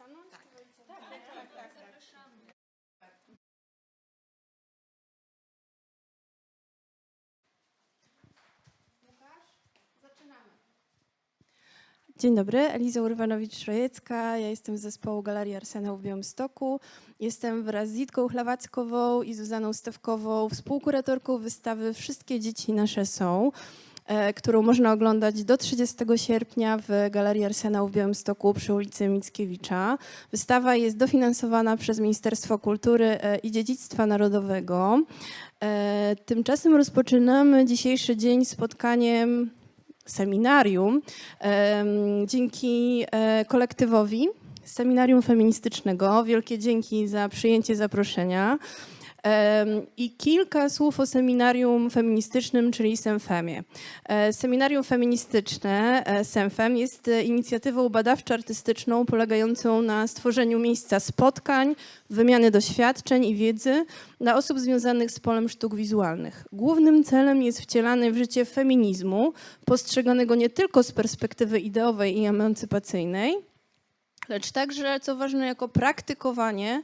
stanąć? Tak. Zaczynamy. Dzień dobry, Eliza Urwanowicz-Rojecka. Ja jestem z zespołu Galerii Arsenał w Białymstoku. Jestem wraz z Zitką Chlawackową i Zuzaną Stawkową, współkuratorką wystawy Wszystkie dzieci nasze są, którą można oglądać do 30 sierpnia w Galerii Arsenał w Białymstoku przy ulicy Mickiewicza. Wystawa jest dofinansowana przez Ministerstwo Kultury i Dziedzictwa Narodowego. Tymczasem rozpoczynamy dzisiejszy dzień spotkaniem, seminarium, dzięki kolektywowi Seminarium Feministycznego. Wielkie dzięki za przyjęcie zaproszenia. I kilka słów o Seminarium Feministycznym, czyli SEMFEM-ie. Seminarium Feministyczne, SEMFEM, jest inicjatywą badawczo-artystyczną polegającą na stworzeniu miejsca spotkań, wymiany doświadczeń i wiedzy dla osób związanych z polem sztuk wizualnych. Głównym celem jest wcielanie w życie feminizmu, postrzeganego nie tylko z perspektywy ideowej i emancypacyjnej, lecz także, co ważne, jako praktykowanie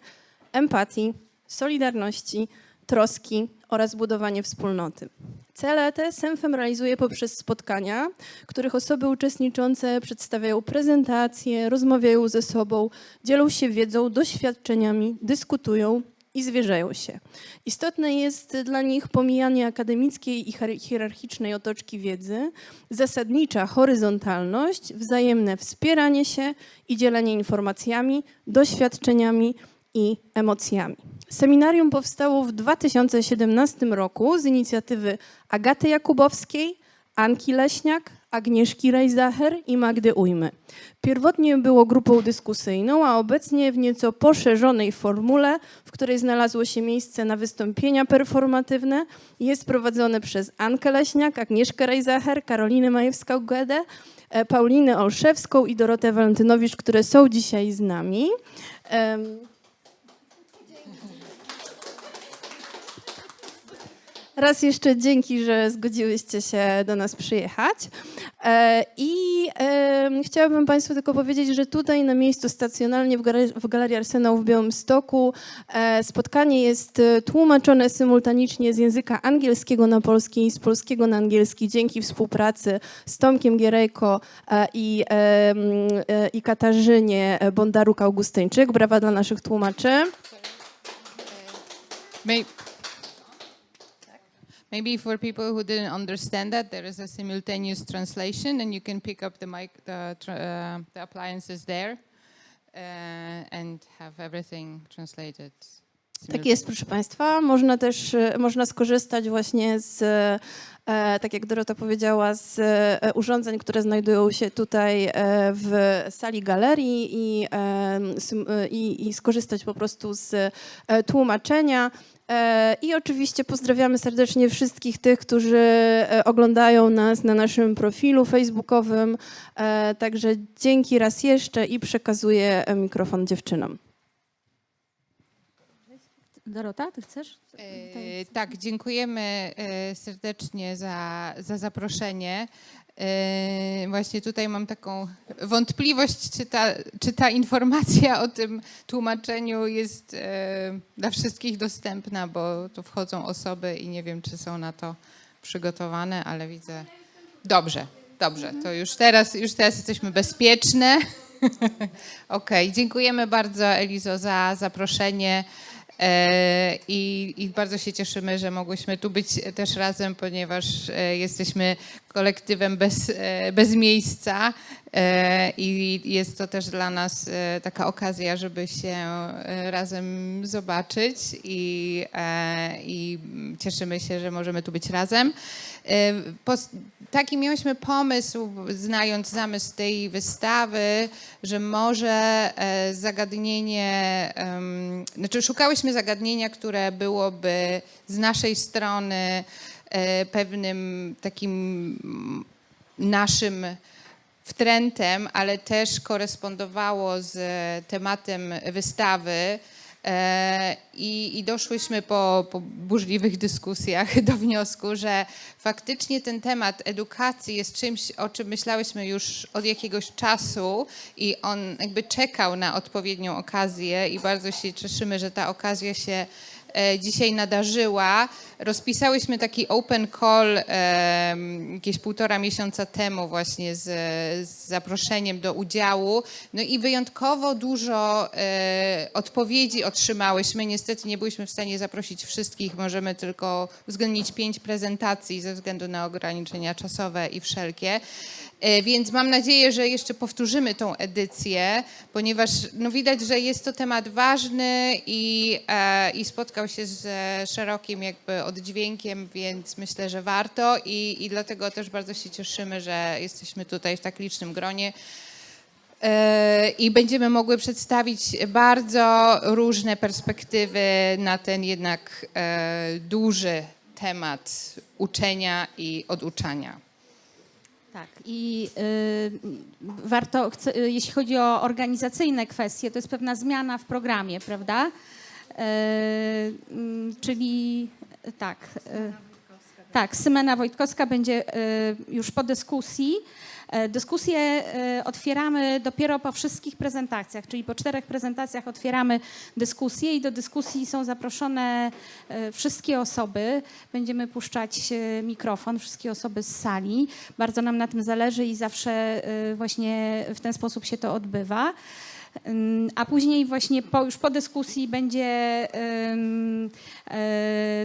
empatii, solidarności, troski oraz budowanie wspólnoty. Cele te SEMFEM realizuje poprzez spotkania, w których osoby uczestniczące przedstawiają prezentacje, rozmawiają ze sobą, dzielą się wiedzą, doświadczeniami, dyskutują i zwierzają się. Istotne jest dla nich pomijanie akademickiej i hierarchicznej otoczki wiedzy, zasadnicza horyzontalność, wzajemne wspieranie się i dzielenie informacjami, doświadczeniami i emocjami. Seminarium powstało w 2017 roku z inicjatywy Agaty Jakubowskiej, Anki Leśniak, Agnieszki Rejzacher i Magdy Ujmy. Pierwotnie było grupą dyskusyjną, a obecnie w nieco poszerzonej formule, w której znalazło się miejsce na wystąpienia performatywne, jest prowadzone przez Ankę Leśniak, Agnieszkę Rejzacher, Karolinę Majewską-Gedę, Paulinę Olszewską i Dorotę Walentynowicz, które są dzisiaj z nami. Raz jeszcze dzięki, że zgodziłyście się do nas przyjechać. Chciałabym Państwu tylko powiedzieć, że tutaj na miejscu stacjonarnie w Galerii Arsenał w Białymstoku spotkanie jest tłumaczone symultanicznie z języka angielskiego na polski i z polskiego na angielski dzięki współpracy z Tomkiem Gierejko i Katarzynie Bondaruk-Augustyńczyk. Brawa dla naszych tłumaczy. Maybe for people who didn't understand that, there is a simultaneous translation, and you can pick up the appliances there and have everything translated. Tak jest, proszę Państwa. Można skorzystać właśnie z, tak jak Dorota powiedziała, z urządzeń, które znajdują się tutaj w sali galerii i skorzystać po prostu z tłumaczenia. I oczywiście pozdrawiamy serdecznie wszystkich tych, którzy oglądają nas na naszym profilu facebookowym. Także dzięki raz jeszcze i przekazuję mikrofon dziewczynom. Dorota, ty chcesz? Tak, dziękujemy serdecznie za zaproszenie. Właśnie tutaj mam taką wątpliwość, czy ta informacja o tym tłumaczeniu jest dla wszystkich dostępna, bo tu wchodzą osoby i nie wiem, czy są na to przygotowane, ale widzę. Dobrze, to już teraz jesteśmy bezpieczne. Okej, dziękujemy bardzo, Elizo, za zaproszenie. I bardzo się cieszymy, że mogłyśmy tu być też razem, ponieważ jesteśmy kolektywem bez miejsca i jest to też dla nas taka okazja, żeby się razem zobaczyć i cieszymy się, że możemy tu być razem. Taki miałyśmy pomysł, znając zamysł tej wystawy, że może zagadnienie, szukałyśmy zagadnienia, które byłoby z naszej strony pewnym takim naszym wtrętem, ale też korespondowało z tematem wystawy, I doszłyśmy po burzliwych dyskusjach do wniosku, że faktycznie ten temat edukacji jest czymś, o czym myślałyśmy już od jakiegoś czasu i on jakby czekał na odpowiednią okazję i bardzo się cieszymy, że ta okazja się dzisiaj nadarzyła. Rozpisałyśmy taki open call jakieś 1,5 miesiąca temu właśnie z zaproszeniem do udziału. No i wyjątkowo dużo odpowiedzi otrzymałyśmy. Niestety nie byliśmy w stanie zaprosić wszystkich. Możemy tylko uwzględnić 5 prezentacji ze względu na ograniczenia czasowe i wszelkie. Więc mam nadzieję, że jeszcze powtórzymy tą edycję, ponieważ no widać, że jest to temat ważny i spotkał się z szerokim jakby oddźwiękiem, więc myślę, że warto i dlatego też bardzo się cieszymy, że jesteśmy tutaj w tak licznym gronie. I będziemy mogły przedstawić bardzo różne perspektywy na ten jednak duży temat uczenia i oduczania. Tak. I warto, jeśli chodzi o organizacyjne kwestie, to jest pewna zmiana w programie, prawda? Czyli tak. Tak, Symena Wojtkowska będzie już po dyskusji. Dyskusję otwieramy dopiero po wszystkich prezentacjach, czyli po 4 prezentacjach otwieramy dyskusję i do dyskusji są zaproszone wszystkie osoby. Będziemy puszczać mikrofon, wszystkie osoby z sali. Bardzo nam na tym zależy i zawsze właśnie w ten sposób się to odbywa. A później właśnie już po dyskusji będzie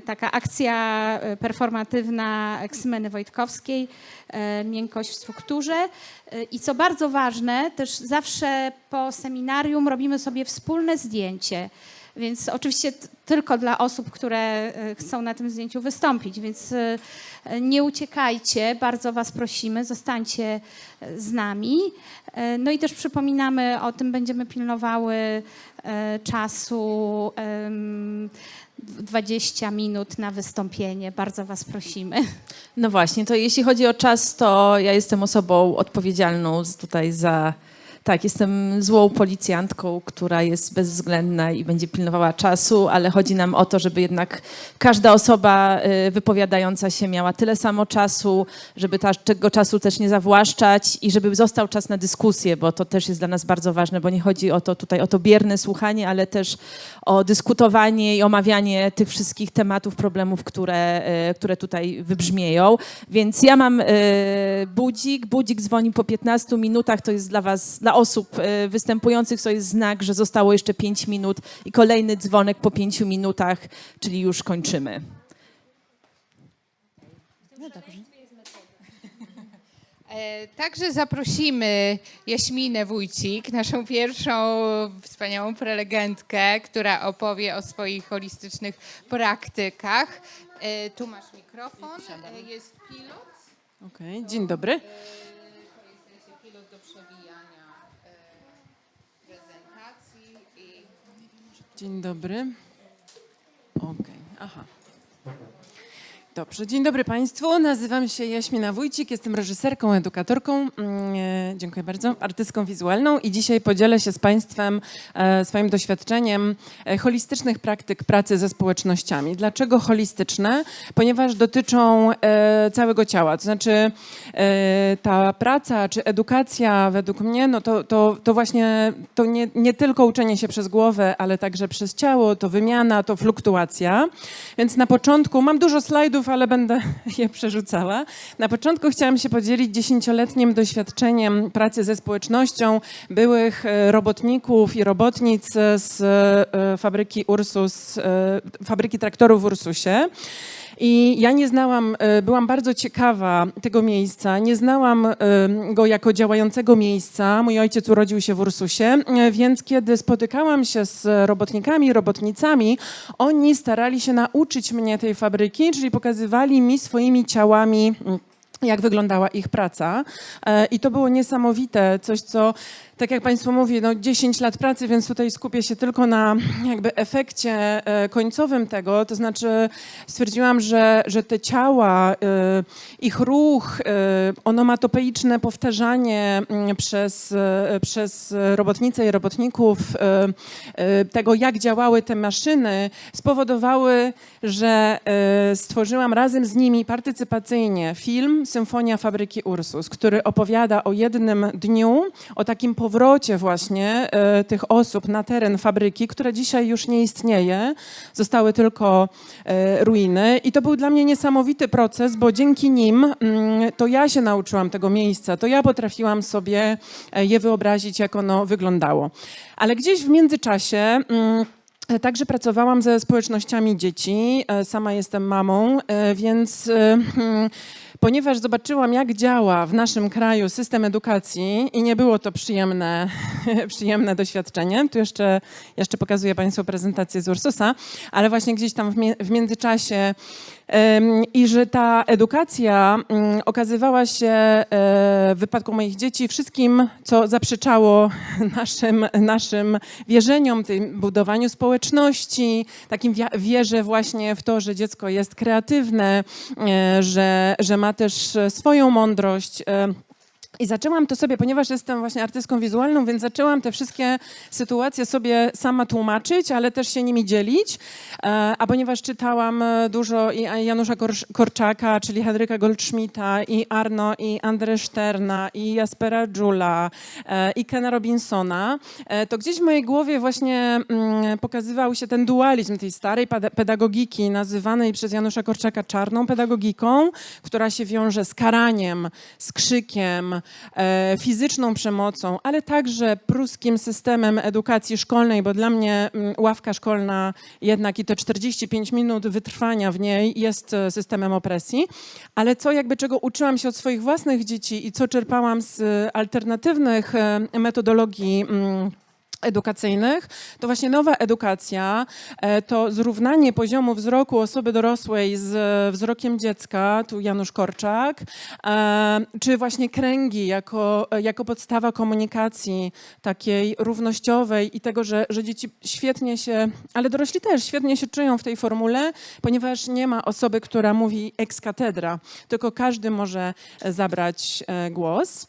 taka akcja performatywna Symeny Wojtkowskiej, miękkość w strukturze. I co bardzo ważne, też zawsze po seminarium robimy sobie wspólne zdjęcie. Więc oczywiście tylko dla osób, które chcą na tym zdjęciu wystąpić, więc nie uciekajcie, bardzo was prosimy, zostańcie z nami. No i też przypominamy o tym, będziemy pilnowały czasu 20 minut na wystąpienie. Bardzo was prosimy. No właśnie, to jeśli chodzi o czas, to ja jestem osobą odpowiedzialną tutaj za... Tak, jestem złą policjantką, która jest bezwzględna i będzie pilnowała czasu, ale chodzi nam o to, żeby jednak każda osoba wypowiadająca się miała tyle samo czasu, żeby tego czasu też nie zawłaszczać i żeby został czas na dyskusję, bo to też jest dla nas bardzo ważne, bo nie chodzi o to tutaj o to bierne słuchanie, ale też o dyskutowanie i omawianie tych wszystkich tematów, problemów, które tutaj wybrzmieją. Więc ja mam budzik dzwoni po 15 minutach, to jest dla was, dla osób występujących, to jest znak, że zostało jeszcze 5 minut i kolejny dzwonek po 5 minutach, czyli już kończymy. No dobrze. Także zaprosimy Jaśminę Wójcik, naszą pierwszą wspaniałą prelegentkę, która opowie o swoich holistycznych praktykach. Tu masz mikrofon, jest pilot. Okej, dzień dobry. Pilot do przewijania prezentacji. Dzień dobry. Okej, aha. Dobrze, dzień dobry Państwu. Nazywam się Jaśmina Wójcik, jestem reżyserką, edukatorką, dziękuję bardzo, artystką wizualną i dzisiaj podzielę się z Państwem swoim doświadczeniem holistycznych praktyk pracy ze społecznościami. Dlaczego holistyczne? Ponieważ dotyczą całego ciała, to znaczy ta praca czy edukacja według mnie, no to właśnie to nie tylko uczenie się przez głowę, ale także przez ciało, to wymiana, to fluktuacja. Więc na początku mam dużo slajdów, ale będę je przerzucała. Na początku chciałam się podzielić 10-letnim doświadczeniem pracy ze społecznością byłych robotników i robotnic z fabryki Ursus, fabryki traktorów w Ursusie. I ja nie znałam, byłam bardzo ciekawa tego miejsca, nie znałam go jako działającego miejsca. Mój ojciec urodził się w Ursusie, więc kiedy spotykałam się z robotnikami, robotnicami, oni starali się nauczyć mnie tej fabryki, czyli pokazywali mi swoimi ciałami, jak wyglądała ich praca. I to było niesamowite, coś co tak jak Państwo mówi, 10 lat pracy, więc tutaj skupię się tylko na jakby efekcie końcowym tego, to znaczy stwierdziłam, że te ciała, ich ruch, onomatopeiczne powtarzanie przez robotnice i robotników tego, jak działały te maszyny, spowodowały, że stworzyłam razem z nimi partycypacyjnie film Symfonia Fabryki Ursus, który opowiada o jednym dniu, o takim powrocie właśnie tych osób na teren fabryki, która dzisiaj już nie istnieje, zostały tylko ruiny. I to był dla mnie niesamowity proces, bo dzięki nim to ja się nauczyłam tego miejsca, to ja potrafiłam sobie je wyobrazić, jak ono wyglądało. Ale gdzieś w międzyczasie także pracowałam ze społecznościami dzieci, sama jestem mamą, więc ponieważ zobaczyłam, jak działa w naszym kraju system edukacji i nie było to przyjemne doświadczenie, tu jeszcze pokazuję Państwu prezentację z Ursusa, ale właśnie gdzieś tam w międzyczasie i że ta edukacja okazywała się w wypadku moich dzieci wszystkim, co zaprzeczało naszym wierzeniom, tym budowaniu społeczności, takim wierze właśnie w to, że dziecko jest kreatywne, że ma też swoją mądrość. I zaczęłam to sobie, ponieważ jestem właśnie artystką wizualną, więc zaczęłam te wszystkie sytuacje sobie sama tłumaczyć, ale też się nimi dzielić. A ponieważ czytałam dużo i Janusza Korczaka, czyli Henryka Goldschmidta, i Arno, i André Sterna, i Jaspera Jula, i Kena Robinsona, to gdzieś w mojej głowie właśnie pokazywał się ten dualizm tej starej pedagogiki, nazywanej przez Janusza Korczaka czarną pedagogiką, która się wiąże z karaniem, z krzykiem, fizyczną przemocą, ale także pruskim systemem edukacji szkolnej, bo dla mnie ławka szkolna jednak i te 45 minut wytrwania w niej jest systemem opresji, ale czego uczyłam się od swoich własnych dzieci i co czerpałam z alternatywnych metodologii edukacyjnych, to właśnie nowa edukacja, to zrównanie poziomu wzroku osoby dorosłej z wzrokiem dziecka, tu Janusz Korczak, czy właśnie kręgi jako podstawa komunikacji takiej równościowej i tego, że dzieci świetnie się, ale dorośli też świetnie się czują w tej formule, ponieważ nie ma osoby, która mówi ex cathedra, tylko każdy może zabrać głos.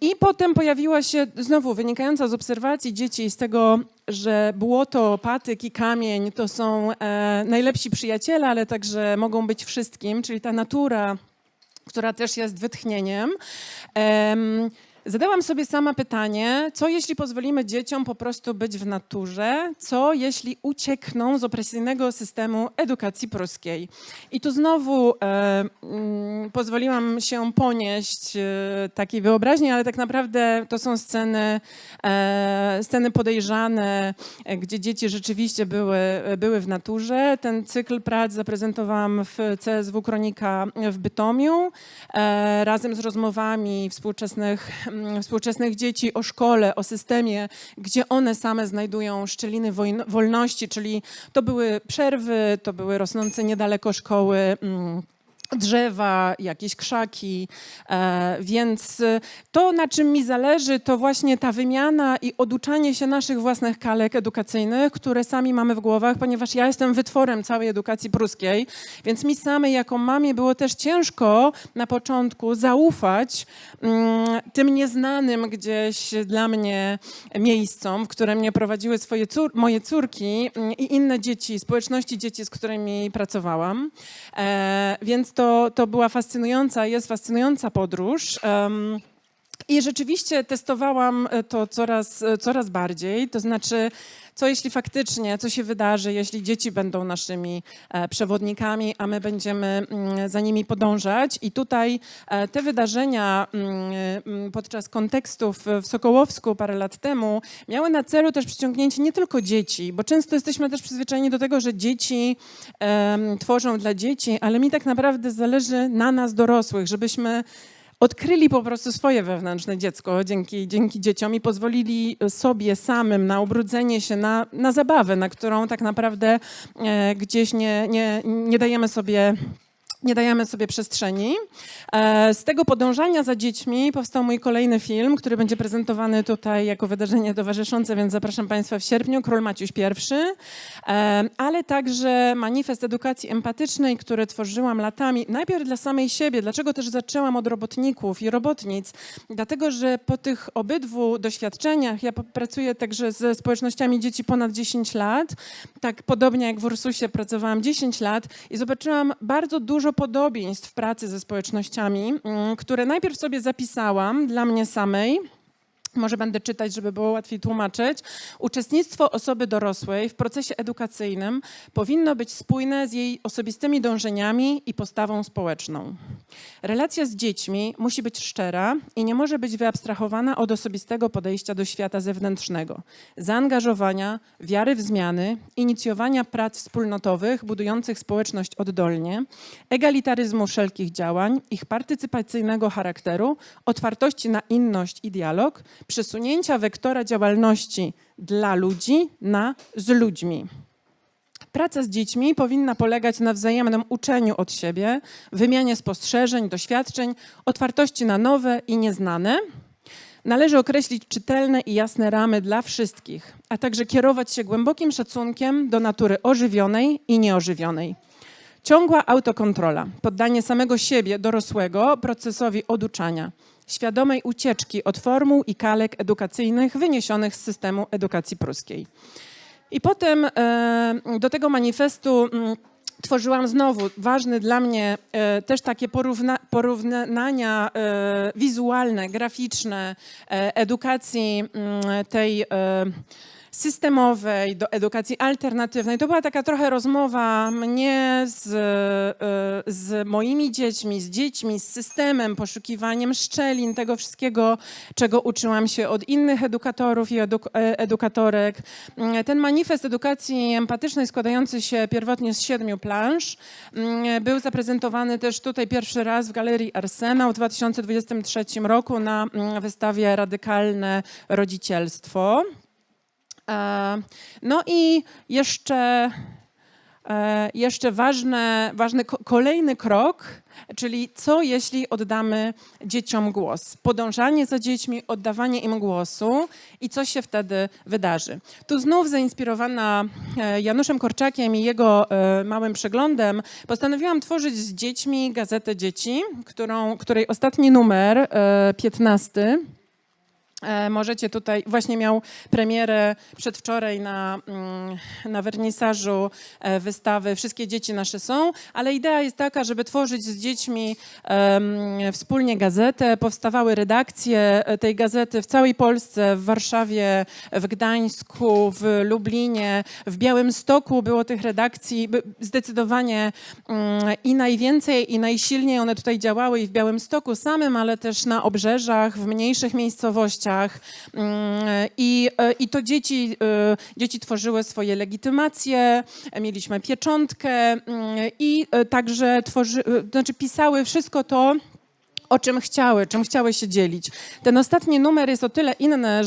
I potem pojawiła się, znowu wynikająca z obserwacji dzieci, z tego, że błoto, patyk i kamień to są najlepsi przyjaciele, ale także mogą być wszystkim, czyli ta natura, która też jest wytchnieniem. Zadałam sobie sama pytanie, co jeśli pozwolimy dzieciom po prostu być w naturze, co jeśli uciekną z opresyjnego systemu edukacji pruskiej. I tu znowu pozwoliłam się ponieść takiej wyobraźni, ale tak naprawdę to są sceny podejrzane, gdzie dzieci rzeczywiście były w naturze. Ten cykl prac zaprezentowałam w CSW Kronika w Bytomiu, razem z rozmowami współczesnych dzieci o szkole, o systemie, gdzie one same znajdują szczeliny wolności, czyli to były przerwy, to były rosnące niedaleko szkoły drzewa, jakieś krzaki, więc to, na czym mi zależy, to właśnie ta wymiana i oduczanie się naszych własnych kalek edukacyjnych, które sami mamy w głowach, ponieważ ja jestem wytworem całej edukacji pruskiej, więc mi samej jako mamie było też ciężko na początku zaufać tym nieznanym gdzieś dla mnie miejscom, w które mnie prowadziły moje córki i inne dzieci, społeczności dzieci, z którymi pracowałam, więc to była jest fascynująca podróż. I rzeczywiście testowałam to coraz bardziej, to znaczy, co się wydarzy, jeśli dzieci będą naszymi przewodnikami, a my będziemy za nimi podążać. I tutaj te wydarzenia podczas kontekstów w Sokołowsku parę lat temu miały na celu też przyciągnięcie nie tylko dzieci, bo często jesteśmy też przyzwyczajeni do tego, że dzieci tworzą dla dzieci, ale mi tak naprawdę zależy na nas dorosłych, żebyśmy odkryli po prostu swoje wewnętrzne dziecko dzięki dzieciom i pozwolili sobie samym na ubrudzenie się, na zabawę, na którą tak naprawdę gdzieś nie dajemy sobie nie dajemy sobie przestrzeni. Z tego podążania za dziećmi powstał mój kolejny film, który będzie prezentowany tutaj jako wydarzenie towarzyszące, więc zapraszam Państwa w sierpniu, Król Maciuś I, ale także manifest edukacji empatycznej, który tworzyłam latami, najpierw dla samej siebie. Dlaczego też zaczęłam od robotników i robotnic? Dlatego, że po tych obydwu doświadczeniach, ja pracuję także ze społecznościami dzieci ponad 10 lat, tak podobnie jak w Ursusie pracowałam 10 lat i zobaczyłam bardzo dużo podobieństw w pracy ze społecznościami, które najpierw sobie zapisałam dla mnie samej. Może będę czytać, żeby było łatwiej tłumaczyć. Uczestnictwo osoby dorosłej w procesie edukacyjnym powinno być spójne z jej osobistymi dążeniami i postawą społeczną. Relacja z dziećmi musi być szczera i nie może być wyabstrahowana od osobistego podejścia do świata zewnętrznego, zaangażowania, wiary w zmiany, inicjowania prac wspólnotowych budujących społeczność oddolnie, egalitaryzmu wszelkich działań, ich partycypacyjnego charakteru, otwartości na inność i dialog, przesunięcia wektora działalności dla ludzi na z ludźmi. Praca z dziećmi powinna polegać na wzajemnym uczeniu od siebie, wymianie spostrzeżeń, doświadczeń, otwartości na nowe i nieznane. Należy określić czytelne i jasne ramy dla wszystkich, a także kierować się głębokim szacunkiem do natury ożywionej i nieożywionej. Ciągła autokontrola, poddanie samego siebie, dorosłego, procesowi oduczania, świadomej ucieczki od formuł i kalek edukacyjnych wyniesionych z systemu edukacji pruskiej. I potem do tego manifestu tworzyłam znowu ważne dla mnie też takie porównania wizualne, graficzne edukacji tej systemowej do edukacji alternatywnej. To była taka trochę rozmowa mnie z moimi dziećmi, z systemem, poszukiwaniem szczelin, tego wszystkiego, czego uczyłam się od innych edukatorów i edukatorek. Ten manifest edukacji empatycznej składający się pierwotnie z 7 plansz był zaprezentowany też tutaj pierwszy raz w Galerii Arsenał w 2023 roku na wystawie Radykalne rodzicielstwo. No i jeszcze ważny kolejny krok, czyli co jeśli oddamy dzieciom głos? Podążanie za dziećmi, oddawanie im głosu i co się wtedy wydarzy. Tu znów zainspirowana Januszem Korczakiem i jego małym przeglądem postanowiłam tworzyć z dziećmi gazetę dzieci, której ostatni numer, 15, możecie tutaj, właśnie miał premierę przedwczoraj na wernisażu wystawy Wszystkie dzieci nasze są, ale idea jest taka, żeby tworzyć z dziećmi wspólnie gazetę. Powstawały redakcje tej gazety w całej Polsce, w Warszawie, w Gdańsku, w Lublinie, w Białymstoku było tych redakcji zdecydowanie i najwięcej, i najsilniej one tutaj działały i w Białymstoku samym, ale też na obrzeżach, w mniejszych miejscowościach. I to dzieci tworzyły swoje legitymacje, mieliśmy pieczątkę i także pisały wszystko to, o czym chciały się dzielić. Ten ostatni numer jest o tyle inny,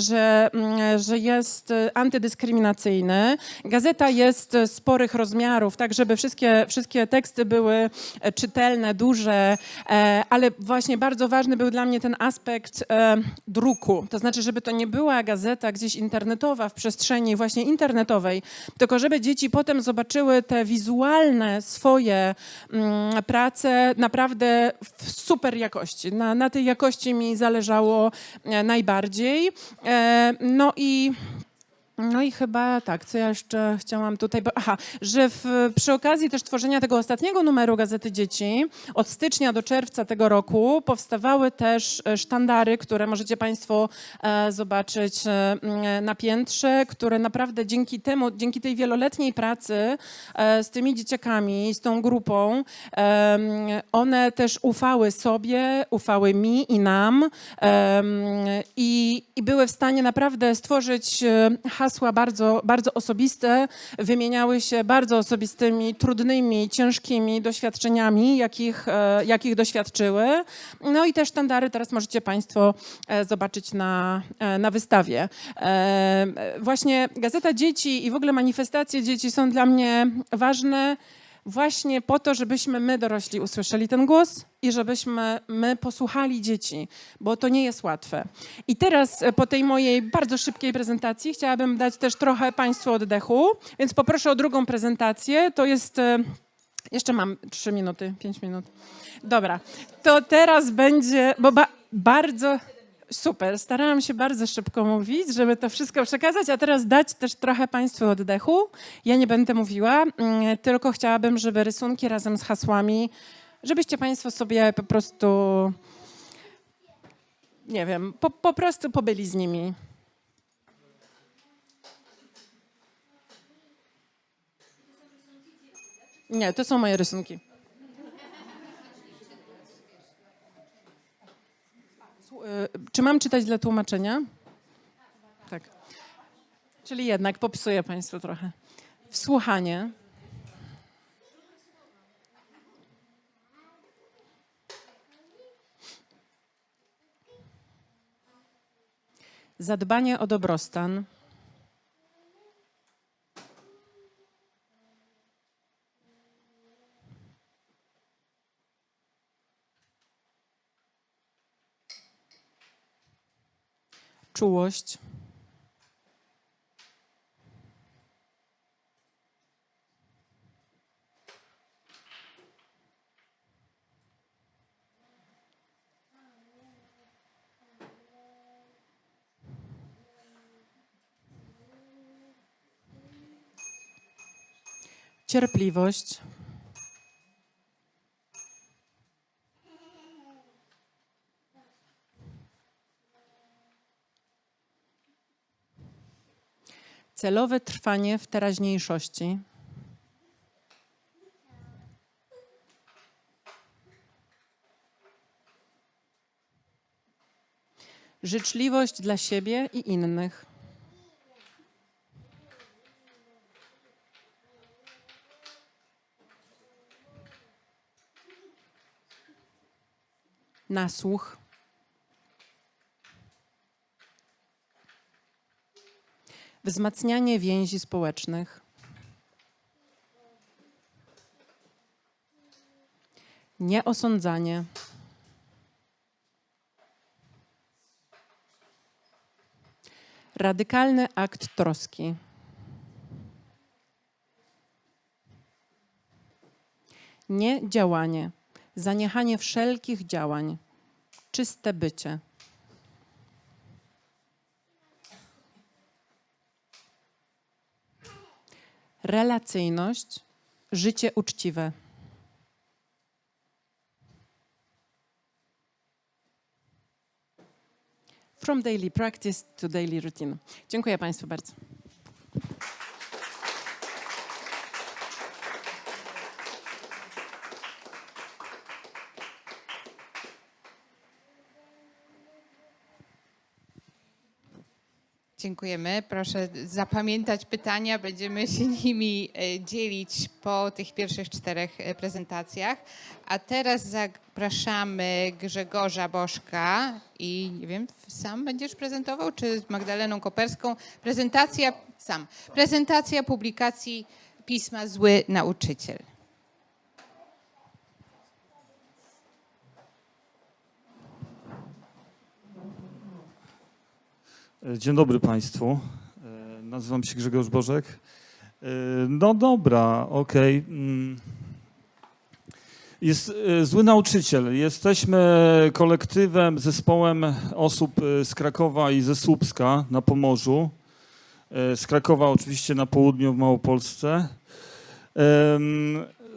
że jest antydyskryminacyjny. Gazeta jest sporych rozmiarów, tak żeby wszystkie teksty były czytelne, duże, ale właśnie bardzo ważny był dla mnie ten aspekt druku. To znaczy, żeby to nie była gazeta gdzieś internetowa, w przestrzeni właśnie internetowej, tylko żeby dzieci potem zobaczyły te wizualne swoje prace naprawdę w super jakości. Na tej jakości mi zależało najbardziej. No i chyba tak, co ja jeszcze chciałam tutaj... że przy okazji też tworzenia tego ostatniego numeru Gazety Dzieci od stycznia do czerwca tego roku powstawały też sztandary, które możecie Państwo zobaczyć na piętrze, które naprawdę dzięki tej wieloletniej pracy z tymi dzieciakami, z tą grupą, one też ufały sobie, ufały mi i nam i były w stanie naprawdę stworzyć hasła bardzo, bardzo osobiste, wymieniały się bardzo osobistymi, trudnymi, ciężkimi doświadczeniami, jakich doświadczyły. No i te sztandary teraz możecie Państwo zobaczyć na wystawie. Właśnie Gazeta Dzieci i w ogóle manifestacje dzieci są dla mnie ważne właśnie po to, żebyśmy my dorośli usłyszeli ten głos i żebyśmy my posłuchali dzieci, bo to nie jest łatwe. I teraz po tej mojej bardzo szybkiej prezentacji chciałabym dać też trochę Państwu oddechu, więc poproszę o drugą prezentację. To jest... Jeszcze mam 3 minuty, 5 minut. Dobra, to teraz będzie, bo bardzo... Super, starałam się bardzo szybko mówić, żeby to wszystko przekazać, a teraz dać też trochę Państwu oddechu. Ja nie będę mówiła, tylko chciałabym, żeby rysunki razem z hasłami, żebyście Państwo sobie po prostu, nie wiem, po prostu pobyli z nimi. Nie, to są moje rysunki. Czy mam czytać dla tłumaczenia? Tak. Czyli jednak popsuję Państwu trochę. Wsłuchanie. Zadbanie o dobrostan. Czułość. Cierpliwość. Celowe trwanie w teraźniejszości. Życzliwość dla siebie i innych. Nasłuch. Wzmacnianie więzi społecznych. Nieosądzanie. Radykalny akt troski. Niedziałanie. Zaniechanie wszelkich działań. Czyste bycie. Relacyjność, życie uczciwe. From daily practice to daily routine. Dziękuję Państwu bardzo. Dziękujemy. Proszę zapamiętać pytania. Będziemy się nimi dzielić po tych pierwszych 4 prezentacjach. A teraz zapraszamy Grzegorza Bożka i nie wiem, sam będziesz prezentował, czy z Magdaleną Koperską? Prezentacja publikacji pisma Zły nauczyciel. Dzień dobry Państwu. Nazywam się Grzegorz Bożek. No dobra, okej. Jest Zły nauczyciel. Jesteśmy kolektywem, zespołem osób z Krakowa i ze Słupska na Pomorzu. Z Krakowa oczywiście na południu w Małopolsce.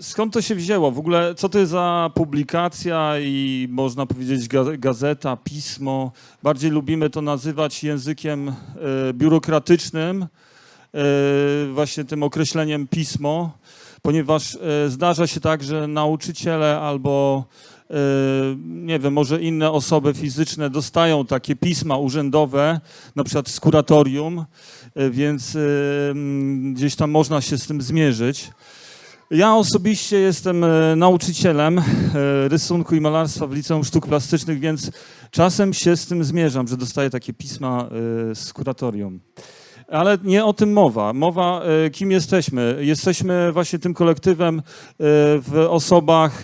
Skąd to się wzięło? W ogóle co to jest za publikacja i można powiedzieć gazeta, pismo? Bardziej lubimy to nazywać językiem biurokratycznym, właśnie tym określeniem pismo, ponieważ zdarza się tak, że nauczyciele albo nie wiem, może inne osoby fizyczne dostają takie pisma urzędowe, na przykład z kuratorium, więc gdzieś tam można się z tym zmierzyć. Ja osobiście jestem nauczycielem rysunku i malarstwa w Liceum Sztuk Plastycznych, więc czasem się z tym zmierzam, że dostaję takie pisma z kuratorium. Ale nie o tym mowa. Mowa, kim jesteśmy. Jesteśmy właśnie tym kolektywem w osobach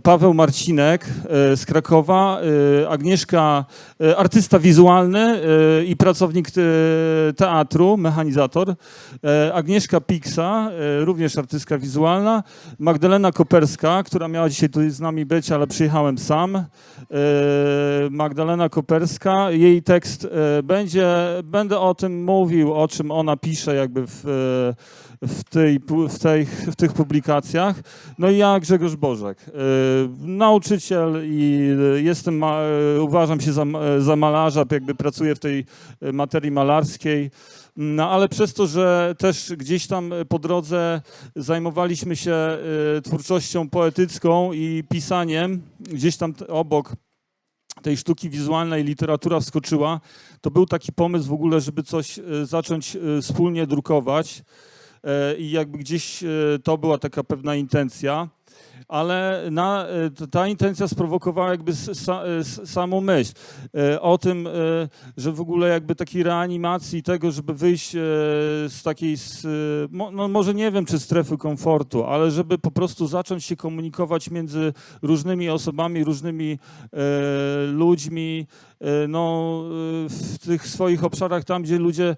Paweł Marcinek z Krakowa, Agnieszka, artysta wizualny i pracownik teatru, mechanizator, Agnieszka Piksa, również artystka wizualna, Magdalena Koperska, która miała dzisiaj tutaj z nami być, ale przyjechałem sam. Magdalena Koperska, jej tekst będę o tym mówił, o czym ona pisze jakby w tych publikacjach. No i ja, Grzegorz Bożek, nauczyciel i uważam się za malarza, jakby pracuję w tej materii malarskiej. No ale przez to, że też gdzieś tam po drodze zajmowaliśmy się twórczością poetycką i pisaniem, gdzieś tam obok tej sztuki wizualnej literatura wskoczyła, to był taki pomysł w ogóle, żeby coś zacząć wspólnie drukować i jakby gdzieś to była taka pewna intencja, ale ta intencja sprowokowała jakby samą myśl o tym, że w ogóle jakby takiej reanimacji tego, żeby wyjść z takiej, no może nie wiem, czy strefy komfortu, ale żeby po prostu zacząć się komunikować między różnymi osobami, różnymi ludźmi, no, w tych swoich obszarach, tam gdzie ludzie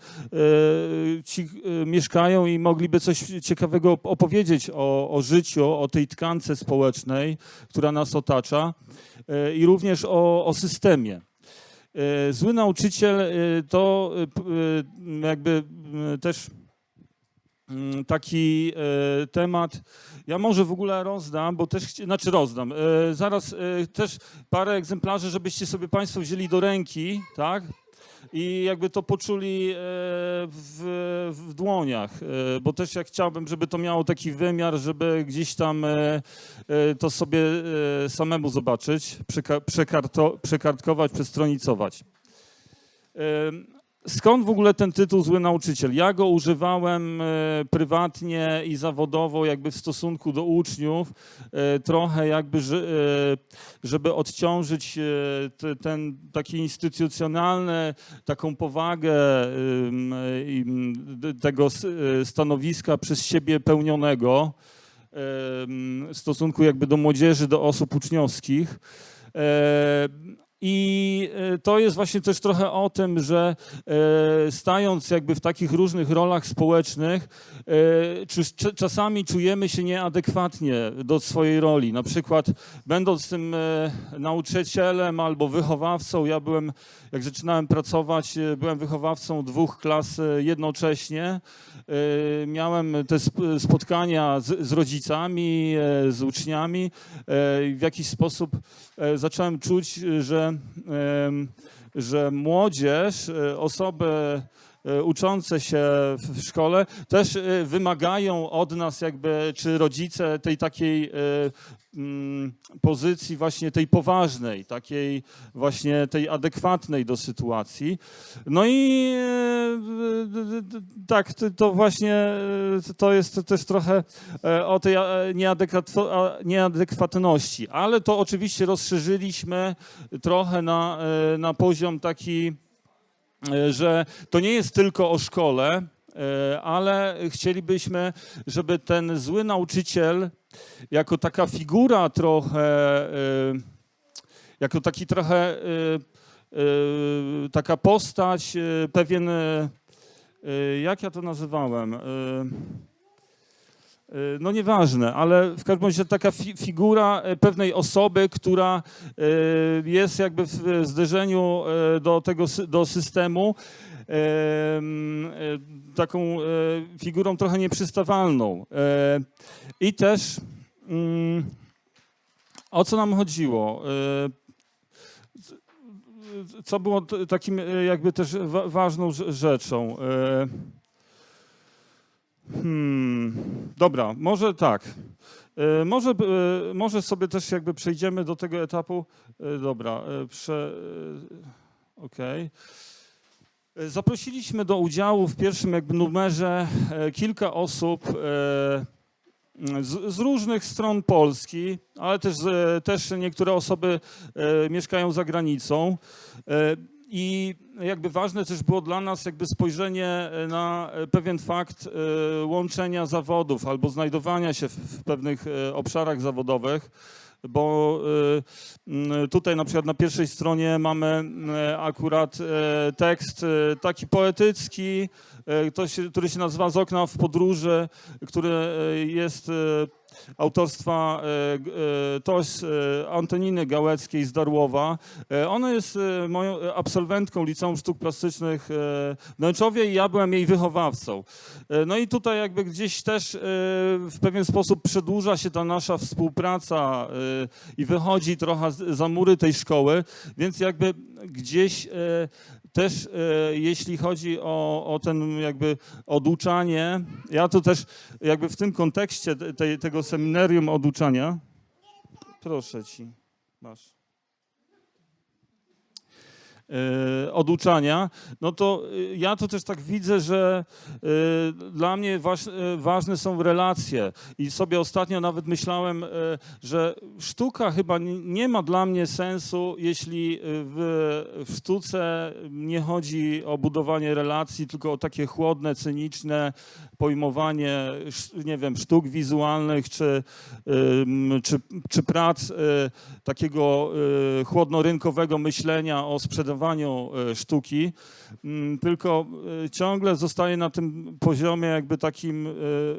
ci mieszkają i mogliby coś ciekawego opowiedzieć o życiu, o tej tkance społecznej, która nas otacza i również o systemie. Zły nauczyciel to jakby też taki temat, ja może w ogóle rozdam, bo też, rozdam, zaraz też parę egzemplarzy, żebyście sobie Państwo wzięli do ręki, tak? I jakby to poczuli w dłoniach, bo też jak chciałbym, żeby to miało taki wymiar, żeby gdzieś tam to sobie samemu zobaczyć, przekartkować, przestronicować. Skąd w ogóle ten tytuł Zły nauczyciel? Ja go używałem prywatnie i zawodowo jakby w stosunku do uczniów, trochę jakby, żeby odciążyć ten taki instytucjonalny, taką powagę tego stanowiska przez siebie pełnionego w stosunku jakby do młodzieży, do osób uczniowskich. I to jest właśnie też trochę o tym, że stając jakby w takich różnych rolach społecznych, czasami czujemy się nieadekwatnie do swojej roli. Na przykład będąc tym nauczycielem albo wychowawcą, ja byłem, jak zaczynałem pracować, byłem wychowawcą 2 klas jednocześnie. Miałem te spotkania z rodzicami, z uczniami. W jakiś sposób zacząłem czuć, że młodzież, osoby uczące się w szkole też wymagają od nas jakby, czy rodzice tej takiej pozycji właśnie tej poważnej, takiej właśnie tej adekwatnej do sytuacji. No i tak, to właśnie to jest też trochę o tej nieadekwatności, ale to oczywiście rozszerzyliśmy trochę na poziom taki, że to nie jest tylko o szkole, ale chcielibyśmy, żeby ten zły nauczyciel jako taka figura trochę, jako taki trochę taka postać, pewien, jak ja to nazywałem, no nieważne, ale w każdym razie taka figura pewnej osoby, która jest jakby w zderzeniu do systemu, taką figurą trochę nieprzystawalną. I też o co nam chodziło? Co było takim jakby też ważną rzeczą? Dobra, może tak. Może sobie też jakby przejdziemy do tego etapu. Dobra, okej. Zaprosiliśmy do udziału w pierwszym jakby numerze kilka osób z różnych stron Polski, ale też niektóre osoby mieszkają za granicą. I jakby ważne też było dla nas jakby spojrzenie na pewien fakt łączenia zawodów albo znajdowania się w pewnych obszarach zawodowych, bo tutaj na przykład na pierwszej stronie mamy akurat tekst taki poetycki, który się nazywa Z okna w podróży, który jest autorstwa Antoniny Gałeckiej z Darłowa. Ona jest moją absolwentką Liceum Sztuk Plastycznych w Nęczowie i ja byłem jej wychowawcą. No i tutaj jakby gdzieś też w pewien sposób przedłuża się ta nasza współpraca i wychodzi trochę za mury tej szkoły, więc jakby gdzieś też jeśli chodzi o ten jakby oduczanie, ja to też jakby w tym kontekście tego seminarium oduczania, proszę ci, masz. Oduczania, no to ja to też tak widzę, że dla mnie ważne są relacje i sobie ostatnio nawet myślałem, że sztuka chyba nie ma dla mnie sensu, jeśli w sztuce nie chodzi o budowanie relacji, tylko o takie chłodne, cyniczne pojmowanie, nie wiem, sztuk wizualnych czy prac takiego chłodnorynkowego myślenia o sprzedawaniu sztuki, tylko ciągle zostaje na tym poziomie jakby takim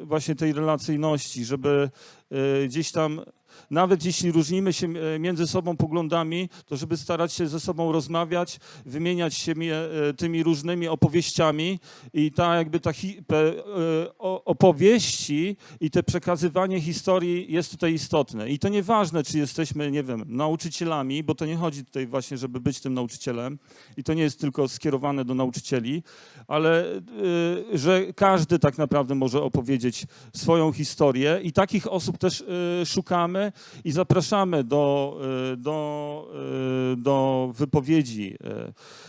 właśnie tej relacyjności, żeby gdzieś tam, nawet jeśli różnimy się między sobą poglądami, to żeby starać się ze sobą rozmawiać, wymieniać się tymi różnymi opowieściami i opowieści i te przekazywanie historii jest tutaj istotne. I to nieważne, czy jesteśmy, nie wiem, nauczycielami, bo to nie chodzi tutaj właśnie, żeby być tym nauczycielem i to nie jest tylko skierowane do nauczycieli, ale że każdy tak naprawdę może opowiedzieć swoją historię i takich osób też szukamy i zapraszamy do wypowiedzi.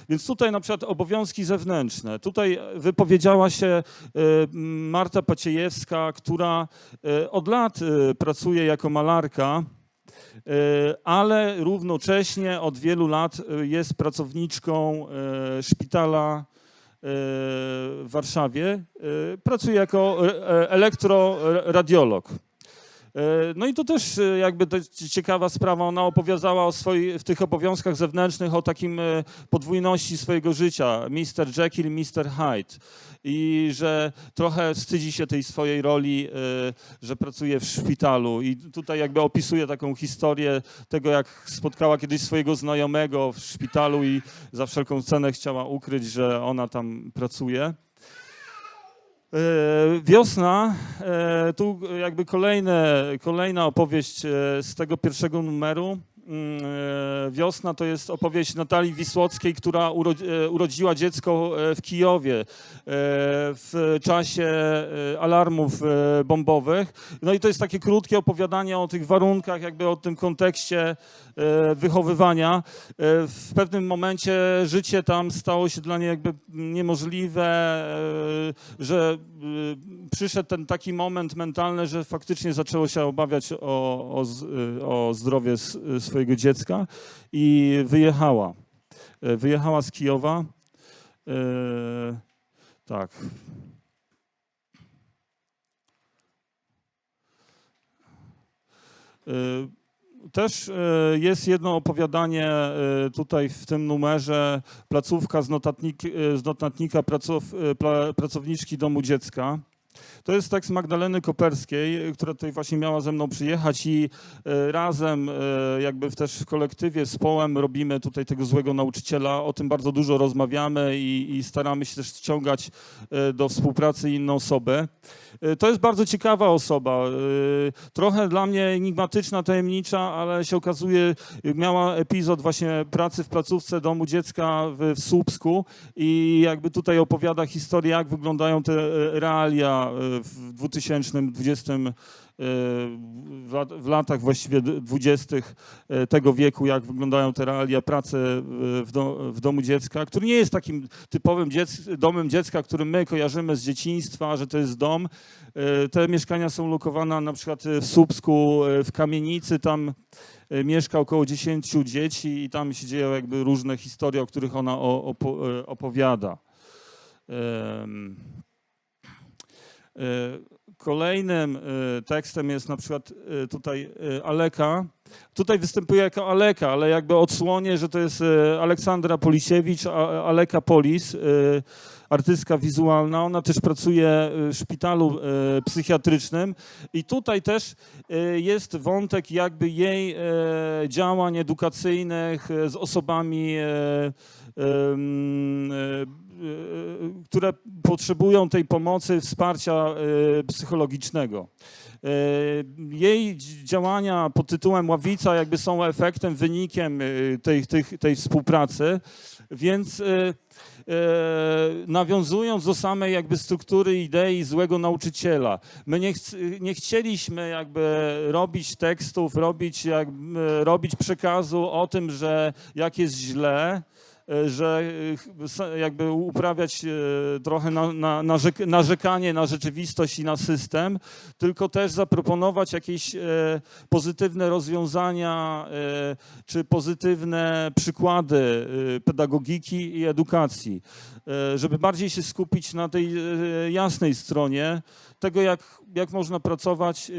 Więc tutaj na przykład obowiązki zewnętrzne. Tutaj wypowiedziała się Marta Paciejewska, która od lat pracuje jako malarka, ale równocześnie od wielu lat jest pracowniczką szpitala w Warszawie. Pracuje jako elektroradiolog. No i to też jakby to ciekawa sprawa. Ona opowiadała w tych obowiązkach zewnętrznych o takim podwójności swojego życia. Mr. Jekyll, Mr. Hyde. I że trochę wstydzi się tej swojej roli, że pracuje w szpitalu. I tutaj jakby opisuje taką historię tego, jak spotkała kiedyś swojego znajomego w szpitalu i za wszelką cenę chciała ukryć, że ona tam pracuje. Wiosna, tu jakby kolejna opowieść z tego pierwszego numeru. Wiosna to jest opowieść Natalii Wisłockiej, która urodziła dziecko w Kijowie w czasie alarmów bombowych. No i to jest takie krótkie opowiadanie o tych warunkach, jakby o tym kontekście wychowywania. W pewnym momencie życie tam stało się dla niej jakby niemożliwe, że przyszedł ten taki moment mentalny, że faktycznie zaczęło się obawiać o zdrowie swojego dziecka i wyjechała. Wyjechała z Kijowa. Tak. Też jest jedno opowiadanie tutaj w tym numerze, placówka z notatnika pracowniczki Domu Dziecka. To jest tekst Magdaleny Koperskiej, która tutaj właśnie miała ze mną przyjechać i razem jakby też w kolektywie z Połem robimy tutaj tego złego nauczyciela. O tym bardzo dużo rozmawiamy i staramy się też ściągać do współpracy inne osoby. To jest bardzo ciekawa osoba, trochę dla mnie enigmatyczna, tajemnicza, ale się okazuje, miała epizod właśnie pracy w placówce Domu Dziecka w Słupsku i jakby tutaj opowiada historię, jak wyglądają te realia w 2020, w latach właściwie 20. Tego wieku, jak wyglądają te realia pracy w domu dziecka, który nie jest takim typowym domem dziecka, który my kojarzymy z dzieciństwa, że to jest dom. Te mieszkania są lokowane na przykład w Słupsku, w kamienicy, tam mieszka około 10 dzieci i tam się dzieją jakby różne historie, o których ona opowiada. Kolejnym tekstem jest na przykład tutaj Aleka. Tutaj występuje jako Aleka, ale jakby odsłonię, że to jest Aleksandra Polisiewicz, Aleka Polis, artystka wizualna. Ona też pracuje w szpitalu psychiatrycznym i tutaj też jest wątek jakby jej działań edukacyjnych z osobami które potrzebują tej pomocy, wsparcia psychologicznego. Jej działania pod tytułem Ławica jakby są efektem, wynikiem tej współpracy, więc nawiązując do samej jakby struktury idei złego nauczyciela, my nie chcieliśmy jakby robić tekstów, robić przekazu o tym, że jak jest źle, że jakby uprawiać trochę narzekanie na rzeczywistość i na system, tylko też zaproponować jakieś pozytywne rozwiązania czy pozytywne przykłady pedagogiki i edukacji, żeby bardziej się skupić na tej jasnej stronie tego, jak można pracować,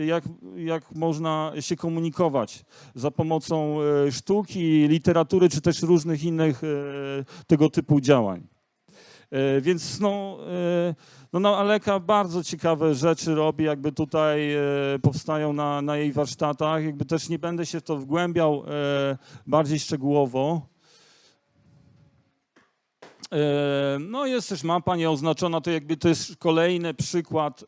jak można się komunikować za pomocą sztuki, literatury, czy też różnych innych tego typu działań. Więc Aleka bardzo ciekawe rzeczy robi, jakby tutaj powstają na jej warsztatach, jakby też nie będę się w to wgłębiał bardziej szczegółowo. No jest też mapa nieoznaczona, to jakby to jest kolejny przykład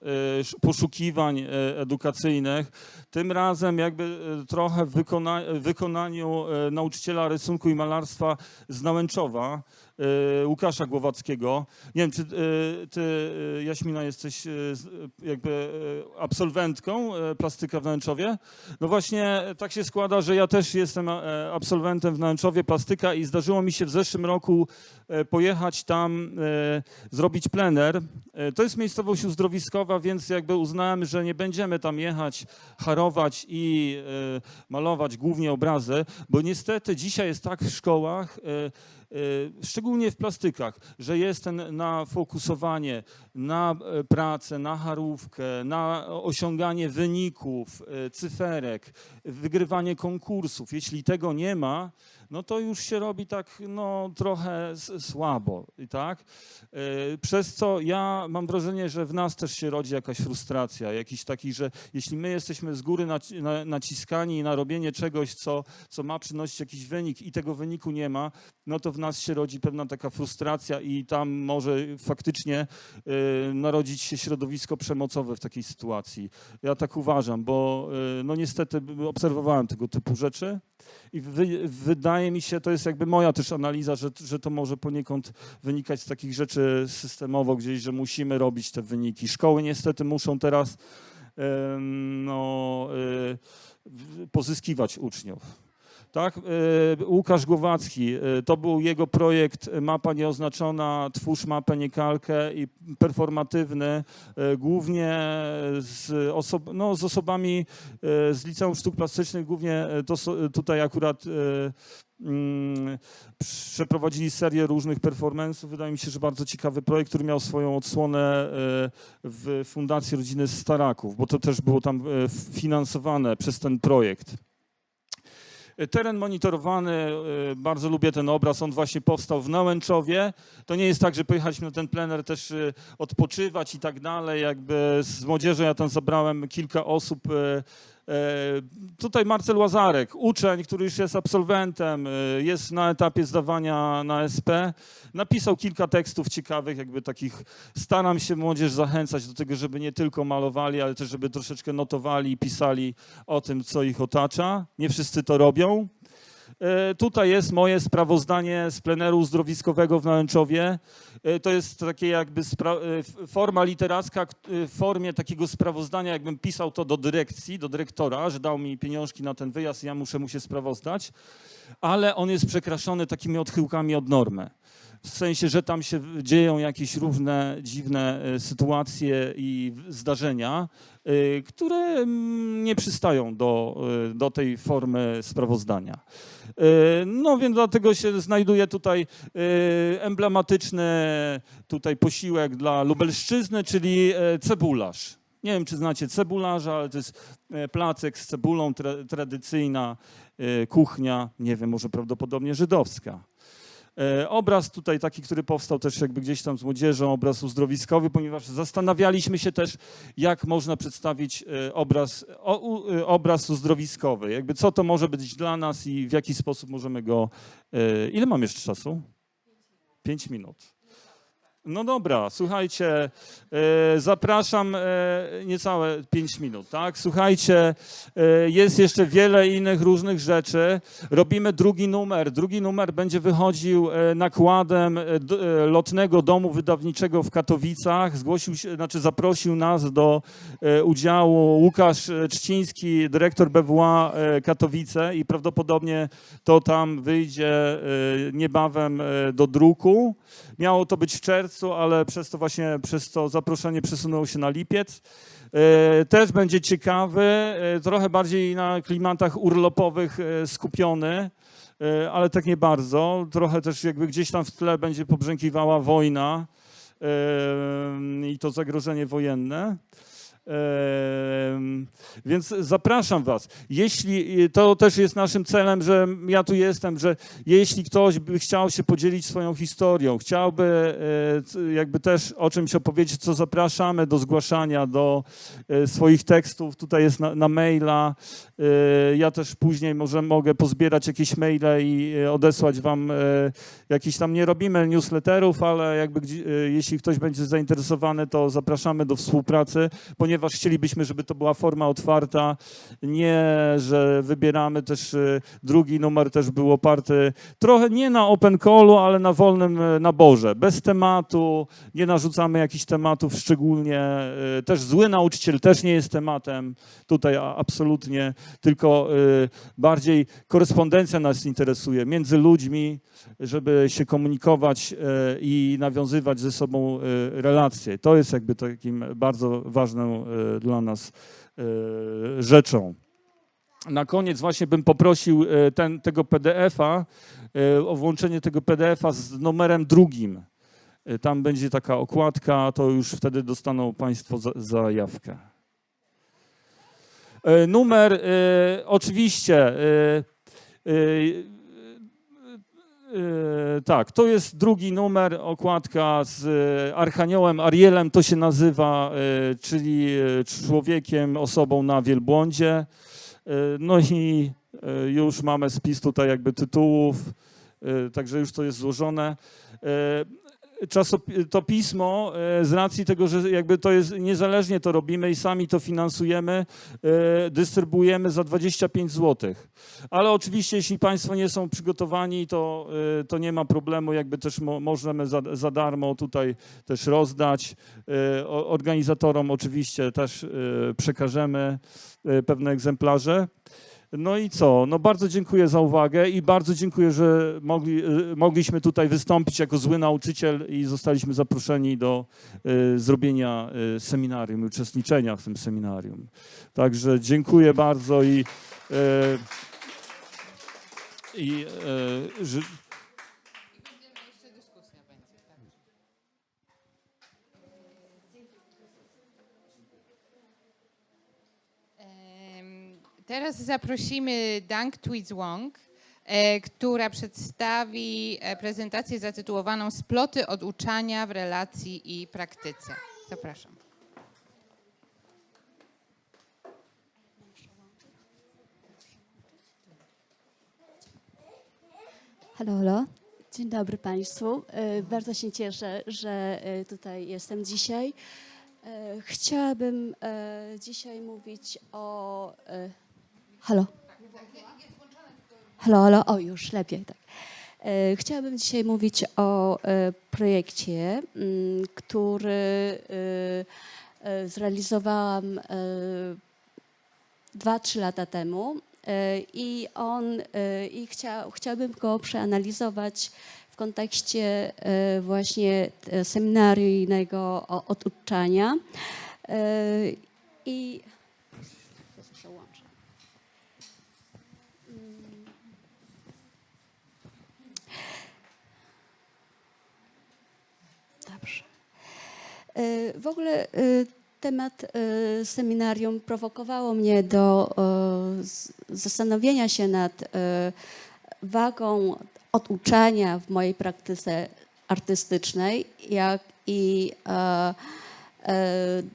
poszukiwań edukacyjnych. Tym razem jakby trochę w wykonaniu nauczyciela rysunku i malarstwa z Nałęczowa, Łukasza Głowackiego. Nie wiem, czy ty, Jaśmina, jesteś jakby absolwentką plastyka w Nałęczowie? No właśnie tak się składa, że ja też jestem absolwentem w Nałęczowie plastyka i zdarzyło mi się w zeszłym roku pojechać tam, zrobić plener. To jest miejscowość uzdrowiskowa, więc jakby uznałem, że nie będziemy tam jechać, harować i malować głównie obrazy, bo niestety dzisiaj jest tak w szkołach, szczególnie w plastykach, że jest na fokusowanie na pracę, na harówkę, na osiąganie wyników, cyferek, wygrywanie konkursów. Jeśli tego nie ma, no to już się robi tak trochę słabo, tak? Przez co ja mam wrażenie, że w nas też się rodzi jakaś frustracja, jakiś taki, że jeśli my jesteśmy z góry naciskani na robienie czegoś, co ma przynosić jakiś wynik i tego wyniku nie ma, no to w nas się rodzi pewna taka frustracja i tam może faktycznie narodzić się środowisko przemocowe w takiej sytuacji. Ja tak uważam, bo no niestety obserwowałem tego typu rzeczy i wydaje mi się, to jest jakby moja też analiza, że to może poniekąd wynikać z takich rzeczy systemowo gdzieś, że musimy robić te wyniki. Szkoły niestety muszą teraz pozyskiwać uczniów. Tak? Łukasz Głowacki, to był jego projekt Mapa Nieoznaczona, Twórz mapę, nie kalkę i performatywny, głównie z osobami z Liceum Sztuk Plastycznych, głównie tutaj akurat przeprowadzili serię różnych performance'ów. Wydaje mi się, że bardzo ciekawy projekt, który miał swoją odsłonę w Fundacji Rodziny Staraków, bo to też było tam finansowane przez ten projekt. Teren monitorowany, bardzo lubię ten obraz, on właśnie powstał w Nałęczowie. To nie jest tak, że pojechaliśmy na ten plener też odpoczywać i tak dalej, jakby z młodzieżą ja tam zabrałem kilka osób. Tutaj Marcel Łazarek, uczeń, który już jest absolwentem, jest na etapie zdawania na SP, napisał kilka tekstów ciekawych, jakby takich, staram się młodzież zachęcać do tego, żeby nie tylko malowali, ale też żeby troszeczkę notowali i pisali o tym, co ich otacza. Nie wszyscy to robią. Tutaj jest moje sprawozdanie z pleneru uzdrowiskowego w Nałęczowie. To jest takie jakby forma literacka w formie takiego sprawozdania, jakbym pisał to do dyrekcji, do dyrektora, że dał mi pieniążki na ten wyjazd i ja muszę mu się sprawozdać, ale on jest przekraszony takimi odchyłkami od normy. W sensie, że tam się dzieją jakieś różne dziwne sytuacje i zdarzenia, które nie przystają do tej formy sprawozdania. No więc dlatego się znajduje tutaj emblematyczny posiłek dla Lubelszczyzny, czyli cebularz. Nie wiem, czy znacie cebularza, ale to jest placek z cebulą, tradycyjna kuchnia, nie wiem, może prawdopodobnie żydowska. Obraz tutaj taki, który powstał też jakby gdzieś tam z młodzieżą, obraz uzdrowiskowy, ponieważ zastanawialiśmy się też, jak można przedstawić obraz uzdrowiskowy. Jakby co to może być dla nas i w jaki sposób możemy go... Ile mam jeszcze czasu? 5 minut. No dobra, słuchajcie, zapraszam niecałe 5 minut, tak? Słuchajcie, jest jeszcze wiele innych różnych rzeczy. Robimy drugi numer. Drugi numer będzie wychodził nakładem Lotnego Domu Wydawniczego w Katowicach. Zaprosił nas do udziału Łukasz Trzciński, dyrektor BWA Katowice i prawdopodobnie to tam wyjdzie niebawem do druku. Miało to być w czerwcu, ale przez to zaproszenie przesunęło się na lipiec. Też będzie ciekawy, trochę bardziej na klimatach urlopowych skupiony, ale tak nie bardzo. Trochę też jakby gdzieś tam w tle będzie pobrzękiwała wojna i to zagrożenie wojenne. Więc zapraszam was. Jeśli to też jest naszym celem, że ja tu jestem, że jeśli ktoś by chciał się podzielić swoją historią, chciałby jakby też o czymś opowiedzieć, co zapraszamy do zgłaszania, do swoich tekstów. Tutaj jest na maila. Ja też później mogę pozbierać jakieś maile i odesłać wam jakieś tam, nie robimy newsletterów, ale jakby jeśli ktoś będzie zainteresowany, to zapraszamy do współpracy, ponieważ chcielibyśmy, żeby to była forma otwarta, nie, że wybieramy też drugi numer też był oparty trochę nie na open callu, ale na wolnym naborze, bez tematu, nie narzucamy jakichś tematów szczególnie, też zły nauczyciel też nie jest tematem, tutaj absolutnie, tylko bardziej korespondencja nas interesuje między ludźmi, żeby się komunikować i nawiązywać ze sobą relacje. To jest jakby takim bardzo ważną dla nas rzeczą. Na koniec właśnie bym poprosił tego PDF-a, o włączenie tego PDF-a z numerem drugim. Tam będzie taka okładka, to już wtedy dostaną Państwo zajawkę. Numer oczywiście... Tak, to jest drugi numer, okładka z Archaniołem Arielem, to się nazywa, czyli człowiekiem, osobą na wielbłądzie. No i już mamy spis tutaj jakby tytułów, także już to jest złożone. To pismo, z racji tego, że jakby to jest, niezależnie to robimy i sami to finansujemy, dystrybuujemy za 25 zł. Ale oczywiście, jeśli Państwo nie są przygotowani, to nie ma problemu, jakby też możemy za darmo tutaj też rozdać. Organizatorom oczywiście też przekażemy pewne egzemplarze. No i co? No bardzo dziękuję za uwagę i bardzo dziękuję, że mogliśmy tutaj wystąpić jako zły nauczyciel i zostaliśmy zaproszeni do zrobienia seminarium, uczestniczenia w tym seminarium. Także dziękuję bardzo że... Teraz zaprosimy Dang Thuy Duong, która przedstawi prezentację zatytułowaną Sploty oduczania w relacji i praktyce. Zapraszam. Halo, halo. Dzień dobry Państwu. Bardzo się cieszę, że tutaj jestem dzisiaj. Chciałabym dzisiaj mówić o... Halo? Halo, halo, o już lepiej, tak. Chciałabym dzisiaj mówić o projekcie, który zrealizowałam 2-3 lata temu i chciałabym go przeanalizować w kontekście właśnie seminaryjnego oduczania. I przełączę. Dobrze. W ogóle temat seminarium prowokowało mnie do zastanowienia się nad wagą oduczania w mojej praktyce artystycznej, jak i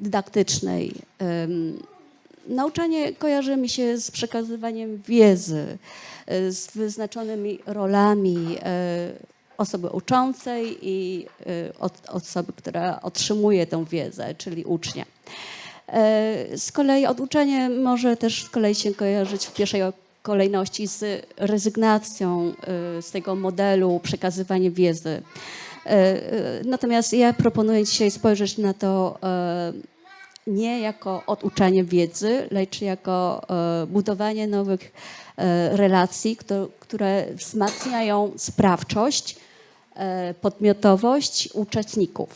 dydaktycznej. Nauczanie kojarzy mi się z przekazywaniem wiedzy, z wyznaczonymi rolami osoby uczącej i osoby, która otrzymuje tę wiedzę, czyli ucznia. Z kolei oduczenie może też z kolei się kojarzyć w pierwszej kolejności z rezygnacją z tego modelu przekazywania wiedzy. Natomiast ja proponuję dzisiaj spojrzeć na to nie jako oduczanie wiedzy, lecz jako budowanie nowych relacji, które wzmacniają sprawczość, podmiotowość uczestników.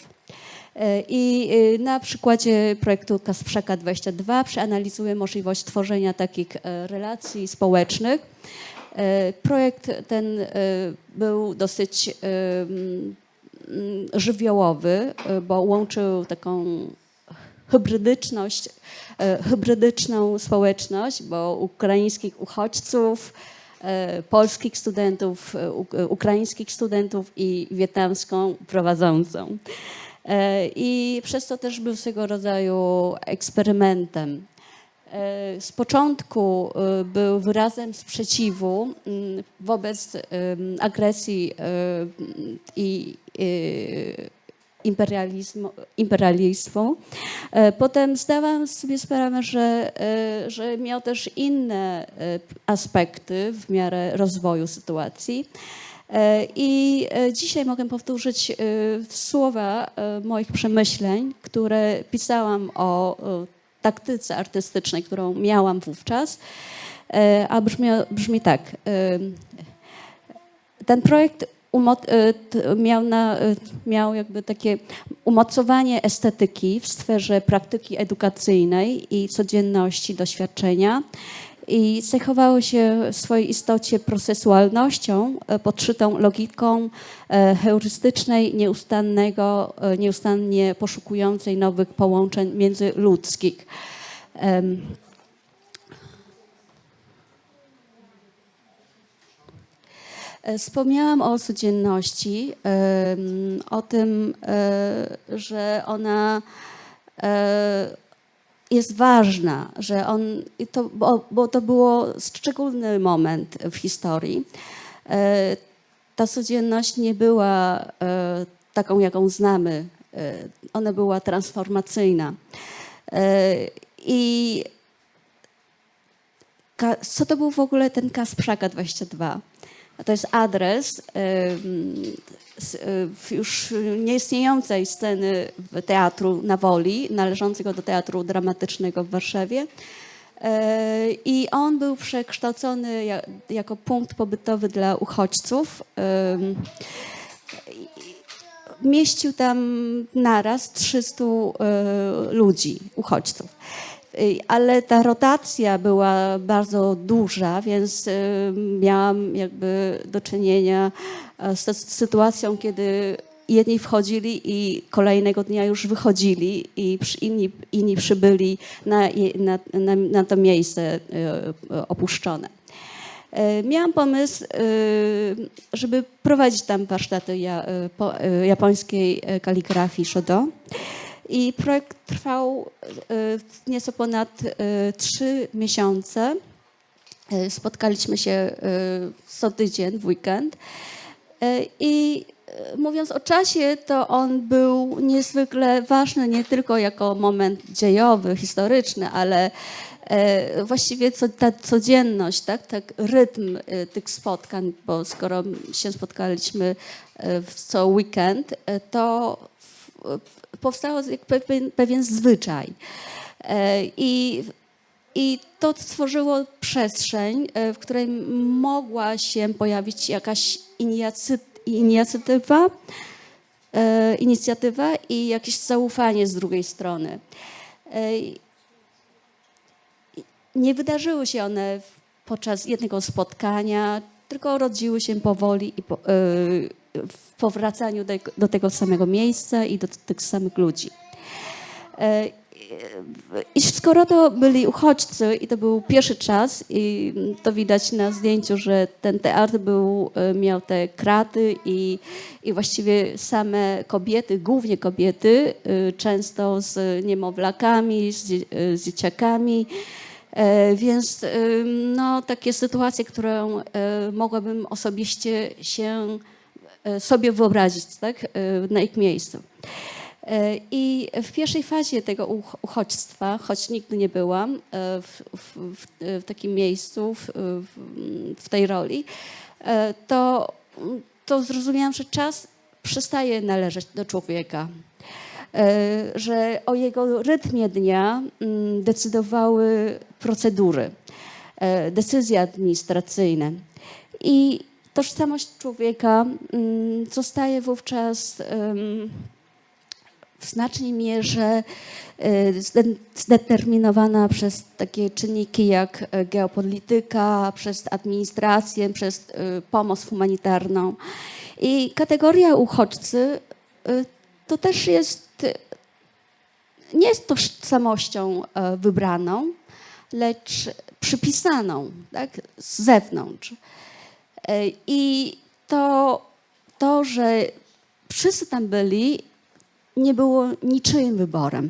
I na przykładzie projektu Kasprzaka 22 przeanalizuję możliwość tworzenia takich relacji społecznych. Projekt ten był dosyć żywiołowy, bo łączył taką hybrydyczną społeczność, bo ukraińskich uchodźców, polskich studentów, ukraińskich studentów i wietnamską prowadzącą. I przez to też był swego rodzaju eksperymentem. Z początku był wyrazem sprzeciwu wobec agresji i imperializmu. Potem zdałam sobie sprawę, że miał też inne aspekty w miarę rozwoju sytuacji. I dzisiaj mogę powtórzyć słowa moich przemyśleń, które pisałam o taktyce artystycznej, którą miałam wówczas, a brzmi tak. Ten projekt miał jakby takie umocowanie estetyki w sferze praktyki edukacyjnej i codzienności doświadczenia i cechowało się w swojej istocie procesualnością podszytą logiką heurystycznej, nieustannie poszukującej nowych połączeń międzyludzkich. Wspomniałam o codzienności, o tym, że ona jest ważna, bo to było szczególny moment w historii. Ta codzienność nie była taką, jaką znamy. Ona była transformacyjna. I co to był w ogóle ten Kasprzaka 22? To jest adres już nieistniejącej sceny teatru na Woli, należącego do Teatru Dramatycznego w Warszawie. I on był przekształcony jako punkt pobytowy dla uchodźców. Mieścił tam naraz 300 ludzi, uchodźców. Ale ta rotacja była bardzo duża, więc miałam jakby do czynienia z sytuacją, kiedy jedni wchodzili i kolejnego dnia już wychodzili i inni przybyli na to miejsce opuszczone. Miałam pomysł, żeby prowadzić tam warsztaty japońskiej kaligrafii Shodo. I projekt trwał nieco ponad 3 miesiące. Spotkaliśmy się co tydzień w weekend i mówiąc o czasie, to on był niezwykle ważny nie tylko jako moment dziejowy, historyczny, ale właściwie ta codzienność, tak rytm tych spotkań, bo skoro się spotkaliśmy co weekend, to powstał pewien zwyczaj. I to stworzyło przestrzeń, w której mogła się pojawić jakaś inicjatywa i jakieś zaufanie z drugiej strony. Nie wydarzyły się one podczas jednego spotkania, tylko rodziły się powoli i w powracaniu do tego samego miejsca i do tych samych ludzi. I skoro to byli uchodźcy i to był pierwszy czas i to widać na zdjęciu, że ten teatr miał te kraty i właściwie same kobiety, głównie kobiety, często z niemowlakami, z dzieciakami, więc no, takie sytuacje, którą mogłabym osobiście się sobie wyobrazić, tak, na ich miejscu. I w pierwszej fazie tego uchodźstwa, choć nigdy nie byłam w takim miejscu, w tej roli, to zrozumiałam, że czas przestaje należeć do człowieka. Że o jego rytmie dnia decydowały procedury, decyzje administracyjne. I tożsamość człowieka zostaje wówczas w znacznej mierze zdeterminowana przez takie czynniki jak geopolityka, przez administrację, przez pomoc humanitarną. I kategoria uchodźcy to też nie jest tożsamością wybraną, lecz przypisaną, tak, z zewnątrz. I to, że wszyscy tam byli, nie było niczyim wyborem.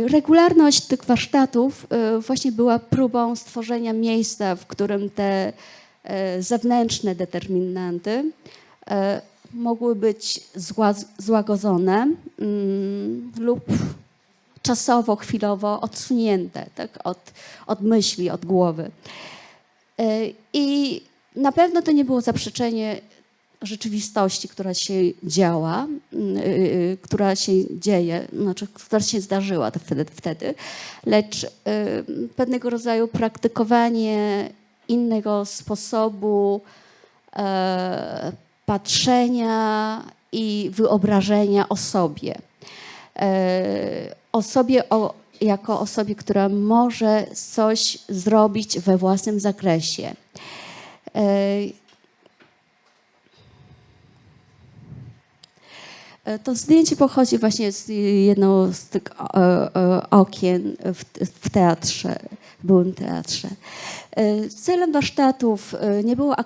Regularność tych warsztatów właśnie była próbą stworzenia miejsca, w którym te zewnętrzne determinanty mogły być złagodzone lub czasowo, chwilowo odsunięte, tak, od myśli, od głowy. I na pewno to nie było zaprzeczenie rzeczywistości, która się działa, która się dzieje, znaczy, która się zdarzyła wtedy, lecz pewnego rodzaju praktykowanie innego sposobu patrzenia i wyobrażenia o sobie. Jako osobie, która może coś zrobić we własnym zakresie. To zdjęcie pochodzi właśnie z jednego z tych okien w teatrze, w byłym teatrze. Celem warsztatów nie było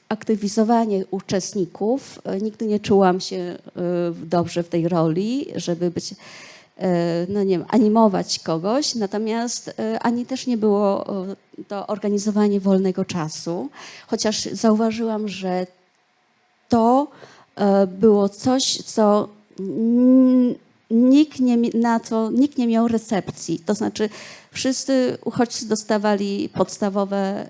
aktywizowanie uczestników. Nigdy nie czułam się dobrze w tej roli, żeby być, no nie wiem, animować kogoś. Natomiast ani też nie było to organizowanie wolnego czasu. Chociaż zauważyłam, że to było coś, na co nikt nie miał recepcji. To znaczy wszyscy uchodźcy dostawali podstawowe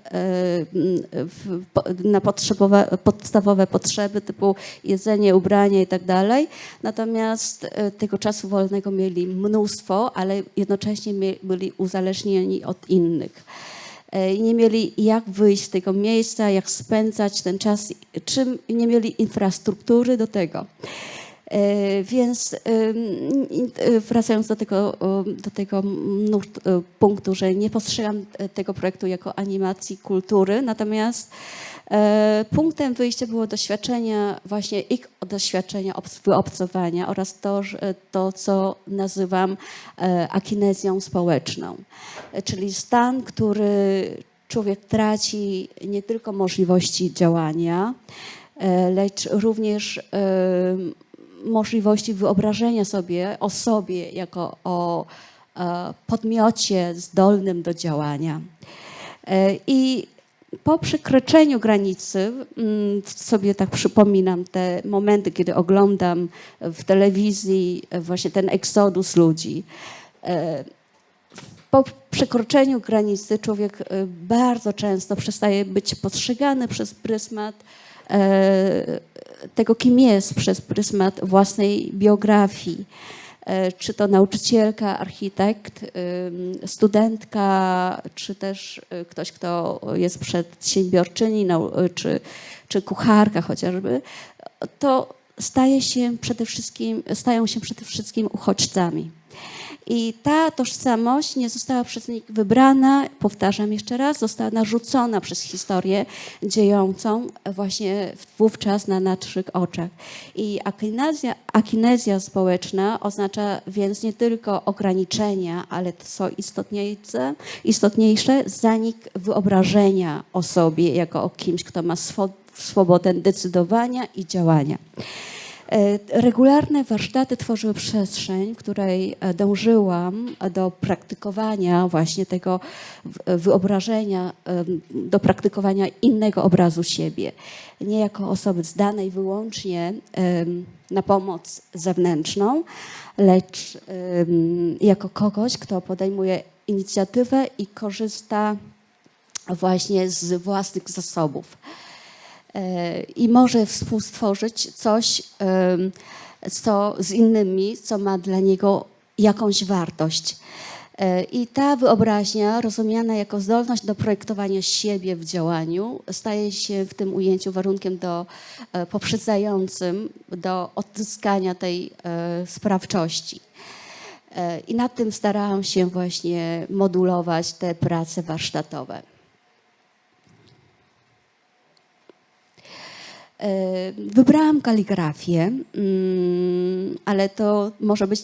potrzeby typu jedzenie, ubranie i tak dalej. Natomiast tego czasu wolnego mieli mnóstwo, ale jednocześnie byli uzależnieni od innych. I nie mieli jak wyjść z tego miejsca, jak spędzać ten czas, nie mieli infrastruktury do tego. Więc wracając do tego punktu, że nie postrzegam tego projektu jako animacji kultury, natomiast punktem wyjścia było ich doświadczenia wyobcowania oraz to, co nazywam akinezją społeczną, czyli stan, który człowiek traci nie tylko możliwości działania, lecz również możliwości wyobrażenia sobie o sobie jako o podmiocie zdolnym do działania. I Po przekroczeniu granicy, sobie tak przypominam te momenty, kiedy oglądam w telewizji właśnie ten eksodus ludzi. Po przekroczeniu granicy człowiek bardzo często przestaje być postrzegany przez pryzmat tego, kim jest, przez pryzmat własnej biografii. Czy to nauczycielka, architekt, studentka, czy też ktoś, kto jest przedsiębiorczyni, czy kucharka chociażby, to stają się przede wszystkim uchodźcami. I ta tożsamość nie została przez nich wybrana, powtarzam jeszcze raz, została narzucona przez historię dziejącą właśnie wówczas na naszych oczach. I akinezja społeczna oznacza więc nie tylko ograniczenia, ale co istotniejsze, zanik wyobrażenia o sobie jako o kimś, kto ma swobodę decydowania i działania. Regularne warsztaty tworzyły przestrzeń, w której dążyłam do praktykowania właśnie tego wyobrażenia, do praktykowania innego obrazu siebie. Nie jako osoby zdanej wyłącznie na pomoc zewnętrzną, lecz jako kogoś, kto podejmuje inicjatywę i korzysta właśnie z własnych zasobów. I może współstworzyć coś z innymi, co ma dla niego jakąś wartość. I ta wyobraźnia, rozumiana jako zdolność do projektowania siebie w działaniu, staje się w tym ujęciu warunkiem poprzedzającym do odzyskania tej sprawczości. I nad tym starałam się właśnie modulować te prace warsztatowe. Wybrałam kaligrafię, ale to może być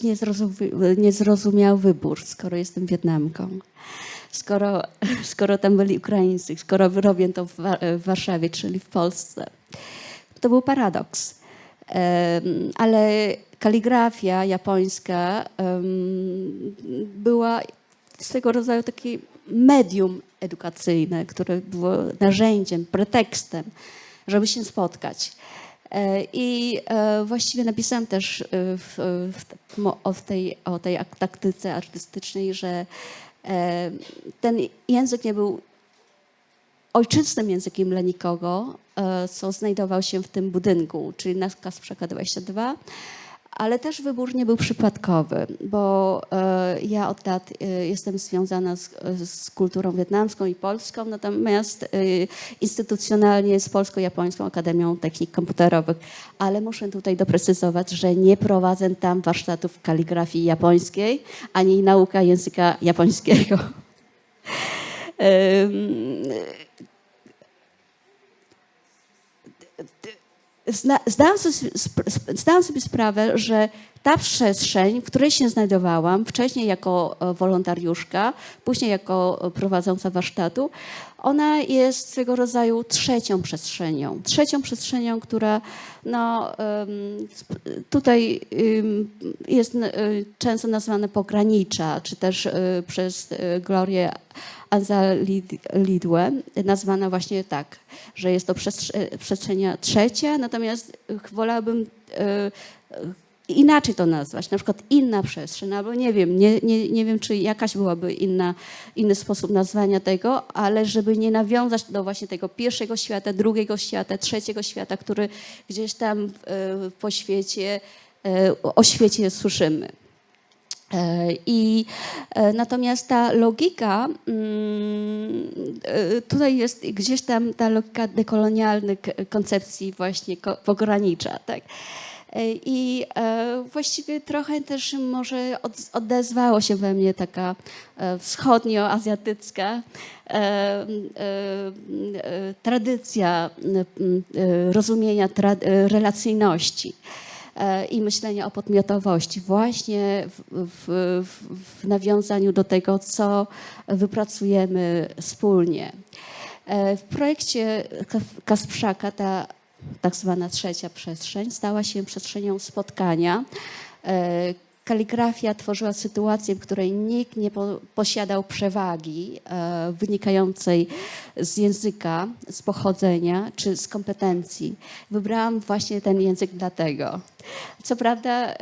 niezrozumiały wybór, skoro jestem Wietnamką, skoro tam byli Ukraińcy, skoro robię to w Warszawie, czyli w Polsce. To był paradoks. Ale kaligrafia japońska była swego rodzaju takie medium edukacyjne, które było narzędziem, pretekstem, żeby się spotkać. I właściwie napisałam też o tej taktyce artystycznej, że ten język nie był ojczystym językiem dla nikogo, co znajdował się w tym budynku, czyli na Kasprzaka 22, ale też wybór nie był przypadkowy, bo ja od lat jestem związana z kulturą wietnamską i polską, natomiast instytucjonalnie z Polsko-Japońską Akademią Technik Komputerowych, ale muszę tutaj doprecyzować, że nie prowadzę tam warsztatów kaligrafii japońskiej, ani nauka języka japońskiego. Zdałam sobie sprawę, że ta przestrzeń, w której się znajdowałam, wcześniej jako wolontariuszka, później jako prowadząca warsztatu, ona jest swego rodzaju trzecią przestrzenią, która no, tutaj jest często nazwana pogranicza, czy też przez Glorię Anzalidłę nazwana właśnie tak, że jest to przestrzenia trzecia, natomiast wolałabym inaczej to nazwać, na przykład inna przestrzeń, albo nie wiem, czy jakaś byłaby inny sposób nazwania tego, ale żeby nie nawiązać do właśnie tego pierwszego świata, drugiego świata, trzeciego świata, który gdzieś tam po świecie, o świecie słyszymy. Natomiast ta logika, tutaj jest gdzieś tam ta logika dekolonialnych koncepcji właśnie pogranicza, tak? I właściwie trochę też może odezwało się we mnie taka wschodnioazjatycka tradycja rozumienia relacyjności i myślenia o podmiotowości właśnie w nawiązaniu do tego, co wypracujemy wspólnie. W projekcie Kasprzaka ta tak zwana trzecia przestrzeń stała się przestrzenią spotkania, kaligrafia tworzyła sytuację, w której nikt nie posiadał przewagi wynikającej z języka, z pochodzenia czy z kompetencji. Wybrałam właśnie ten język dlatego. Co prawda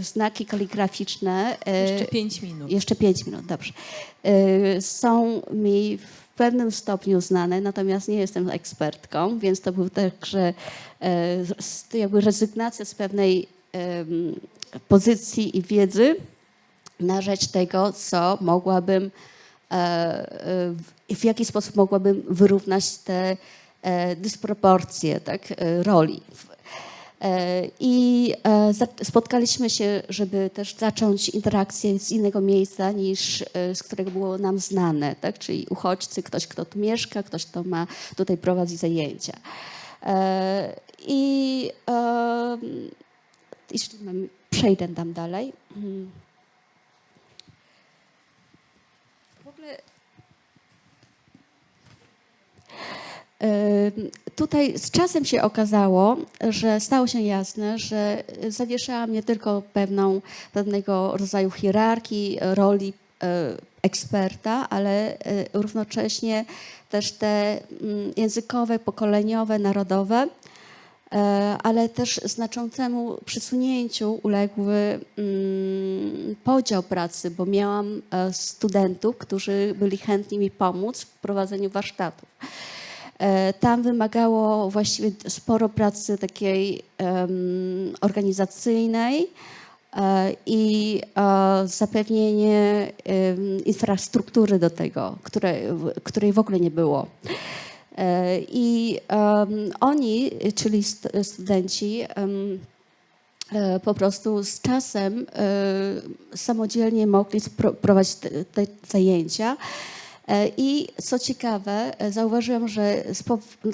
znaki kaligraficzne... Jeszcze 5 minut. Jeszcze 5 minut, dobrze. Są mi w pewnym stopniu znane, natomiast nie jestem ekspertką, więc to był także jakby rezygnacja z pewnej pozycji i wiedzy na rzecz tego, co mogłabym, w jaki sposób mogłabym wyrównać te dysproporcje, tak, roli. I spotkaliśmy się, żeby też zacząć interakcję z innego miejsca niż z którego było nam znane, tak? Czyli uchodźcy, ktoś, kto tu mieszka, ktoś, kto ma tutaj prowadzi zajęcia. I jeśli przejdę tam dalej. W ogóle tutaj z czasem się okazało, że stało się jasne, że zawieszałam nie tylko pewnego rodzaju hierarchii, roli eksperta, ale równocześnie też te językowe, pokoleniowe, narodowe, ale też znaczącemu przesunięciu uległ podział pracy, bo miałam studentów, którzy byli chętni mi pomóc w prowadzeniu warsztatów. Tam wymagało właściwie sporo pracy takiej organizacyjnej i zapewnienie infrastruktury do tego, której w ogóle nie było. I oni, czyli studenci, po prostu z czasem samodzielnie mogli prowadzić te zajęcia. I co ciekawe, zauważyłam, że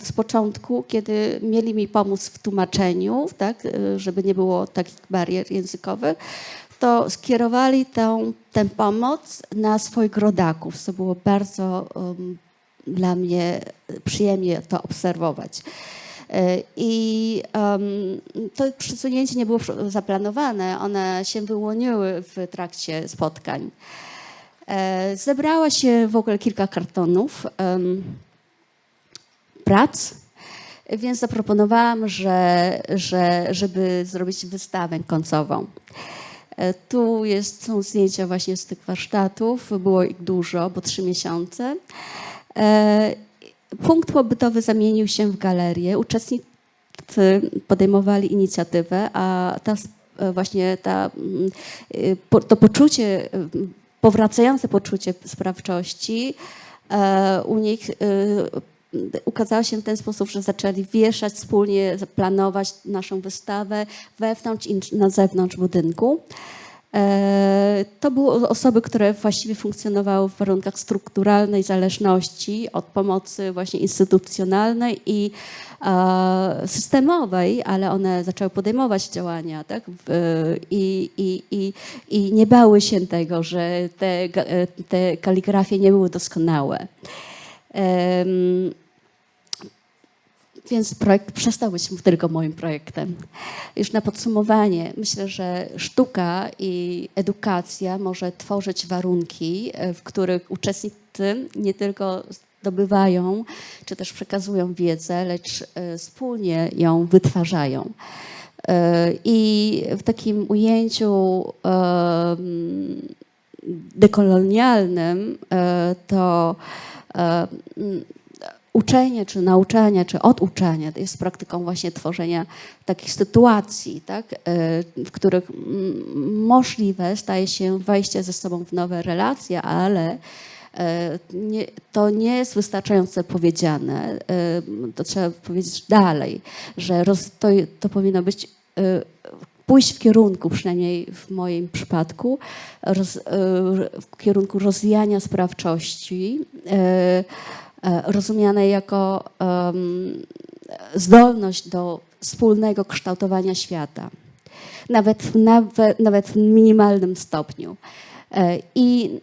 z początku, kiedy mieli mi pomóc w tłumaczeniu, tak, żeby nie było takich barier językowych, to skierowali tę pomoc na swoich rodaków, co było bardzo dla mnie przyjemnie to obserwować. I to przesunięcie nie było zaplanowane, one się wyłoniły w trakcie spotkań. Zebrała się w ogóle kilka kartonów prac, więc zaproponowałam, żeby zrobić wystawę końcową. Tu są zdjęcia właśnie z tych warsztatów, było ich dużo, bo 3 miesiące. Punkt pobytowy zamienił się w galerię. Uczestnicy podejmowali inicjatywę, a to poczucie, powracające poczucie sprawczości u nich ukazało się w ten sposób, że zaczęli wieszać wspólnie, planować naszą wystawę wewnątrz i na zewnątrz budynku. To były osoby, które właściwie funkcjonowały w warunkach strukturalnej zależności od pomocy właśnie instytucjonalnej i systemowej, ale one zaczęły podejmować działania, tak? I nie bały się tego, że te kaligrafie nie były doskonałe. Więc projekt przestał być tylko moim projektem. Już na podsumowanie, myślę, że sztuka i edukacja może tworzyć warunki, w których uczestnicy nie tylko zdobywają, czy też przekazują wiedzę, lecz wspólnie ją wytwarzają. I w takim ujęciu dekolonialnym to uczenie, czy nauczanie, czy oduczanie jest praktyką właśnie tworzenia takich sytuacji, tak, w których możliwe staje się wejście ze sobą w nowe relacje, ale to nie jest wystarczająco powiedziane. To trzeba powiedzieć dalej, że to powinno być pójść w kierunku, przynajmniej w moim przypadku, w kierunku rozwijania sprawczości, rozumiane jako zdolność do wspólnego kształtowania świata, nawet w minimalnym stopniu. I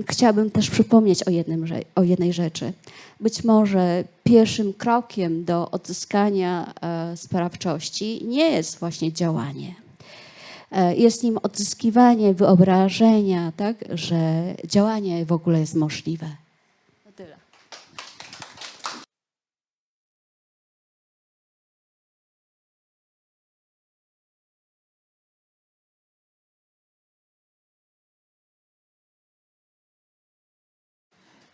chciałabym też przypomnieć o jednej rzeczy. Być może pierwszym krokiem do odzyskania sprawczości nie jest właśnie działanie. Jest nim odzyskiwanie wyobrażenia, tak, że działanie w ogóle jest możliwe. To tyle.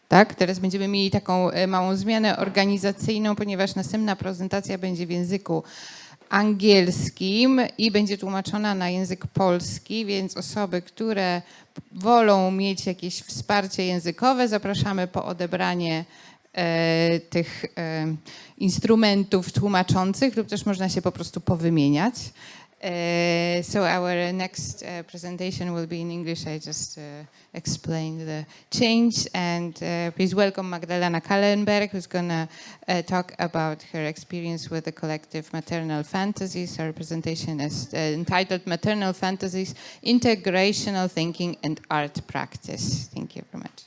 Tak, teraz będziemy mieli taką małą zmianę organizacyjną, ponieważ następna prezentacja będzie w języku angielskim i będzie tłumaczona na język polski, więc osoby, które wolą mieć jakieś wsparcie językowe, zapraszamy po odebranie tych instrumentów tłumaczących lub też można się po prostu powymieniać. So our next presentation will be in English. I just explained the change, and please welcome Magdalena Kallenberg, who's going to talk about her experience with the collective maternal fantasies. Her presentation is entitled Maternal Fantasies, Integrational Thinking and Art Practice. Thank you very much.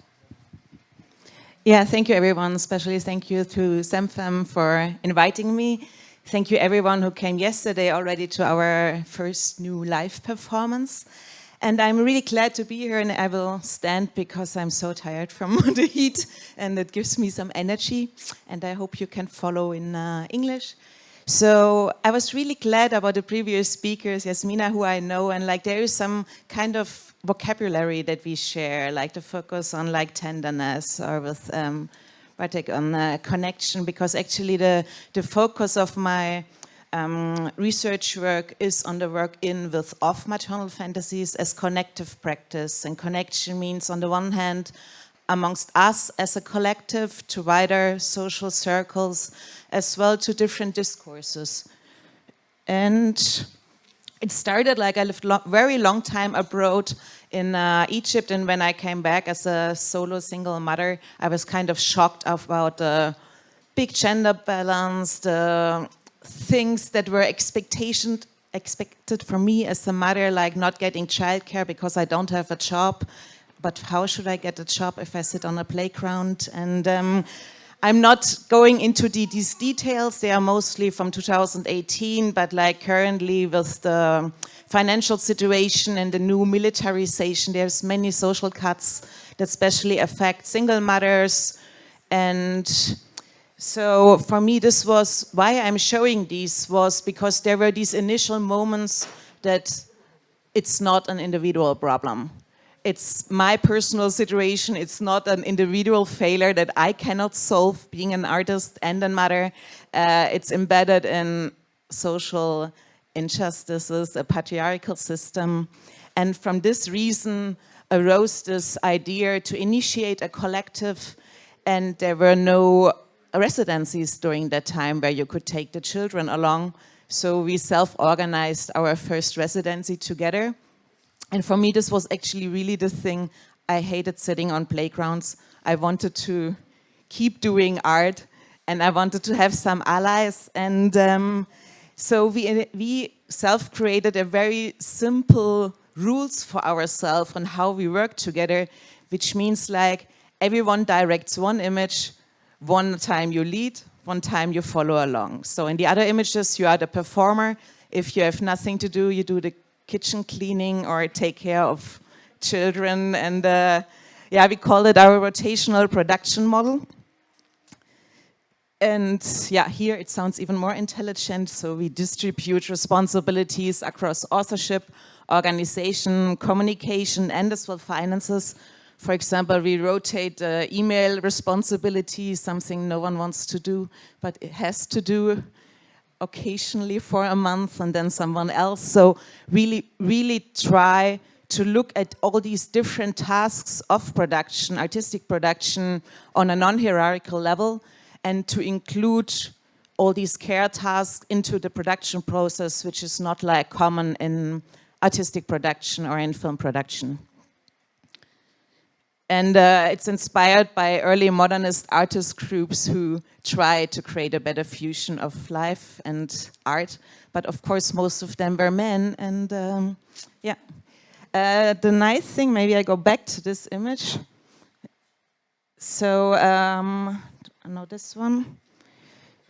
Yeah, thank you everyone, especially thank you to SEMFEM for inviting me. Thank you everyone who came yesterday already to our first new live performance. And I'm really glad to be here, and I will stand because I'm so tired from the heat and it gives me some energy, and I hope you can follow in English. So I was really glad about the previous speakers, Yasmina, who I know, and like there is some kind of vocabulary that we share, like the focus on like tenderness, or with Bartek on connection, because actually the focus of my research work is on the work in with off maternal fantasies as connective practice. And connection means on the one hand amongst us as a collective to wider social circles, as well to different discourses. And it started like I lived very long time abroad in Egypt, and when I came back as a solo single mother, I was kind of shocked about the big gender balance, the things that were expected from me as a mother, like not getting childcare because I don't have a job. But how should I get a job if I sit on a playground? And I'm not going into these details. They are mostly from 2018, but like currently with the financial situation and the new militarization, there's many social cuts that especially affect single mothers. And so for me, this was why I'm showing these, was because there were these initial moments that it's not an individual problem. It's my personal situation. It's not an individual failure that I cannot solve being an artist and a mother. It's embedded in social injustices, a patriarchal system. And from this reason arose this idea to initiate a collective, and there were no residencies during that time where you could take the children along. So we self-organized our first residency together. And for me, this was actually really the thing. I hated sitting on playgrounds. I wanted to keep doing art, and I wanted to have some allies. And so we self-created a very simple rules for ourselves on how we work together, which means like everyone directs one image, one time you lead, one time you follow along. So in the other images, you are the performer. If you have nothing to do, you do the kitchen cleaning or take care of children. And yeah, we call it our rotational production model. And yeah, here it sounds even more intelligent. So we distribute responsibilities across authorship, organization, communication, and as well finances. For example, we rotate email responsibility, something no one wants to do, but it has to do occasionally for a month, and then someone else. So really try to look at all these different tasks of production, artistic production, on a non-hierarchical level, and to include all these care tasks into the production process, which is not like common in artistic production or in film production. And it's inspired by early modernist artist groups who try to create a better fusion of life and art. But of course, most of them were men. And yeah, the nice thing, maybe I go back to this image. So, no, this one.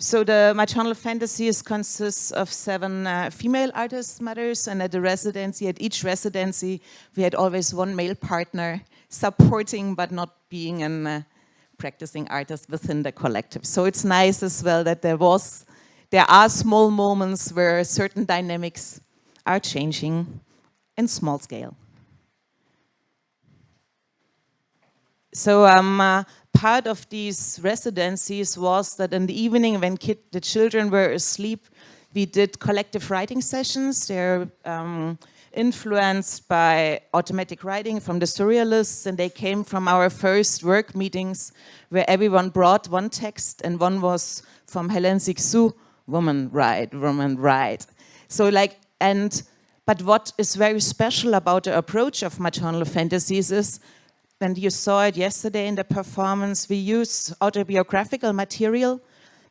So the maternal fantasies consists of 7 female artist mothers, and at each residency, we had always one male partner supporting but not being a practicing artist within the collective. So it's nice as well that there are small moments where certain dynamics are changing in small scale. So part of these residencies was that in the evening when the children were asleep, we did collective writing sessions. They're influenced by automatic writing from the surrealists, and they came from our first work meetings where everyone brought one text, and one was from Hélène Cixous, Woman Right. So but what is very special about the approach of maternal fantasies is, and you saw it yesterday in the performance, we use autobiographical material,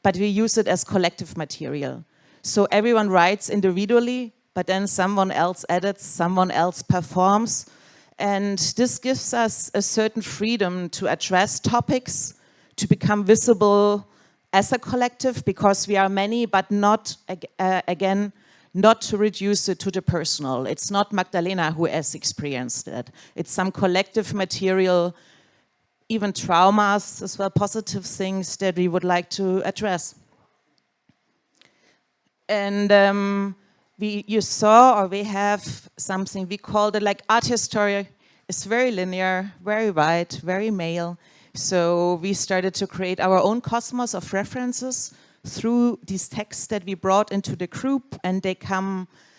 but we use it as collective material. So everyone writes individually, but then someone else edits, someone else performs. And this gives us a certain freedom to address topics, to become visible as a collective, because we are many, but not, again, not to reduce it to the personal. It's not Magdalena who has experienced it. It's some collective material, even traumas as well, positive things that we would like to address. And you saw, or we have something, we called it like art history. It's very linear, very white, very male. So we started to create our own cosmos of references through these texts that we brought into the group, and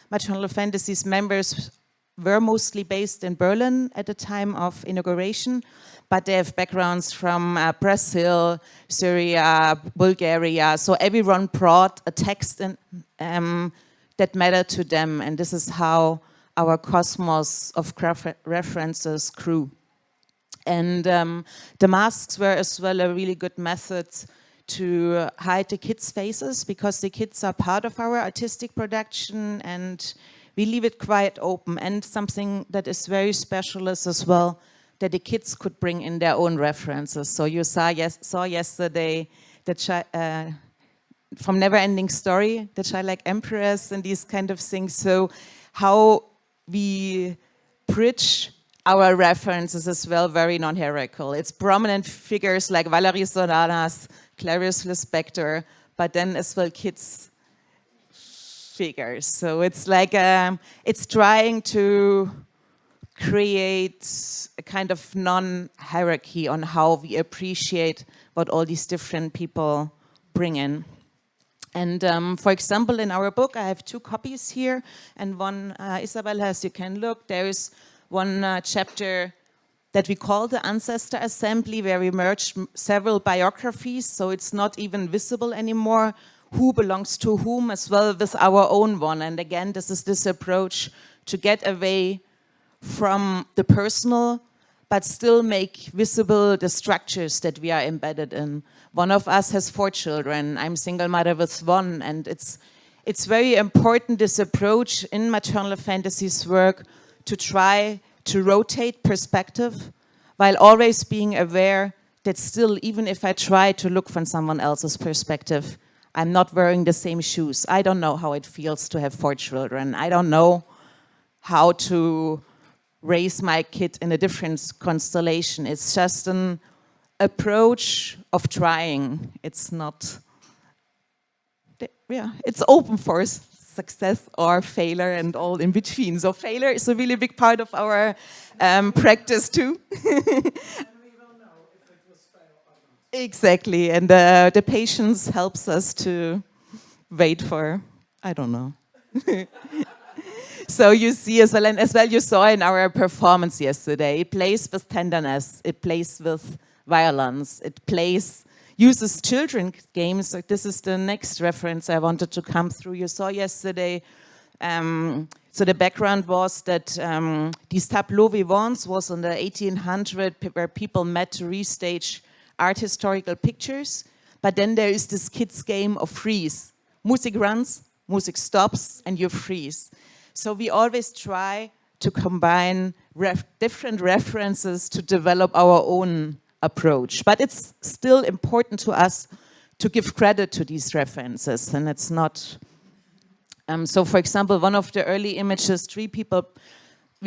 Maternal Fantasies members were mostly based in Berlin at the time of inauguration, but they have backgrounds from Brazil, Syria, Bulgaria, so everyone brought a text that mattered to them, and this is how our cosmos of references grew. And the masks were as well a really good method to hide the kids' faces, because the kids are part of our artistic production and we leave it quite open. And something that is very special is as well that the kids could bring in their own references. So you saw yesterday the from Neverending Story, the childlike empress and these kind of things. So how we bridge our references as well, very non-hierarchical. It's prominent figures like Valerie Solanas, Clarice Lispector, but then as well kids figures. So it's like, it's trying to create a kind of non-hierarchy on how we appreciate what all these different people bring in. And for example, in our book, I have 2 copies here, and one Isabel has, you can look, there is one chapter that we call the Ancestor Assembly, where we merged several biographies, so it's not even visible anymore who belongs to whom, as well with our own one. And again, this is this approach to get away from the personal, but still make visible the structures that we are embedded in. One of us has 4 children. I'm single mother with 1, and it's very important, this approach in Maternal Fantasies work, to try to rotate perspective while always being aware that still, even if I try to look from someone else's perspective, I'm not wearing the same shoes. I don't know how it feels to have 4 children. I don't know how to raise my kid in a different constellation. It's just an approach of trying. It's not, yeah, it's open for success or failure and all in between. So failure is a really big part of our practice too. Exactly, and the patience helps us to wait for, I don't know. So you see as well, and as well you saw in our performance yesterday, it plays with tenderness, it plays with violence, it uses children's games. Like this is the next reference I wanted to come through. You saw yesterday, so the background was that these tableaux vivants was in the 1800s where people met to restage art historical pictures, but then there is this kids game of freeze. Music runs, music stops, and you freeze. So we always try to combine different references to develop our own approach. But it's still important to us to give credit to these references, and it's not. So, for example, one of the early images, we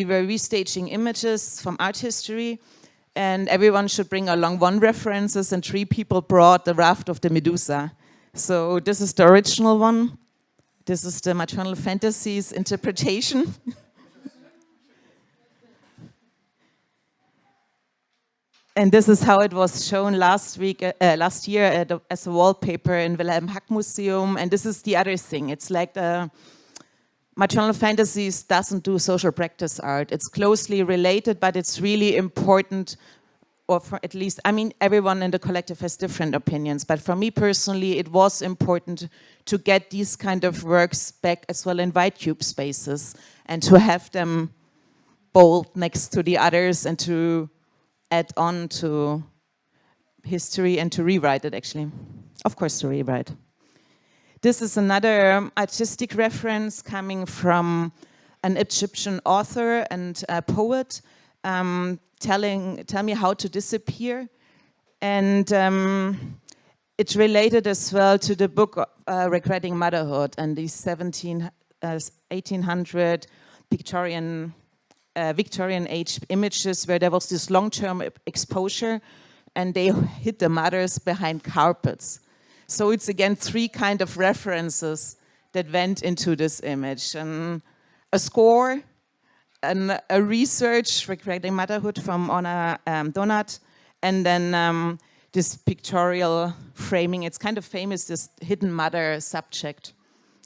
were restaging images from art history, and everyone should bring along one references, and 3 people brought the raft of the Medusa. So this is the original one. This is the Maternal Fantasies interpretation. And this is how it was shown last year as a wallpaper in Wilhelm Hack Museum. And this is the other thing. It's like the Maternal Fantasies doesn't do social practice art. It's closely related, but it's really important, or for at least, I mean, everyone in the collective has different opinions. But for me personally, it was important to get these kind of works back as well in white cube spaces and to have them bold next to the others and to add on to history and to rewrite it, actually. Of course, to rewrite. This is another artistic reference coming from an Egyptian author and a poet, tell me how to disappear. And it's related as well to the book Regretting Motherhood and these 1800 Victorian age images where there was this long-term exposure and they hid the mothers behind carpets. So it's again 3 kind of references that went into this image. And a score, and a research regarding motherhood from Anna Donat, and then this pictorial framing. It's kind of famous, this hidden mother subject.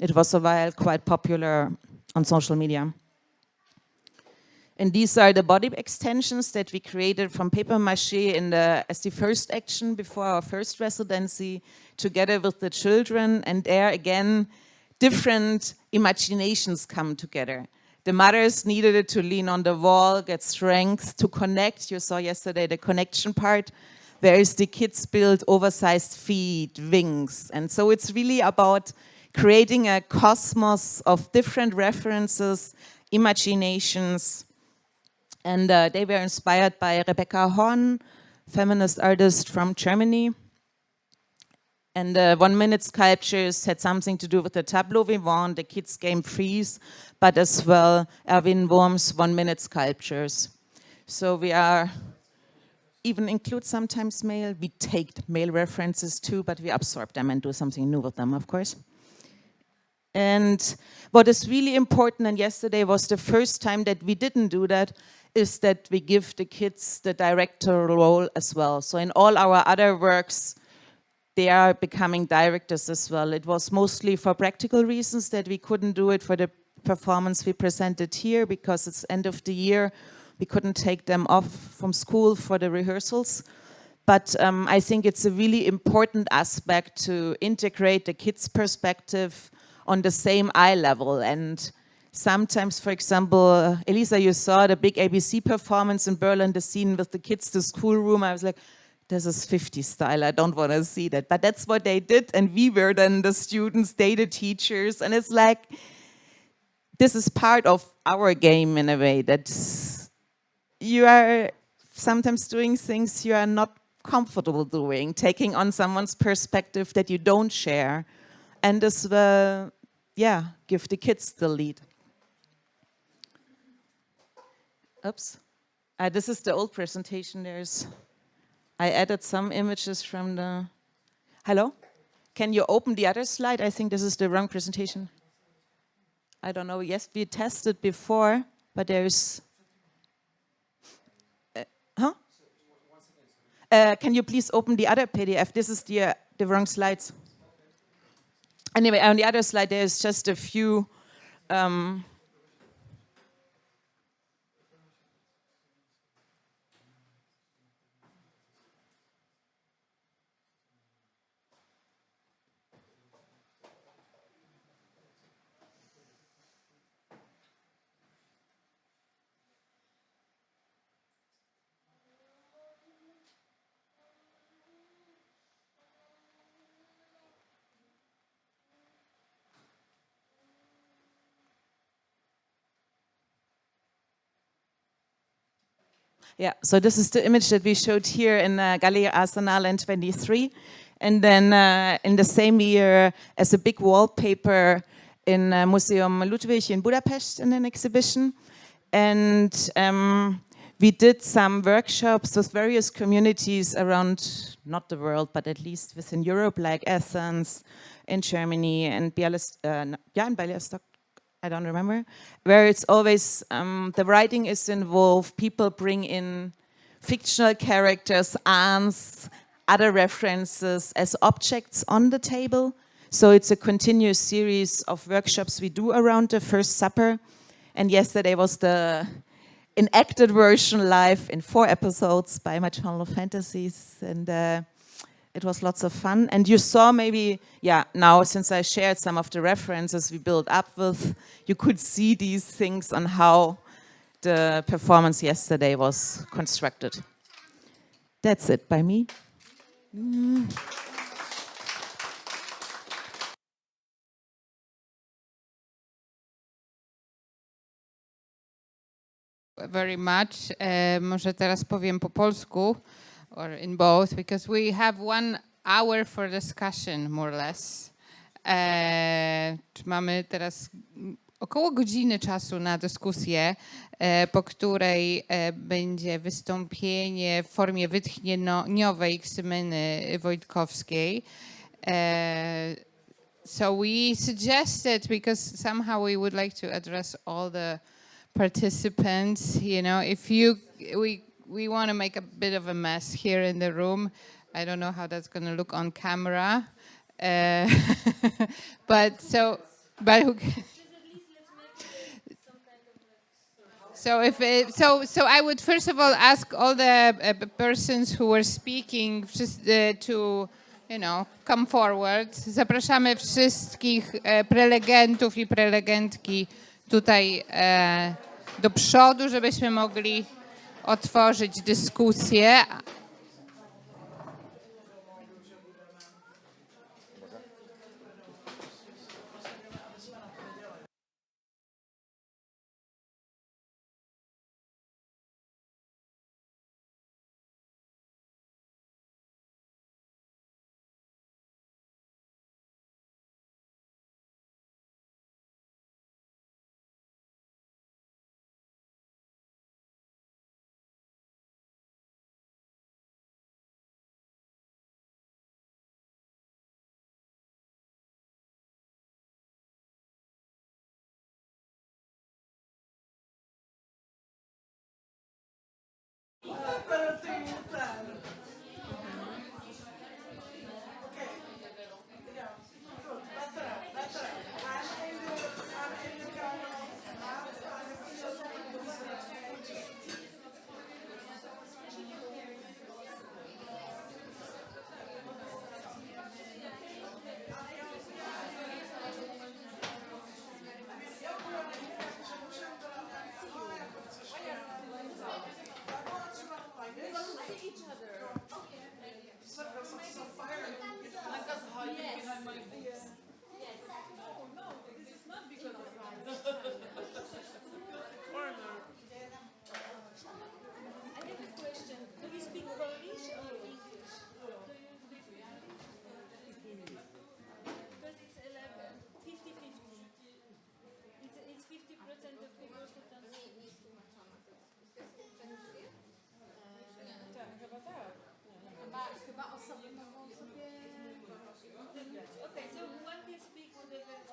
It was a while quite popular on social media. And these are the body extensions that we created from paper mache as the first action before our first residency, together with the children. And there again, different imaginations come together. The mothers needed it to lean on the wall, get strength, to connect. You saw yesterday the connection part. Whereas the kids build oversized feet, wings. And so it's really about creating a cosmos of different references, imaginations. And they were inspired by Rebecca Horn, feminist artist from Germany. And 1-minute sculptures had something to do with the tableau vivant, the kids' game Freeze, but as well Erwin Wurm's 1-minute sculptures. So we even include sometimes male. We take male references too, but we absorb them and do something new with them, of course. And what is really important, and yesterday was the first time that we didn't do that, is that we give the kids the directorial role as well. So in all our other works, they are becoming directors as well. It was mostly for practical reasons that we couldn't do it for the performance we presented here, because it's end of the year. We couldn't take them off from school for the rehearsals. But I think it's a really important aspect to integrate the kids' perspective on the same eye level. And sometimes, for example, Elisa, you saw the big ABC performance in Berlin, the scene with the kids, the schoolroom. I was like, this is 50 style, I don't want to see that. But that's what they did, and we were then the students, they the teachers. And it's like, this is part of our game in a way, that you are sometimes doing things you are not comfortable doing, taking on someone's perspective that you don't share. And as well, yeah, give the kids the lead. Oops. This is the old presentation. I added some images from the... Hello? Can you open the other slide? I think this is the wrong presentation. I don't know. Yes, we tested before, but there's... Can you please open the other PDF? This is the wrong slides. Anyway, on the other slide, there's just a few... Yeah, so this is the image that we showed here in Galerie Arsenal in 23. And then in the same year, as a big wallpaper in Museum Ludwig in Budapest in an exhibition. And we did some workshops with various communities around, not the world, but at least within Europe, like Athens, in Germany, and Bialystok, I don't remember, where it's always, the writing is involved, people bring in fictional characters, aunts, other references as objects on the table. So it's a continuous series of workshops we do around the First Supper. And yesterday was the enacted version live in 4 episodes by Maternal Fantasies. And it was lots of fun. And you saw maybe, now since I shared some of the references we built up with, you could see these things on how the performance yesterday was constructed. That's it by me. Very much. Może teraz powiem po polsku, or in both, because we have 1 hour for discussion, more or less. Mamy teraz około godziny czasu na dyskusję, po której będzie wystąpienie w formie wytchnieniowej Ksymeny Wojtkowskiej. So we suggested, because somehow we would like to address all the participants, you know, if we want to make a bit of a mess here in the room. I don't know how that's going to look on camera, but who can, so I would first of all ask all the persons who were speaking just to, you know, come forward. Zapraszamy wszystkich prelegentów i prelegentki tutaj do przodu, żebyśmy mogli otworzyć dyskusję.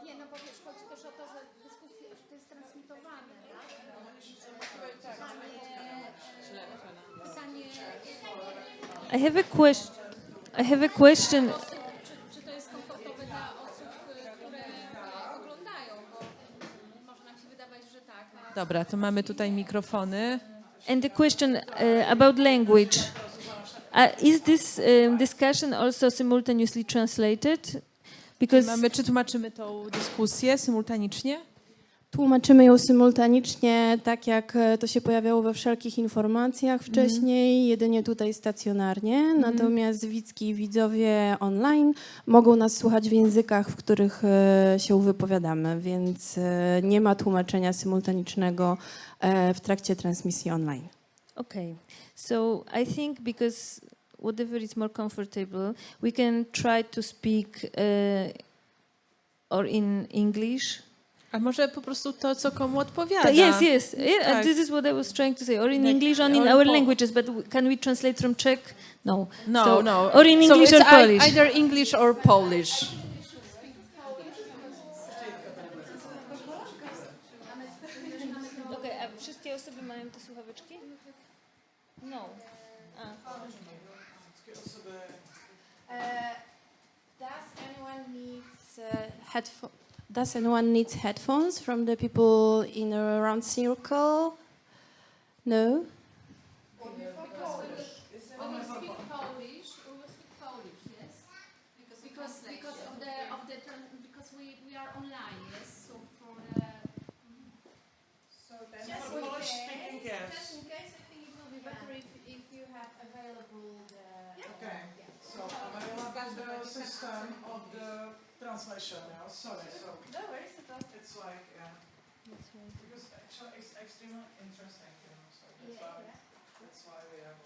Nie, no bo wiesz, chodzi też o to, że dyskusja, że to jest transmitowane, tak? I have a question. Czy to jest komfortowe dla osób, które oglądają, bo może nam się wydawać, że tak. Dobra, to mamy tutaj mikrofony. And the question about language. Is this discussion also simultaneously translated? Because Czy tłumaczymy tą dyskusję symultanicznie? Tłumaczymy ją symultanicznie, tak jak to się pojawiało we wszelkich informacjach wcześniej, jedynie tutaj stacjonarnie. Natomiast widzki i widzowie online mogą nas słuchać w językach, w których się wypowiadamy, więc nie ma tłumaczenia symultanicznego w trakcie transmisji online. okay, so I think because whatever is more comfortable. We can try to speak or in English. A może po prostu to, co komu odpowiada? Yes, yes. Yeah, Tak. this is what I was trying to say. Or in Like, English, or or in our po- languages. But can we translate from Czech? No. No, So- no. Or in English so or it's Polish. either English or Polish. Okay, a wszystkie osoby mają te słuchaweczki? No. Does anyone needs headphones from the people in a round circle? No? Translation now. Sorry, so no worries at all. It's like because actually it's extremely interesting, so that's why we have.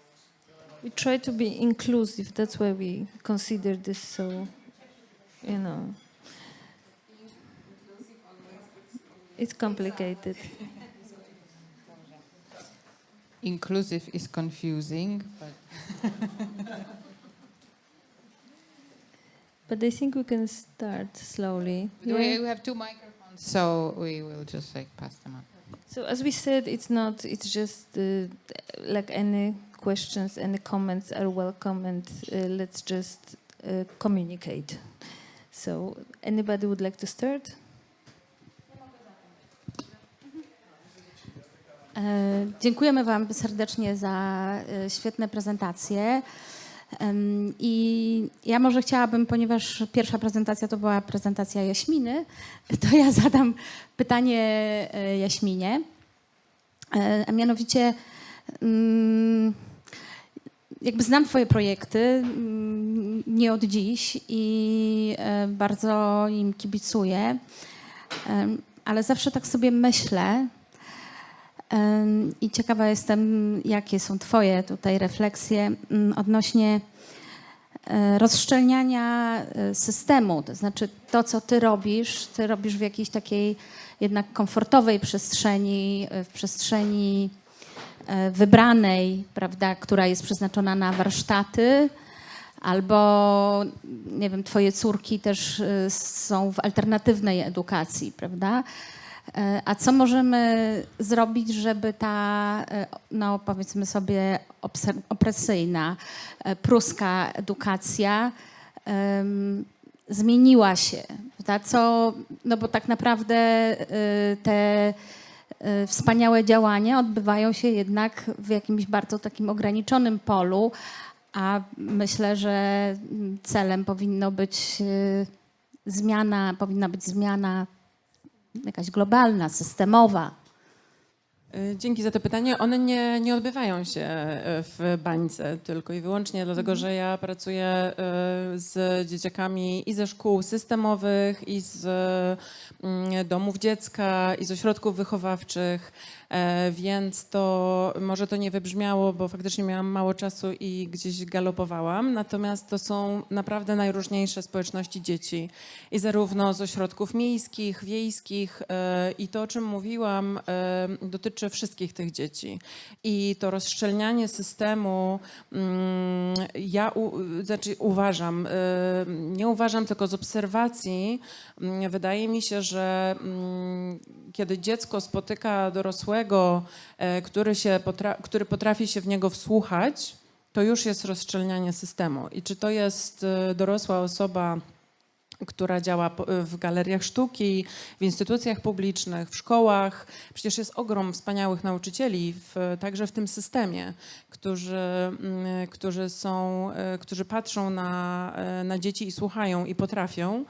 We try to be inclusive. That's why we consider this so, you know. It's complicated. Inclusive is confusing, but But I think we can start slowly. we have 2 microphones, so we will just like pass them up. So as we said, it's just like any questions, any comments are welcome, and let's just communicate. So anybody would like to start? Dziękujemy Wam serdecznie za świetne prezentacje. I ja może chciałabym, ponieważ pierwsza prezentacja to była prezentacja Jaśminy, to ja zadam pytanie Jaśminie. A mianowicie jakby znam Twoje projekty nie od dziś i bardzo im kibicuję, ale zawsze tak sobie myślę i ciekawa jestem, jakie są Twoje tutaj refleksje odnośnie rozszczelniania systemu. To znaczy to, co Ty robisz w jakiejś takiej jednak komfortowej przestrzeni, w przestrzeni wybranej, prawda, która jest przeznaczona na warsztaty, albo, nie wiem, Twoje córki też są w alternatywnej edukacji, prawda? A co możemy zrobić, żeby ta, no powiedzmy sobie, opresyjna, pruska edukacja zmieniła się? Prawda? No bo tak naprawdę te wspaniałe działania odbywają się jednak w jakimś bardzo takim ograniczonym polu, a myślę, że celem powinna być zmiana jakaś globalna, systemowa. Dzięki za to pytanie. One nie odbywają się w bańce tylko i wyłącznie dlatego, że ja pracuję z dzieciakami i ze szkół systemowych, i z domów dziecka, i z ośrodków wychowawczych, więc to może to nie wybrzmiało, bo faktycznie miałam mało czasu i gdzieś galopowałam, natomiast to są naprawdę najróżniejsze społeczności dzieci i zarówno z ośrodków miejskich, wiejskich i to, o czym mówiłam, dotyczy wszystkich tych dzieci. I to rozszczelnianie systemu uważam, nie uważam, tylko z obserwacji, wydaje mi się, że kiedy dziecko spotyka dorosłego, który potrafi się w niego wsłuchać, to już jest rozszczelnianie systemu. I czy to jest dorosła osoba, która działa w galeriach sztuki, w instytucjach publicznych, w szkołach. Przecież jest ogrom wspaniałych nauczycieli, także w tym systemie, którzy patrzą na dzieci i słuchają i potrafią.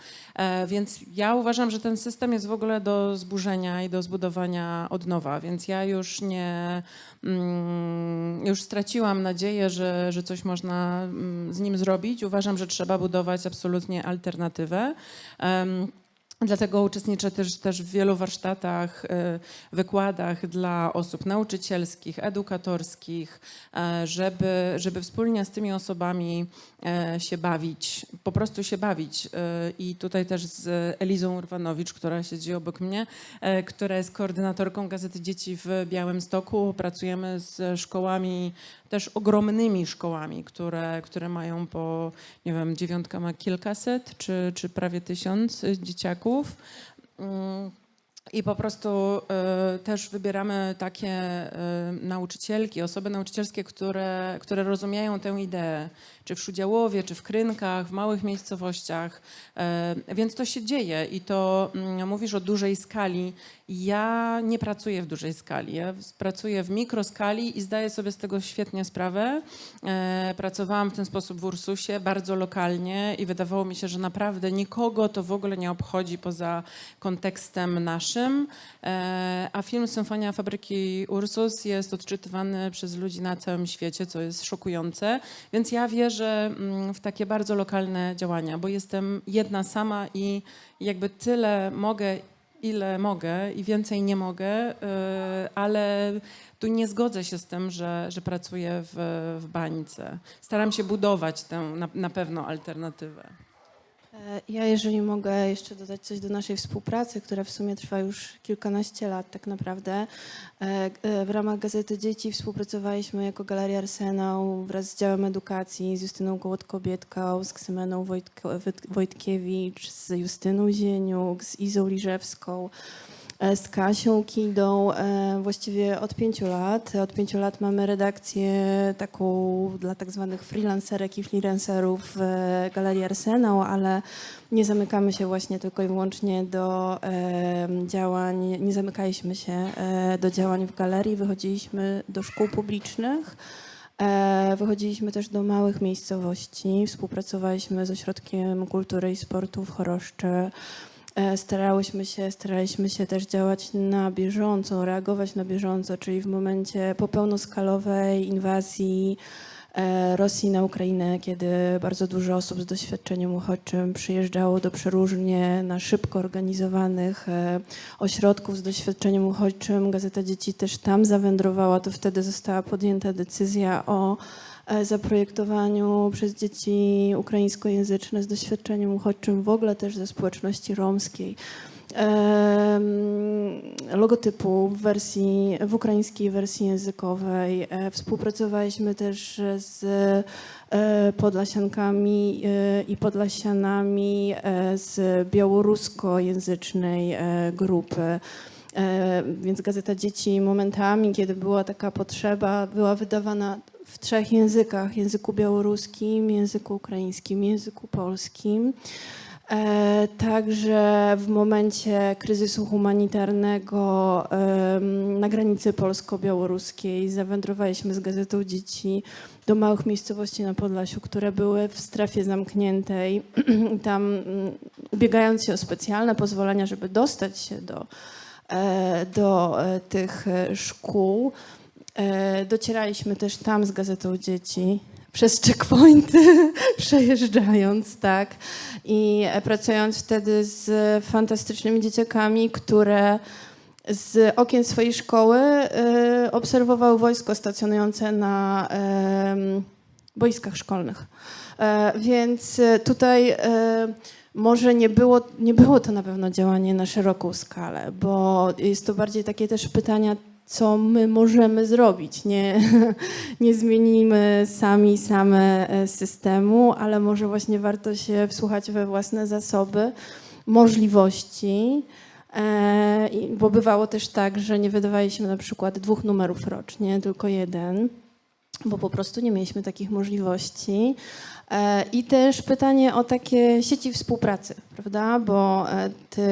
Więc ja uważam, że ten system jest w ogóle do zburzenia i do zbudowania od nowa. Więc ja już już straciłam nadzieję, że coś można z nim zrobić. Uważam, że trzeba budować absolutnie alternatywę. Dlatego uczestniczę też w wielu warsztatach, wykładach dla osób nauczycielskich, edukatorskich, żeby wspólnie z tymi osobami się bawić, po prostu się bawić. I tutaj też z Elizą Urwanowicz, która siedzi obok mnie, która jest koordynatorką Gazety Dzieci w Białymstoku. Pracujemy z szkołami, też ogromnymi szkołami, które mają po, nie wiem, 9 ma kilkaset czy prawie 1000 dzieciaków. I po prostu też wybieramy takie nauczycielki, osoby nauczycielskie, które rozumieją tę ideę, czy w Szudziałowie, czy w Krynkach, w małych miejscowościach, więc to się dzieje i to mówisz o dużej skali. Ja nie pracuję w dużej skali, ja pracuję w mikroskali i zdaję sobie z tego świetnie sprawę. Pracowałam w ten sposób w Ursusie, bardzo lokalnie i wydawało mi się, że naprawdę nikogo to w ogóle nie obchodzi poza kontekstem naszym, a film Symfonia Fabryki Ursus jest odczytywany przez ludzi na całym świecie, co jest szokujące, więc ja wierzę w takie bardzo lokalne działania, bo jestem jedna sama i jakby tyle mogę, ile mogę i więcej nie mogę, ale tu nie zgodzę się z tym, że pracuję w bańce. Staram się budować tę na pewno alternatywę. Ja, jeżeli mogę jeszcze dodać coś do naszej współpracy, która w sumie trwa już kilkanaście lat tak naprawdę. W ramach Gazety Dzieci współpracowaliśmy jako Galeria Arsenał wraz z działem edukacji, z Justyną Kołotkobietką, z Ksymeną Wojtkiewicz, z Justyną Zieniuk, z Izą Liżewską, z Kasią Kidą, właściwie od 5 lat. Od 5 lat mamy redakcję taką dla tak zwanych freelancerek i freelancerów w Galerii Arsenał, ale nie zamykamy się właśnie tylko i wyłącznie do działań, nie zamykaliśmy się do działań w galerii, wychodziliśmy do szkół publicznych. Wychodziliśmy też do małych miejscowości, współpracowaliśmy z Ośrodkiem Kultury i Sportu w Choroszczy. Staraliśmy się też działać na bieżąco, reagować na bieżąco, czyli w momencie po pełnoskalowej inwazji Rosji na Ukrainę, kiedy bardzo dużo osób z doświadczeniem uchodźczym przyjeżdżało do przeróżnie na szybko organizowanych ośrodków z doświadczeniem uchodźczym. Gazeta Dzieci też tam zawędrowała, to wtedy została podjęta decyzja o zaprojektowaniu przez dzieci ukraińskojęzyczne z doświadczeniem uchodźczym, w ogóle też ze społeczności romskiej, logotypu w ukraińskiej wersji językowej. Współpracowaliśmy też z Podlasiankami i Podlasianami z białoruskojęzycznej grupy. Więc Gazeta Dzieci momentami, kiedy była taka potrzeba, była wydawana w 3 językach: języku białoruskim, języku ukraińskim, języku polskim. Także w momencie kryzysu humanitarnego na granicy polsko-białoruskiej zawędrowaliśmy z Gazetą Dzieci do małych miejscowości na Podlasiu, które były w strefie zamkniętej. Tam, ubiegając się o specjalne pozwolenia, żeby dostać się do tych szkół, docieraliśmy też tam z Gazetą Dzieci, przez checkpointy przejeżdżając, tak, i pracując wtedy z fantastycznymi dzieciakami, które z okien swojej szkoły obserwowały wojsko stacjonujące na boiskach szkolnych. Więc tutaj może nie było to na pewno działanie na szeroką skalę, bo jest to bardziej takie też pytania, co my możemy zrobić. Nie zmienimy same systemu, ale może właśnie warto się wsłuchać we własne zasoby, możliwości, bo bywało też tak, że nie wydawaliśmy na przykład 2 numerów rocznie, tylko 1, bo po prostu nie mieliśmy takich możliwości. I też pytanie o takie sieci współpracy, prawda? Bo ty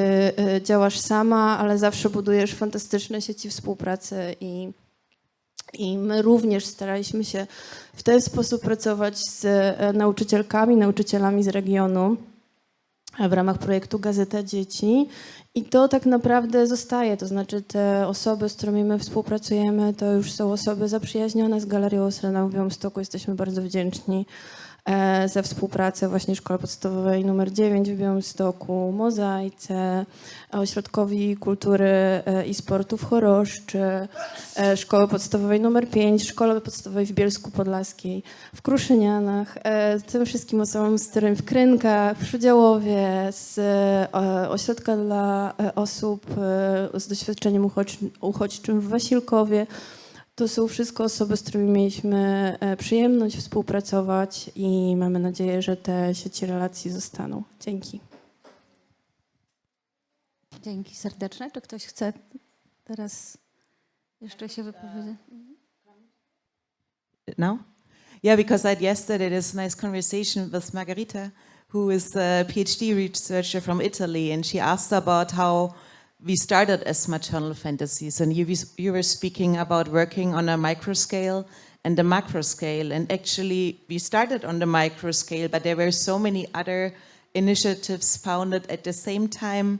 działasz sama, ale zawsze budujesz fantastyczne sieci współpracy i my również staraliśmy się w ten sposób pracować z nauczycielami z regionu w ramach projektu Gazeta Dzieci. I to tak naprawdę zostaje, to znaczy te osoby, z którymi my współpracujemy, to już są osoby zaprzyjaźnione z Galerią Arsenał w Białymstoku. Jesteśmy bardzo wdzięczni za współpracę właśnie Szkole Podstawowej nr 9 w Białymstoku, Mozaice, Ośrodkowi Kultury i Sportu w Choroszczy, Szkoły Podstawowej nr 5, Szkole Podstawowej w Bielsku Podlaskiej, w Kruszynianach, tym wszystkim osobom, z którymi w Krynkach, w Przydziałowie, z Ośrodka dla osób z doświadczeniem uchodźczym w Wasilkowie. To są wszystko osoby, z którymi mieliśmy przyjemność współpracować i mamy nadzieję, że te sieci relacji zostaną. Dzięki. Dzięki serdeczne. Czy ktoś chce teraz jeszcze się wypowiedzieć? No? Yeah, because I had yesterday this nice conversation with Margarita, who is a PhD researcher from Italy, and she asked about how we started as maternal fantasies, and you were speaking about working on a micro scale and a macro scale, and actually we started on the micro scale, but there were so many other initiatives founded at the same time.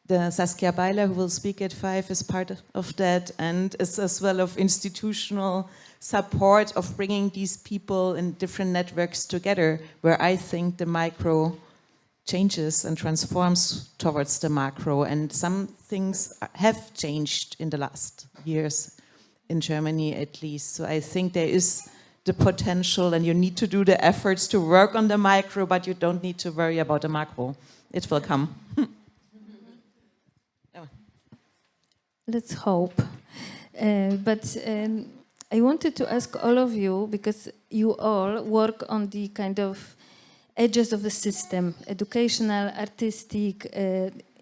The Saskia Beiler, who will speak at 5, is part of that, and is as well of institutional support of bringing these people in different networks together, where I think the micro changes and transforms towards the macro, and some things have changed in the last years in Germany at least. So I think there is the potential, and you need to do the efforts to work on the micro, but you don't need to worry about the macro. It will come. Let's hope. But I wanted to ask all of you, because you all work on the kind of edges of the system, educational, artistic,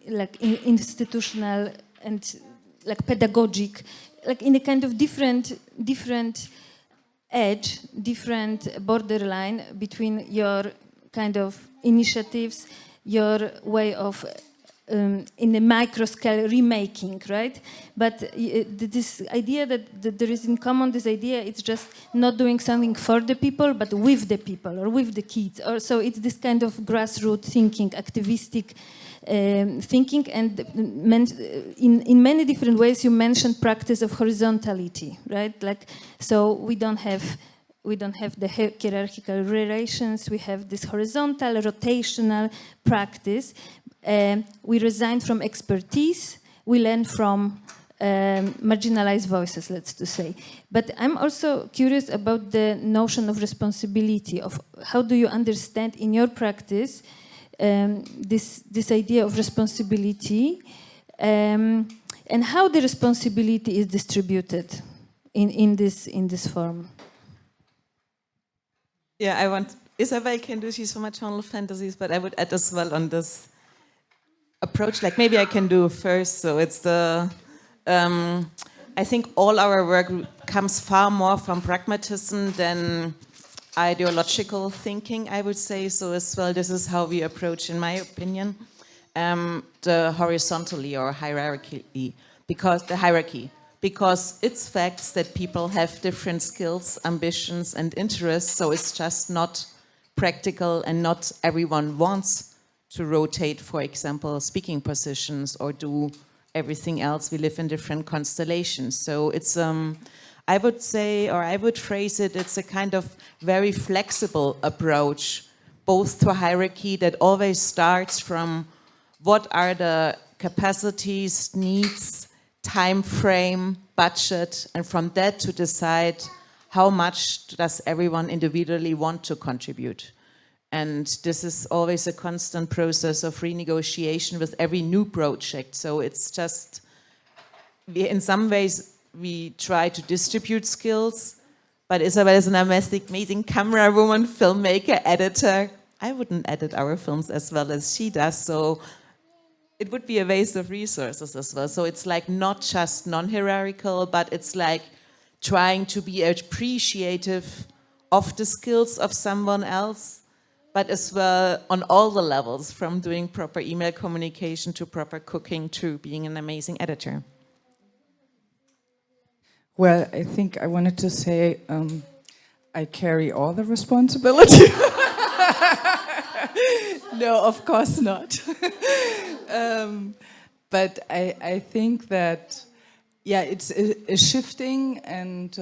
like institutional, and like pedagogic, like in a kind of different edge, different borderline between your kind of initiatives, your way of in a micro scale remaking, right? But this idea that there is in common, this idea, it's just not doing something for the people, but with the people or with the kids. Or so it's this kind of grassroots thinking, activistic thinking, and in many different ways you mentioned practice of horizontality, right? Like, so we don't have the hierarchical relations, we have this horizontal, rotational practice. We resign from expertise, we learn from marginalized voices, let's to say. But I'm also curious about the notion of responsibility, of how do you understand in your practice this idea of responsibility, and how the responsibility is distributed in this form. Yeah, I want Isabel can do, she's from Maternal Fantasies, but I would add as well on this approach, like maybe I can do first. So it's the, I think all our work comes far more from pragmatism than ideological thinking, I would say. So as well, this is how we approach, in my opinion, the horizontally or hierarchy, because the hierarchy, because it's facts that people have different skills, ambitions, and interests. So it's just not practical, and not everyone wants to rotate, for example, speaking positions or do everything else. We live in different constellations. So it's, I would say, or I would phrase it, it's a kind of very flexible approach, both to hierarchy that always starts from what are the capacities, needs, time frame, budget, and from that to decide how much does everyone individually want to contribute. And this is always a constant process of renegotiation with every new project. So it's just, in some ways, we try to distribute skills, but Isabel is an amazing camera woman, filmmaker, editor. I wouldn't edit our films as well as she does, so it would be a waste of resources as well. So it's like not just non-hierarchical, but it's like trying to be appreciative of the skills of someone else, but as well on all the levels, from doing proper email communication to proper cooking to being an amazing editor. Well, I think I wanted to say I carry all the responsibility. No, of course not. But I think that, yeah, it's a shifting, and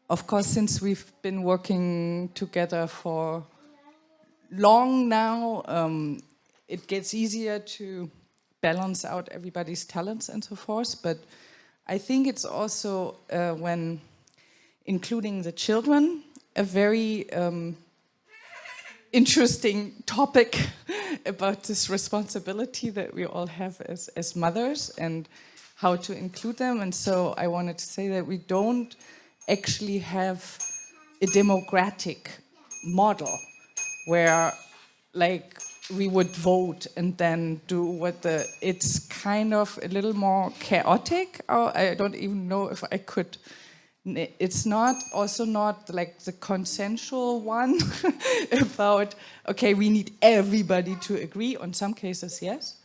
of course, since we've been working together for long now, it gets easier to balance out everybody's talents and so forth. But I think it's also when including the children, a very interesting topic about this responsibility that we all have as mothers and how to include them. And so I wanted to say that we don't actually have a democratic model where like we would vote and then do what it's kind of a little more chaotic. Or I don't even know if I could. It's not also not like the consensual one about, okay, we need everybody to agree. On some cases, yes.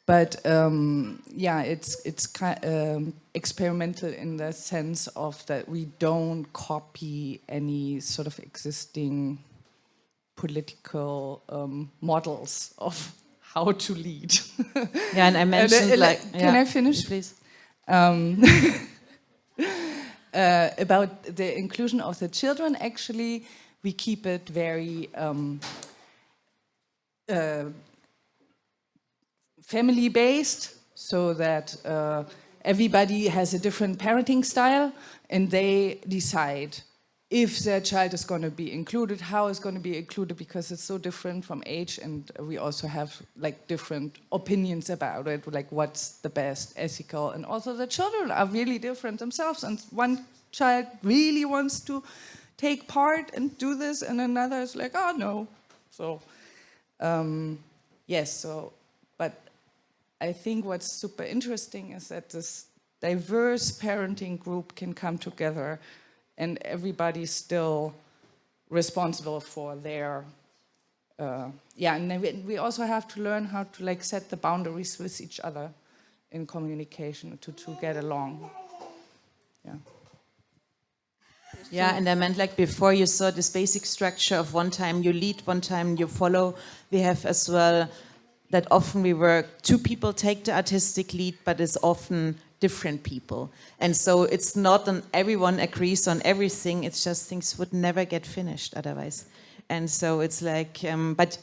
But yeah, it's experimental in the sense of that we don't copy any sort of existing political models of how to lead. Yeah, and I mentioned Can I finish? Please. About the inclusion of the children, actually, we keep it very family-based, so that everybody has a different parenting style, and they decide if their child is going to be included, how it's going to be included, because it's so different from age, and we also have like different opinions about it, like what's the best ethical, and also the children are really different themselves, and one child really wants to take part and do this, and another is like, oh no. So yes, so but I think what's super interesting is that this diverse parenting group can come together and everybody's still responsible for their, yeah, and then we also have to learn how to like set the boundaries with each other in communication to get along. Yeah. Yeah, and I meant like before you saw this basic structure of one time you lead, one time you follow. We have as well that often we work, two people take the artistic lead, but it's often different people. And so it's not an everyone agrees on everything, it's just things would never get finished otherwise. And so it's like, but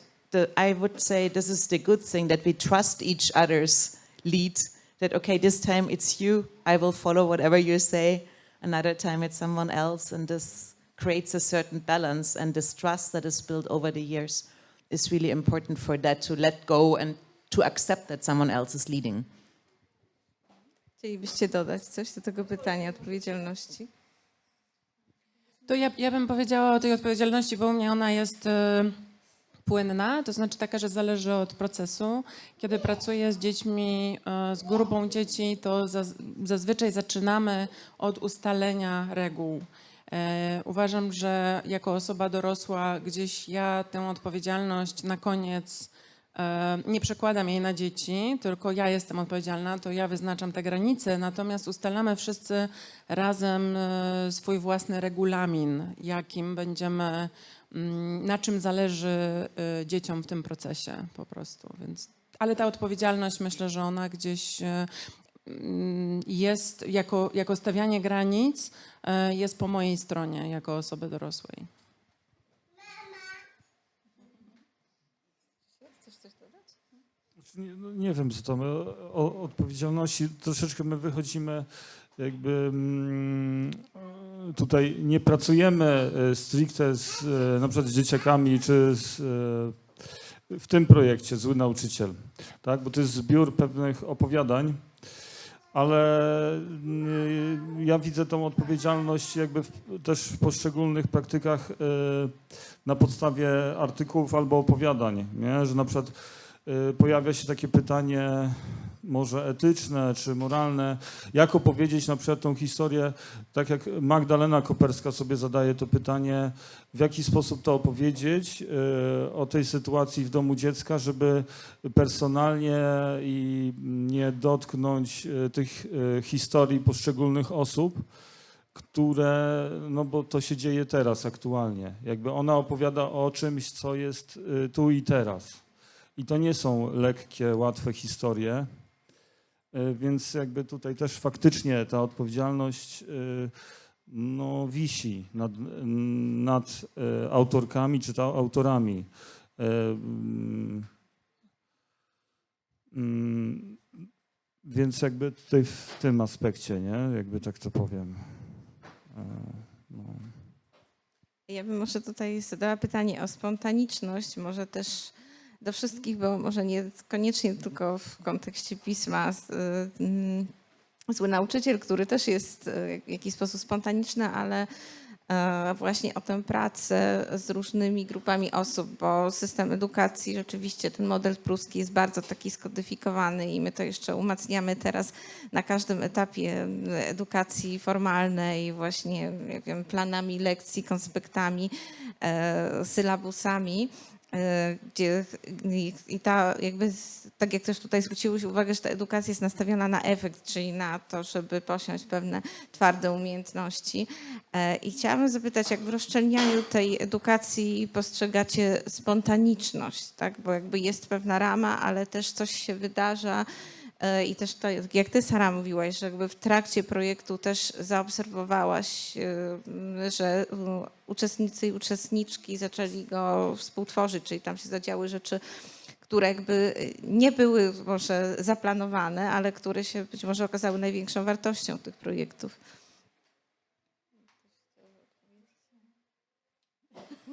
I would say this is the good thing, that we trust each other's lead, that okay, this time it's you, I will follow whatever you say, another time it's someone else, and this creates a certain balance, and this trust that is built over the years is really important for that, to let go and to accept that someone else is leading. Chcielibyście dodać coś do tego pytania odpowiedzialności? To ja bym powiedziała o tej odpowiedzialności, bo u mnie ona jest płynna, to znaczy taka, że zależy od procesu. Kiedy pracuję z dziećmi, z grupą dzieci, to zazwyczaj zaczynamy od ustalenia reguł. Uważam, że jako osoba dorosła gdzieś ja tę odpowiedzialność na koniec nie przekładam jej na dzieci, tylko ja jestem odpowiedzialna, to ja wyznaczam te granice, natomiast ustalamy wszyscy razem swój własny regulamin, jakim będziemy, na czym zależy dzieciom w tym procesie po prostu. Więc, ale ta odpowiedzialność, myślę, że ona gdzieś jest, jako stawianie granic, jest po mojej stronie jako osoby dorosłej. Nie wiem, co tam o odpowiedzialności. Troszeczkę my wychodzimy jakby tutaj nie pracujemy stricte na przykład z dzieciakami, czy w tym projekcie Zły Nauczyciel, tak? Bo to jest zbiór pewnych opowiadań, ale ja widzę tą odpowiedzialność jakby też w poszczególnych praktykach na podstawie artykułów albo opowiadań, nie? Że na przykład pojawia się takie pytanie może etyczne czy moralne, jak opowiedzieć na przykład tą historię, tak jak Magdalena Koperska sobie zadaje to pytanie, w jaki sposób to opowiedzieć o tej sytuacji w domu dziecka, żeby personalnie i nie dotknąć tych historii poszczególnych osób, które, no bo to się dzieje teraz aktualnie. Jakby ona opowiada o czymś, co jest tu i teraz. I to nie są lekkie, łatwe historie. Więc jakby tutaj też faktycznie ta odpowiedzialność no, wisi nad autorkami czy autorami. Więc jakby tutaj w tym aspekcie, nie? Jakby tak to powiem. No. Ja bym może tutaj zadała pytanie o spontaniczność, może też do wszystkich, bo może nie koniecznie tylko w kontekście pisma. Zły nauczyciel, który też jest w jakiś sposób spontaniczny, ale właśnie o tę pracę z różnymi grupami osób, bo system edukacji, rzeczywiście ten model pruski jest bardzo taki skodyfikowany i my to jeszcze umacniamy teraz na każdym etapie edukacji formalnej, właśnie nie wiem, planami lekcji, konspektami, sylabusami. Gdzie i ta jakby, tak jak też tutaj zwróciłeś uwagę, że ta edukacja jest nastawiona na efekt, czyli na to, żeby posiąść pewne twarde umiejętności. I chciałabym zapytać, jak w rozszczelnianiu tej edukacji postrzegacie spontaniczność, tak? Bo jakby jest pewna rama, ale też coś się wydarza. I też to, jak ty, Sara, mówiłaś, że jakby w trakcie projektu też zaobserwowałaś, że uczestnicy i uczestniczki zaczęli go współtworzyć, czyli tam się zadziały rzeczy, które jakby nie były może zaplanowane, ale które się być może okazały największą wartością tych projektów.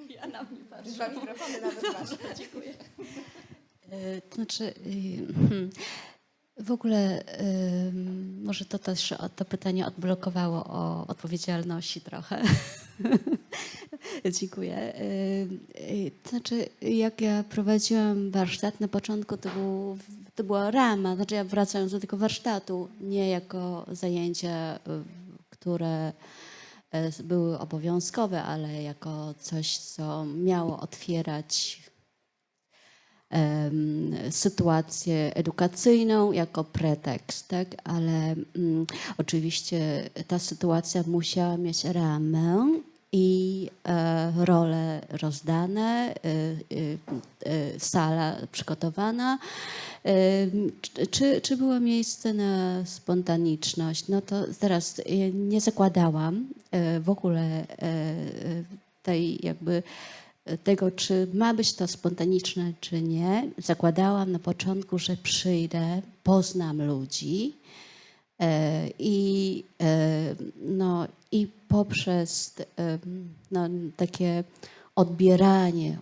Ja na mnie patrzę. Dwa mikrofony nawet masz. Dziękuję. To znaczy... W ogóle może to też to pytanie odblokowało o odpowiedzialności trochę. Dziękuję. To znaczy, jak ja prowadziłam warsztat na początku, to była rama. Znaczy, ja wracając do tego warsztatu, nie jako zajęcia, które były obowiązkowe, ale jako coś, co miało otwierać sytuację edukacyjną jako pretekst, tak? Ale oczywiście ta sytuacja musiała mieć ramę i role rozdane, sala przygotowana. Czy było miejsce na spontaniczność? No to teraz nie zakładałam w ogóle tej jakby tego, czy ma być to spontaniczne, czy nie. Zakładałam na początku, że przyjdę, poznam ludzi i poprzez takie odbieranie,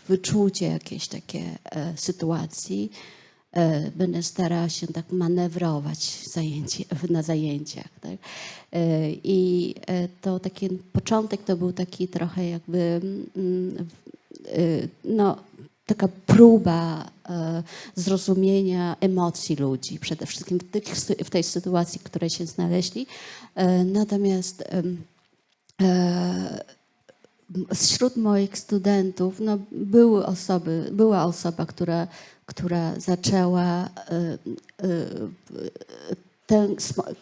wyczucie jakiejś takiej sytuacji będę starała się tak manewrować na zajęciach. Tak? I to taki początek to był taki trochę jakby taka próba zrozumienia emocji ludzi, przede wszystkim w tej sytuacji, w której się znaleźli. Natomiast wśród moich studentów była osoba, która zaczęła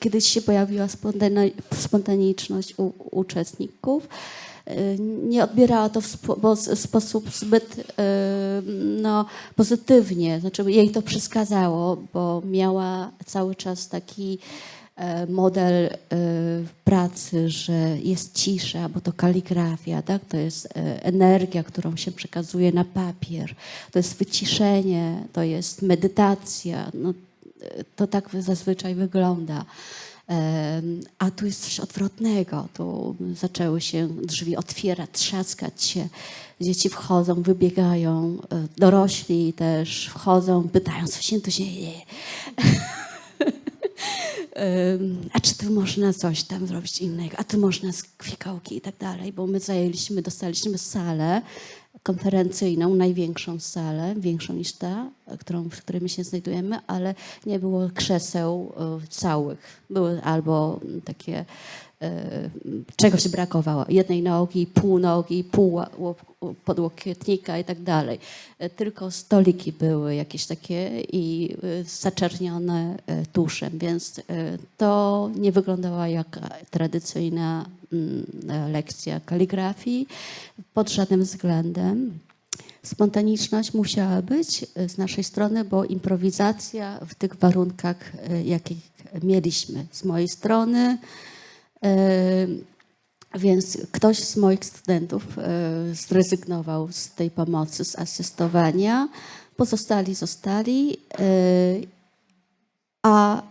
kiedyś się pojawiła spontaniczność u uczestników. Nie odbierała to w sposób zbyt pozytywnie. Znaczy jej to przeszkadzało, bo miała cały czas taki model pracy, że jest cisza, bo to kaligrafia, tak? To jest energia, którą się przekazuje na papier. To jest wyciszenie, to jest medytacja. No, to tak zazwyczaj wygląda. A tu jest coś odwrotnego. Tu zaczęły się drzwi otwierać, trzaskać się. Dzieci wchodzą, wybiegają, dorośli też wchodzą, pytają, co się tu dzieje. A czy tu można coś tam zrobić innego? A tu można kwikołki i tak dalej, bo my dostaliśmy salę konferencyjną, największą salę, większą niż ta, w której my się znajdujemy, ale nie było krzeseł całych. Były albo takie, czegoś brakowało, jednej nogi, pół podłokietnika i tak dalej. Tylko stoliki były jakieś takie i zaczernione tuszem, więc to nie wyglądało jak tradycyjna lekcja kaligrafii pod żadnym względem. Spontaniczność musiała być z naszej strony, bo improwizacja w tych warunkach, jakich mieliśmy z mojej strony, więc ktoś z moich studentów zrezygnował z tej pomocy, z asystowania, pozostali zostali, a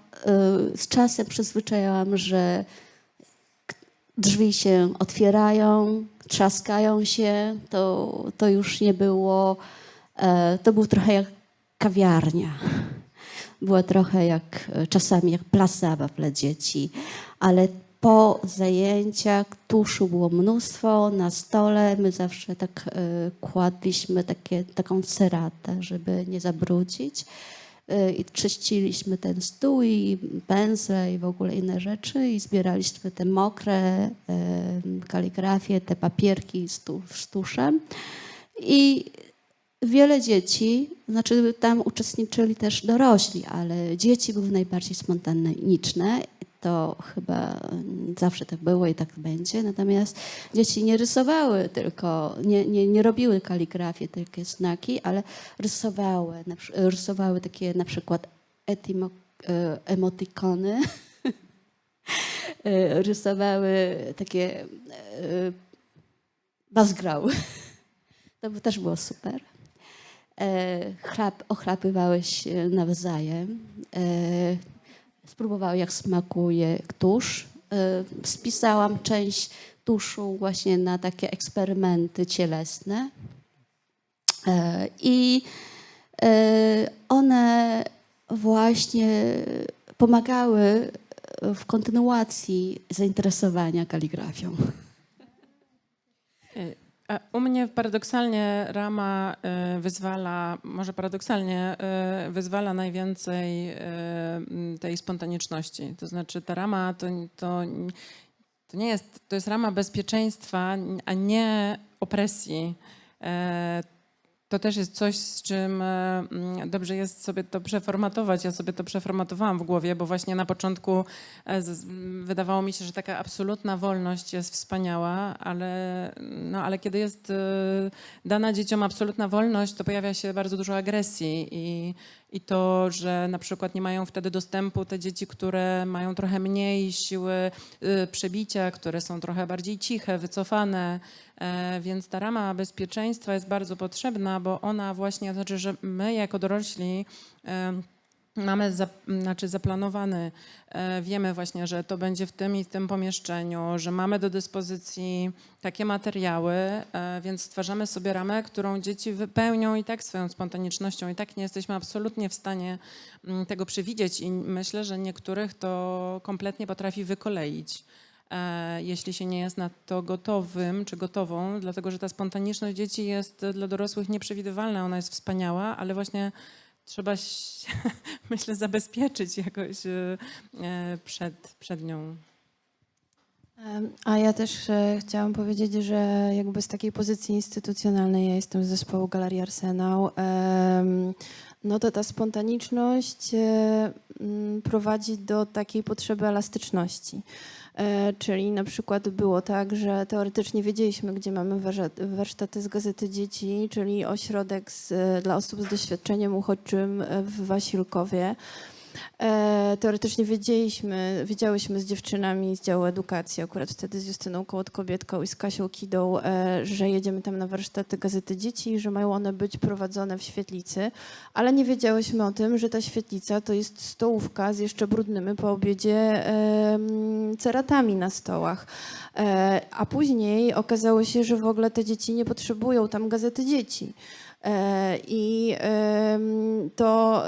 z czasem przyzwyczaiłam, że drzwi się otwierają, trzaskają się, to już nie było, to był trochę jak kawiarnia. Było trochę jak czasami jak plac zabaw dla dzieci, ale po zajęciach tuszu było mnóstwo na stole. My zawsze tak kładliśmy taką ceratę, żeby nie zabrudzić. I czyściliśmy ten stół i pędzle i w ogóle inne rzeczy i zbieraliśmy te mokre kaligrafie, te papierki z tuszem. I wiele dzieci, znaczy tam uczestniczyli też dorośli, ale dzieci były najbardziej spontaniczne. To chyba zawsze tak było i tak będzie. Natomiast dzieci nie rysowały tylko, nie robiły kaligrafii, takie znaki, ale rysowały takie na przykład emotikony, rysowały takie bazgrały. To też było super. Ochlapywały się nawzajem. Spróbowały, jak smakuje tusz. Spisałam część tuszu właśnie na takie eksperymenty cielesne. I one właśnie pomagały w kontynuacji zainteresowania kaligrafią. A u mnie paradoksalnie rama wyzwala, może paradoksalnie wyzwala najwięcej tej spontaniczności. To znaczy ta rama to nie jest, to jest rama bezpieczeństwa, a nie opresji. To też jest coś, z czym dobrze jest sobie to przeformatować. Ja sobie to przeformatowałam w głowie, bo właśnie na początku wydawało mi się, że taka absolutna wolność jest wspaniała, ale kiedy jest dana dzieciom absolutna wolność, to pojawia się bardzo dużo agresji i to, że na przykład nie mają wtedy dostępu te dzieci, które mają trochę mniej siły przebicia, które są trochę bardziej ciche, wycofane, więc ta rama bezpieczeństwa jest bardzo potrzebna, bo ona właśnie, znaczy, że my jako dorośli mamy zaplanowany, wiemy właśnie, że to będzie w tym i w tym pomieszczeniu, że mamy do dyspozycji takie materiały, więc stwarzamy sobie ramę, którą dzieci wypełnią i tak swoją spontanicznością. I tak nie jesteśmy absolutnie w stanie tego przewidzieć i myślę, że niektórych to kompletnie potrafi wykoleić, jeśli się nie jest na to gotowym czy gotową, dlatego że ta spontaniczność dzieci jest dla dorosłych nieprzewidywalna, ona jest wspaniała, ale właśnie trzeba się, myślę, zabezpieczyć jakoś przed nią. A ja też chciałam powiedzieć, że jakby z takiej pozycji instytucjonalnej, ja jestem z zespołu Galerii Arsenał, no to ta spontaniczność prowadzi do takiej potrzeby elastyczności. Czyli na przykład było tak, że teoretycznie wiedzieliśmy, gdzie mamy warsztaty z Gazety Dzieci, czyli ośrodek dla osób z doświadczeniem uchodźczym w Wasilkowie. Teoretycznie wiedziałyśmy z dziewczynami z działu edukacji, akurat wtedy z Justyną Kołot-Kobietką i z Kasią Kidą, że jedziemy tam na warsztaty Gazety Dzieci i że mają one być prowadzone w świetlicy, ale nie wiedziałyśmy o tym, że ta świetlica to jest stołówka z jeszcze brudnymi po obiedzie ceratami na stołach. A później okazało się, że w ogóle te dzieci nie potrzebują tam Gazety Dzieci. I to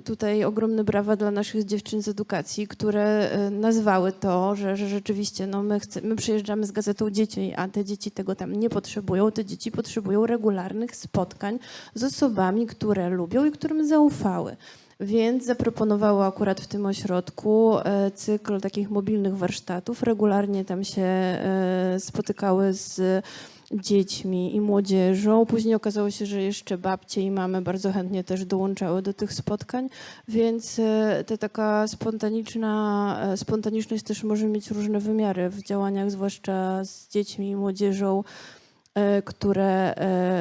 tutaj ogromne brawa dla naszych dziewczyn z edukacji, które nazwały to, że rzeczywiście no my przyjeżdżamy z Gazetą Dzieci, a te dzieci tego tam nie potrzebują. Te dzieci potrzebują regularnych spotkań z osobami, które lubią i którym zaufały. Więc zaproponowało akurat w tym ośrodku cykl takich mobilnych warsztatów. Regularnie tam się spotykały z dziećmi i młodzieżą. Później okazało się, że jeszcze babcie i mamy bardzo chętnie też dołączały do tych spotkań, więc ta taka spontaniczność też może mieć różne wymiary w działaniach, zwłaszcza z dziećmi i młodzieżą które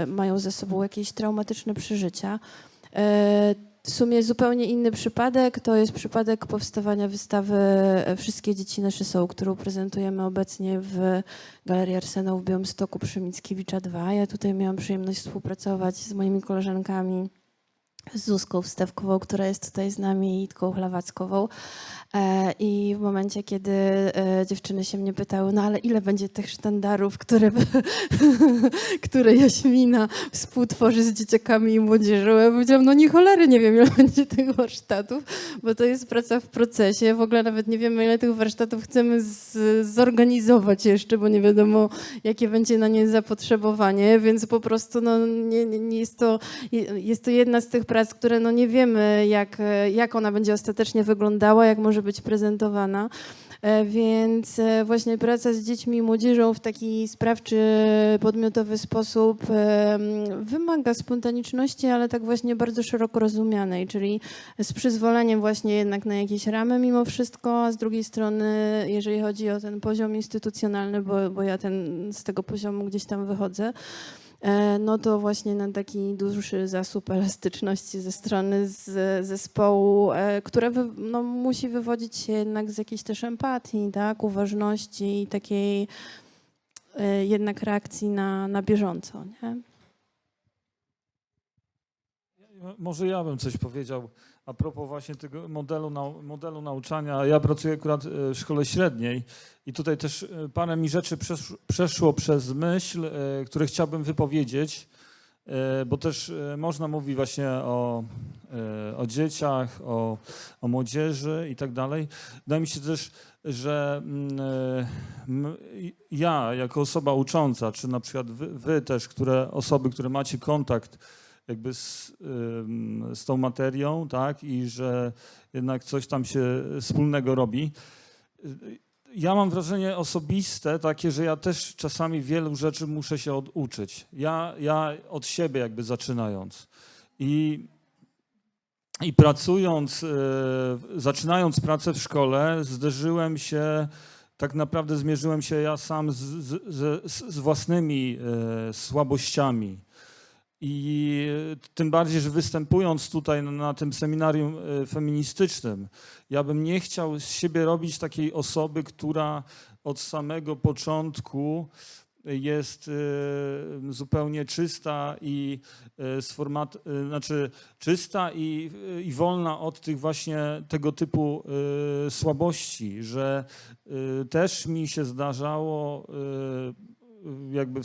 mają ze sobą jakieś traumatyczne przeżycia. W sumie zupełnie inny przypadek to jest przypadek powstawania wystawy Wszystkie dzieci nasze są, którą prezentujemy obecnie w Galerii Arsenał w Białymstoku przy Mickiewicza 2. Ja tutaj miałam przyjemność współpracować z moimi koleżankami, z Zuzką Wstawkową, która jest tutaj z nami, i Itką Chlawackową. I w momencie, kiedy dziewczyny się mnie pytały, no ale ile będzie tych sztandarów, które Jaśmina współtworzy z dzieciakami i młodzieżą, ja powiedziałam, no ni cholery nie wiem, ile będzie tych warsztatów, bo to jest praca w procesie. W ogóle nawet nie wiemy, ile tych warsztatów chcemy zorganizować jeszcze, bo nie wiadomo, jakie będzie na nie zapotrzebowanie, więc po prostu no, nie jest to jedna z tych prac, które no, nie wiemy, jak ona będzie ostatecznie wyglądała, jak może być prezentowana. Więc właśnie praca z dziećmi i młodzieżą w taki sprawczy, podmiotowy sposób wymaga spontaniczności, ale tak właśnie bardzo szeroko rozumianej, czyli z przyzwoleniem właśnie jednak na jakieś ramy mimo wszystko, a z drugiej strony, jeżeli chodzi o ten poziom instytucjonalny, bo ja z tego poziomu gdzieś tam wychodzę, no to właśnie na taki duży zasób elastyczności ze strony zespołu, które no, musi wywodzić się jednak z jakiejś też empatii, tak, uważności i takiej jednak reakcji na bieżąco, nie? Może ja bym coś powiedział a propos właśnie tego modelu nauczania. Ja pracuję akurat w szkole średniej i tutaj też parę mi rzeczy przeszło przez myśl, które chciałbym wypowiedzieć, bo też można mówić właśnie o dzieciach, o młodzieży i tak dalej. Wydaje mi się też, że ja jako osoba ucząca, czy na przykład wy też, osoby, które macie kontakt jakby z tą materią, tak, i że jednak coś tam się wspólnego robi. Ja mam wrażenie osobiste takie, że ja też czasami wielu rzeczy muszę się oduczyć. Ja od siebie jakby zaczynając. I pracując, zaczynając pracę w szkole, tak naprawdę zmierzyłem się ja sam z własnymi słabościami. I tym bardziej, że występując tutaj na tym seminarium feministycznym, ja bym nie chciał z siebie robić takiej osoby, która od samego początku jest zupełnie czysta i czysta i wolna od tych właśnie tego typu słabości, że też mi się zdarzało jakby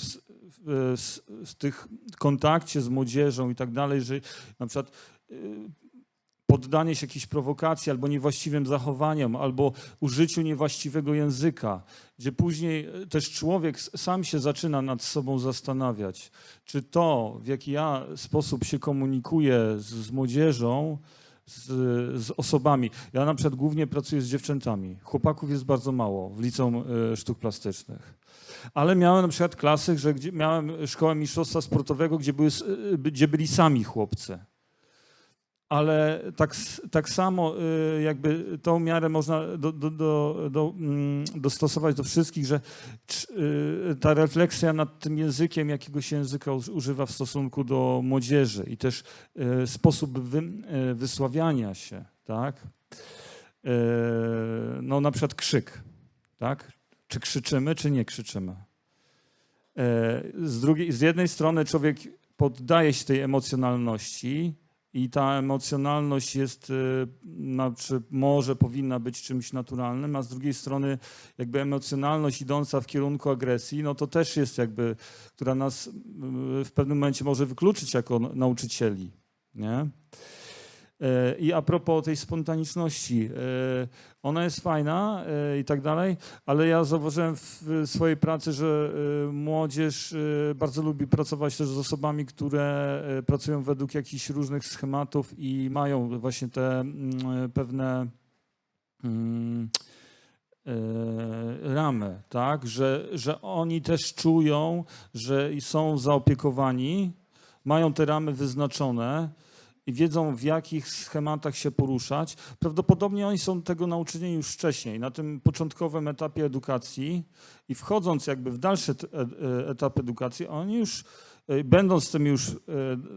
w tych kontakcie z młodzieżą i tak dalej, że na przykład poddanie się jakiejś prowokacji albo niewłaściwym zachowaniom, albo użyciu niewłaściwego języka, gdzie później też człowiek sam się zaczyna nad sobą zastanawiać, czy to, w jaki ja sposób się komunikuję z młodzieżą, z osobami. Ja na przykład głównie pracuję z dziewczętami. Chłopaków jest bardzo mało w Liceum Sztuk Plastycznych. Ale miałem na przykład klasy, gdzie miałem szkołę mistrzostwa sportowego, gdzie byli sami chłopcy. Ale tak samo jakby tą miarę można dostosować do wszystkich, że ta refleksja nad tym językiem, jakiegoś języka używa w stosunku do młodzieży i też sposób wysławiania się, tak? No na przykład krzyk, tak? Czy krzyczymy, czy nie krzyczymy. Z jednej strony człowiek poddaje się tej emocjonalności i ta emocjonalność jest, powinna być czymś naturalnym, a z drugiej strony jakby emocjonalność idąca w kierunku agresji, no to też jest jakby, która nas w pewnym momencie może wykluczyć jako nauczycieli, nie? I a propos tej spontaniczności, ona jest fajna i tak dalej, ale ja zauważyłem w swojej pracy, że młodzież bardzo lubi pracować też z osobami, które pracują według jakichś różnych schematów i mają właśnie te pewne ramy, tak? Że oni też czują, że są zaopiekowani, mają te ramy wyznaczone. i wiedzą, w jakich schematach się poruszać. Prawdopodobnie oni są tego nauczeni już wcześniej, na tym początkowym etapie edukacji i wchodząc jakby w dalszy etap edukacji, oni już, będąc tymi już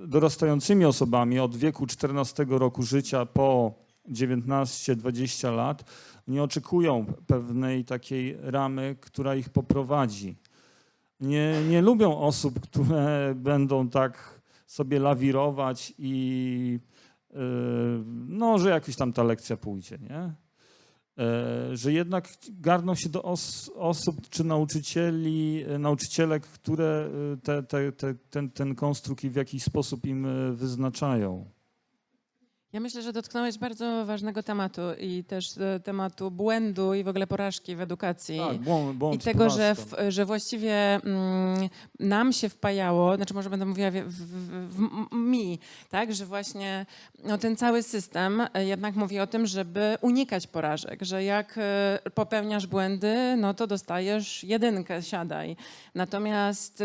dorastającymi osobami od wieku 14 roku życia po 19-20 lat, nie oczekują pewnej takiej ramy, która ich poprowadzi. Nie lubią osób, które będą tak sobie lawirować i no, że jakoś tam ta lekcja pójdzie, nie? Że jednak garną się do osób czy nauczycielek, które ten konstrukt w jakiś sposób im wyznaczają. Ja myślę, że dotknąłeś bardzo ważnego tematu i też tematu błędu i w ogóle porażki w edukacji. Tak, błąd, I tego, porażka. że właściwie nam się wpajało, znaczy może będę mówiła mi, tak, że właśnie no, ten cały system jednak mówi o tym, żeby unikać porażek, że jak popełniasz błędy, no to dostajesz 1, siadaj. Natomiast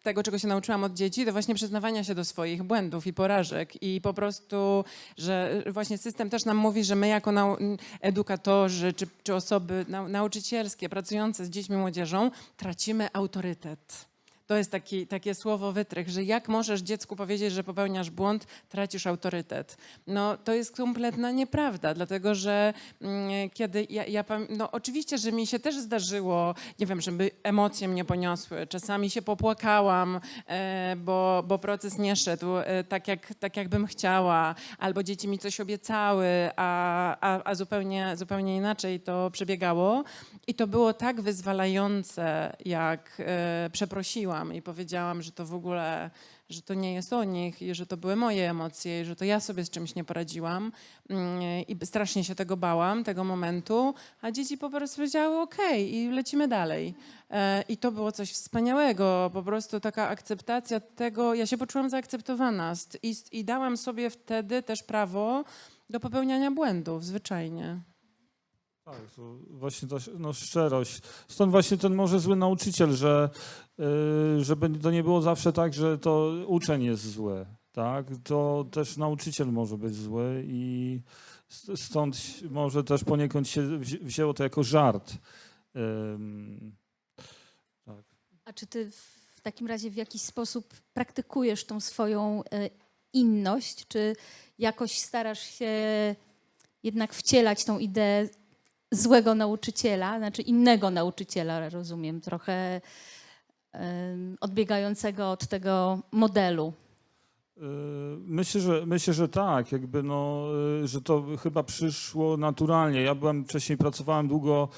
tego, czego się nauczyłam od dzieci, to właśnie przyznawania się do swoich błędów i porażek i po prostu, że właśnie system też nam mówi, że my jako edukatorzy czy osoby nauczycielskie pracujące z dziećmi i młodzieżą tracimy autorytet. To jest takie słowo wytrych, że jak możesz dziecku powiedzieć, że popełniasz błąd, tracisz autorytet. No to jest kompletna nieprawda, dlatego że kiedy no oczywiście, że mi się też zdarzyło, nie wiem, żeby emocje mnie poniosły, czasami się popłakałam, bo proces nie szedł tak jak bym chciała, albo dzieci mi coś obiecały, a zupełnie inaczej to przebiegało. I to było tak wyzwalające, jak przeprosiłam i powiedziałam, że to w ogóle, że to nie jest o nich i że to były moje emocje i że to ja sobie z czymś nie poradziłam i strasznie się tego bałam, tego momentu, a dzieci po prostu powiedziały okej, i lecimy dalej. I to było coś wspaniałego, po prostu taka akceptacja tego, ja się poczułam zaakceptowana i dałam sobie wtedy też prawo do popełniania błędów, zwyczajnie. Tak, to właśnie ta szczerość. Stąd właśnie ten może zły nauczyciel, że żeby to nie było zawsze tak, że to uczeń jest zły, tak? To też nauczyciel może być zły i stąd może też poniekąd się wzięło to jako żart. Tak. A czy ty w takim razie w jakiś sposób praktykujesz tą swoją inność, czy jakoś starasz się jednak wcielać tą ideę złego nauczyciela, znaczy innego nauczyciela, rozumiem, trochę odbiegającego od tego modelu? Myślę, że tak, jakby no, że to chyba przyszło naturalnie. Ja pracowałem długo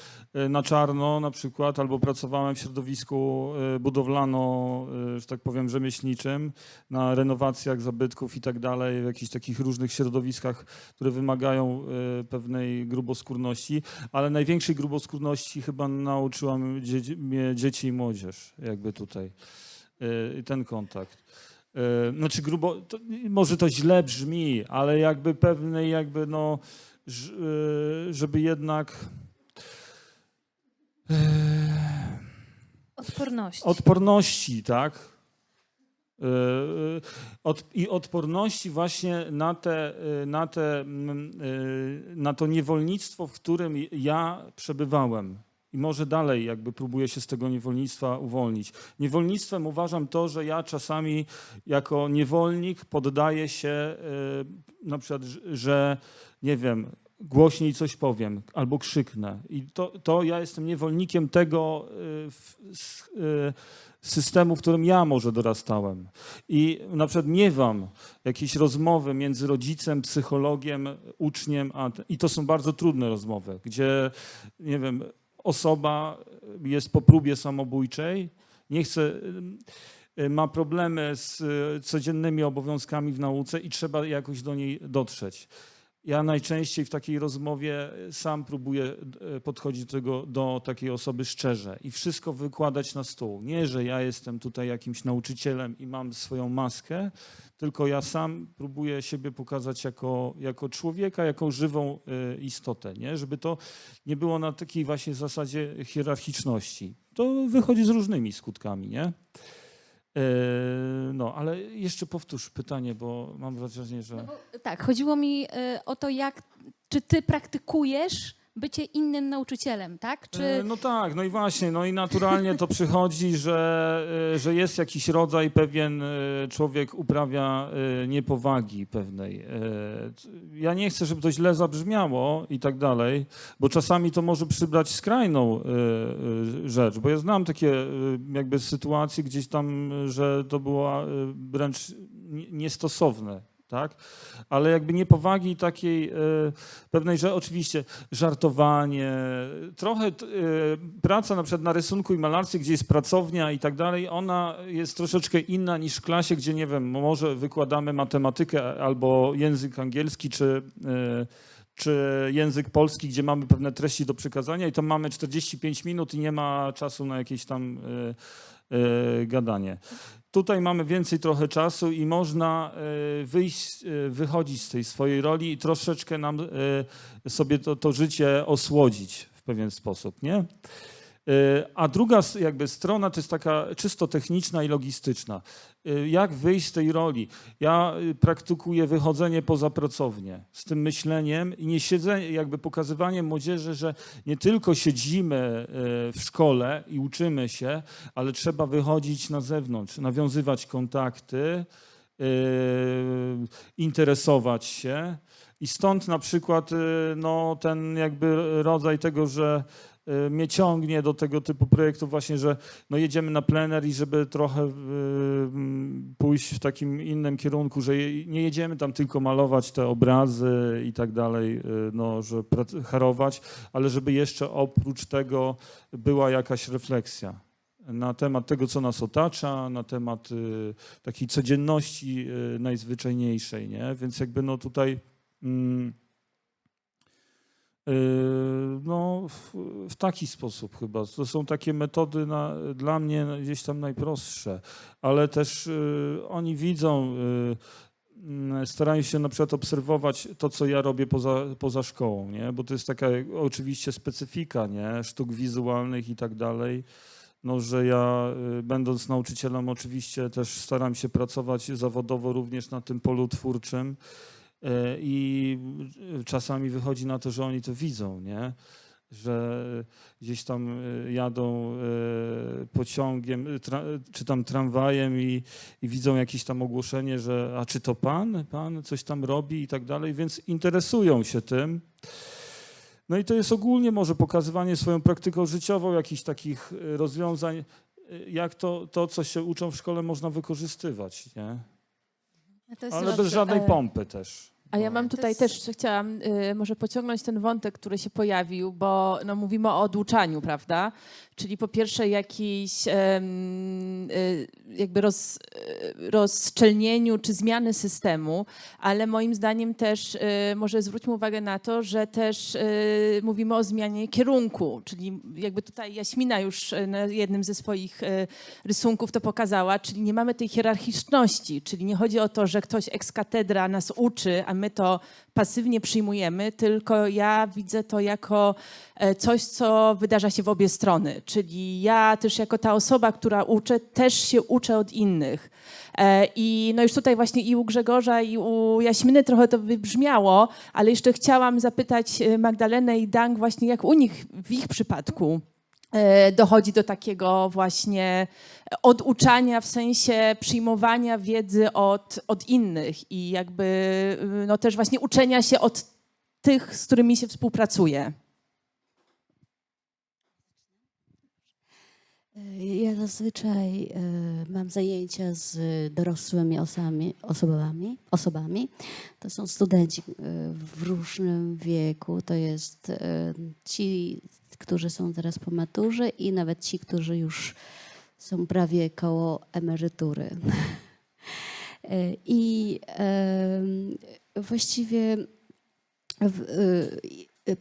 na czarno na przykład, albo pracowałem w środowisku budowlano, że tak powiem, rzemieślniczym, na renowacjach zabytków i tak dalej, w jakichś takich różnych środowiskach, które wymagają pewnej gruboskórności, ale największej gruboskórności chyba nauczyła mnie dzieci i młodzież, jakby tutaj, ten kontakt. Znaczy może to źle brzmi, ale jakby pewnej no, żeby jednak odporności, tak? I odporności właśnie na to niewolnictwo, w którym ja przebywałem. I może dalej jakby próbuję się z tego niewolnictwa uwolnić. Niewolnictwem uważam to, że ja czasami jako niewolnik poddaję się na przykład, że nie wiem, głośniej coś powiem albo krzyknę. I to ja jestem niewolnikiem tego systemu, w którym ja może dorastałem. I na przykład miewam jakieś rozmowy między rodzicem, psychologiem, uczniem, i to są bardzo trudne rozmowy, gdzie nie wiem, osoba jest po próbie samobójczej, ma problemy z codziennymi obowiązkami w nauce i trzeba jakoś do niej dotrzeć. Ja najczęściej w takiej rozmowie sam próbuję podchodzić do takiej osoby szczerze i wszystko wykładać na stół. Nie, że ja jestem tutaj jakimś nauczycielem i mam swoją maskę, tylko ja sam próbuję siebie pokazać jako człowieka, jako żywą istotę, nie? Żeby to nie było na takiej właśnie zasadzie hierarchiczności. To wychodzi z różnymi skutkami, nie? No, ale jeszcze powtórz pytanie, bo mam wrażenie, że... Tak, chodziło mi o to, czy ty praktykujesz bycie innym nauczycielem, tak? Czy No tak, no i właśnie, no i naturalnie to przychodzi, że jest jakiś rodzaj, pewien człowiek uprawia niepowagi pewnej. Ja nie chcę, żeby to źle zabrzmiało i tak dalej, bo czasami to może przybrać skrajną rzecz, bo ja znam takie jakby sytuacje gdzieś tam, że to było wręcz niestosowne. Tak? Ale jakby niepowagi takiej pewnej, że oczywiście żartowanie, trochę praca na przykład na rysunku i malarstwie, gdzie jest pracownia i tak dalej, ona jest troszeczkę inna niż w klasie, gdzie nie wiem, może wykładamy matematykę albo język angielski, czy język polski, gdzie mamy pewne treści do przekazania i to mamy 45 minut i nie ma czasu na jakieś tam gadanie. Tutaj mamy więcej trochę czasu i można wychodzić z tej swojej roli i troszeczkę nam sobie to życie osłodzić w pewien sposób, nie? A druga jakby strona to jest taka czysto techniczna i logistyczna. Jak wyjść z tej roli? Ja praktykuję wychodzenie poza pracownię z tym myśleniem i nie siedzenie, jakby pokazywaniem młodzieży, że nie tylko siedzimy w szkole i uczymy się, ale trzeba wychodzić na zewnątrz, nawiązywać kontakty, interesować się. I stąd na przykład no, ten jakby rodzaj tego, że mnie ciągnie do tego typu projektów właśnie, że no jedziemy na plener i żeby trochę pójść w takim innym kierunku, że nie jedziemy tam tylko malować te obrazy i tak dalej, no, że harować, ale żeby jeszcze oprócz tego była jakaś refleksja na temat tego, co nas otacza, na temat takiej codzienności najzwyczajniejszej, nie? Więc jakby no tutaj no, w taki sposób chyba. To są takie metody dla mnie gdzieś tam najprostsze, ale też oni widzą, starają się na przykład obserwować to, co ja robię poza szkołą, nie? Bo to jest taka oczywiście specyfika, nie? Sztuk wizualnych i tak dalej. No, że ja będąc nauczycielem oczywiście też staram się pracować zawodowo również na tym polu twórczym. I czasami wychodzi na to, że oni to widzą, nie? Że gdzieś tam jadą pociągiem czy tam tramwajem i widzą jakieś tam ogłoszenie, że a czy to pan coś tam robi i tak dalej, więc interesują się tym. No i to jest ogólnie może pokazywanie swoją praktyką życiową jakichś takich rozwiązań, jak to co się uczą w szkole można wykorzystywać, nie? Ale bez żadnej pompy też. A ja mam tutaj też, chciałam może pociągnąć ten wątek, który się pojawił, bo no, mówimy o oduczaniu, prawda? Czyli po pierwsze jakiejś jakby rozszczelnieniu czy zmiany systemu, ale moim zdaniem też może zwróćmy uwagę na to, że też mówimy o zmianie kierunku, czyli jakby tutaj Jaśmina już na jednym ze swoich rysunków to pokazała, czyli nie mamy tej hierarchiczności, czyli nie chodzi o to, że ktoś ex cathedra nas uczy, a my to pasywnie przyjmujemy, tylko ja widzę to jako coś, co wydarza się w obie strony. Czyli ja też jako ta osoba, która uczę, też się uczę od innych. I no już tutaj właśnie i u Grzegorza, i u Jaśminy trochę to wybrzmiało, ale jeszcze chciałam zapytać Magdalenę i Dank właśnie, jak u nich, w ich przypadku dochodzi do takiego właśnie oduczania w sensie przyjmowania wiedzy od innych i jakby no też właśnie uczenia się od tych, z którymi się współpracuje. Ja zazwyczaj mam zajęcia z dorosłymi osobami. To są studenci w różnym wieku. To jest ci, którzy są teraz po maturze i nawet ci, którzy już są prawie koło emerytury. I właściwie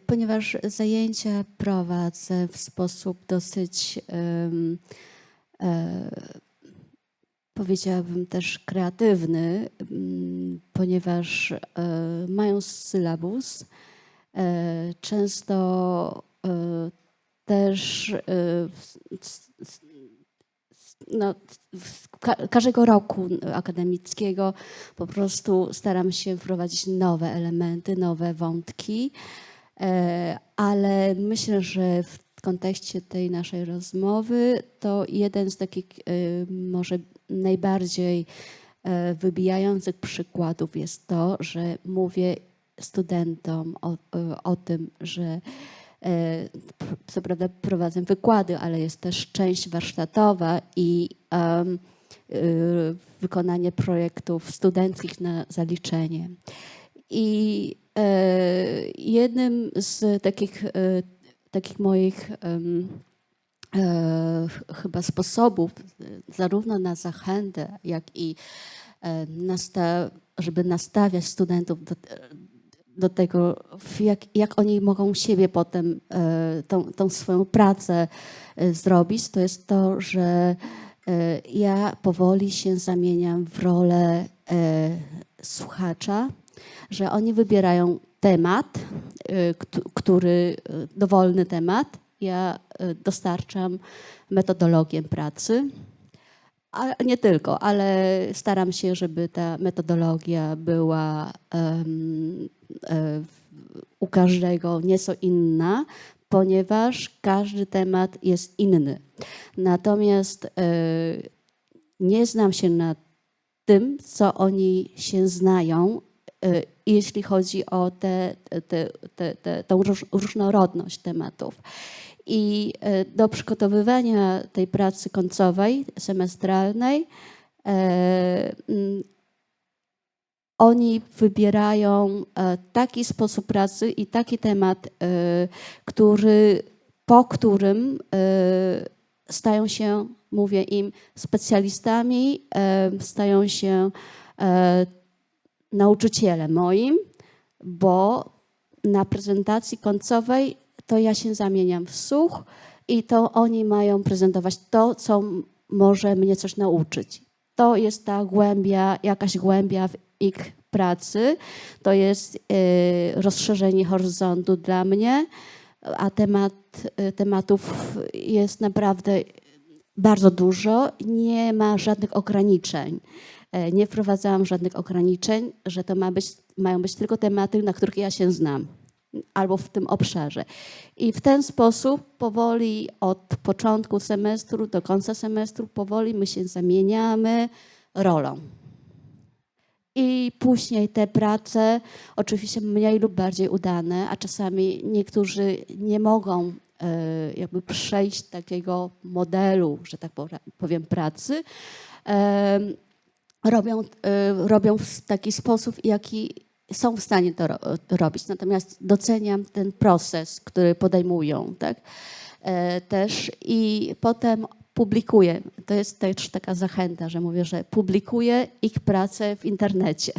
ponieważ zajęcia prowadzę w sposób dosyć, powiedziałabym też kreatywny, ponieważ mają sylabus, często też no, każdego roku akademickiego po prostu staram się wprowadzić nowe elementy, nowe wątki, ale myślę, że w kontekście tej naszej rozmowy to jeden z takich może najbardziej wybijających przykładów jest to, że mówię studentom o tym, że co prawda prowadzę wykłady, ale jest też część warsztatowa i wykonanie projektów studenckich na zaliczenie. I jednym z takich moich chyba sposobów, zarówno na zachętę, jak i żeby nastawiać studentów do tego, jak oni mogą siebie potem, tą swoją pracę zrobić, to jest to, że ja powoli się zamieniam w rolę słuchacza, że oni wybierają temat, dowolny temat. Ja dostarczam metodologię pracy, a nie tylko, ale staram się, żeby ta metodologia była u każdego nieco inna, ponieważ każdy temat jest inny. Natomiast nie znam się na tym, co oni się znają, jeśli chodzi o tą różnorodność tematów. I do przygotowywania tej pracy końcowej, semestralnej, oni wybierają taki sposób pracy i taki temat, po którym stają się, mówię im, specjalistami, stają się nauczycielem moim, bo na prezentacji końcowej to ja się zamieniam w słuch i to oni mają prezentować to, co może mnie coś nauczyć. To jest ta głębia, jakaś głębia w ich pracy, to jest rozszerzenie horyzontu dla mnie, a tematów jest naprawdę bardzo dużo, nie ma żadnych ograniczeń. Nie wprowadzałam żadnych ograniczeń, że to mają być tylko tematy, na których ja się znam, albo w tym obszarze. I w ten sposób powoli od początku semestru do końca semestru powoli my się zamieniamy rolą. I później te prace, oczywiście mniej lub bardziej udane, a czasami niektórzy nie mogą jakby przejść takiego modelu, że tak powiem, pracy, robią w taki sposób, jaki są w stanie to robić. Natomiast doceniam ten proces, który podejmują, tak? Też i potem publikuję. To jest też taka zachęta, że mówię, że publikuję ich pracę w internecie.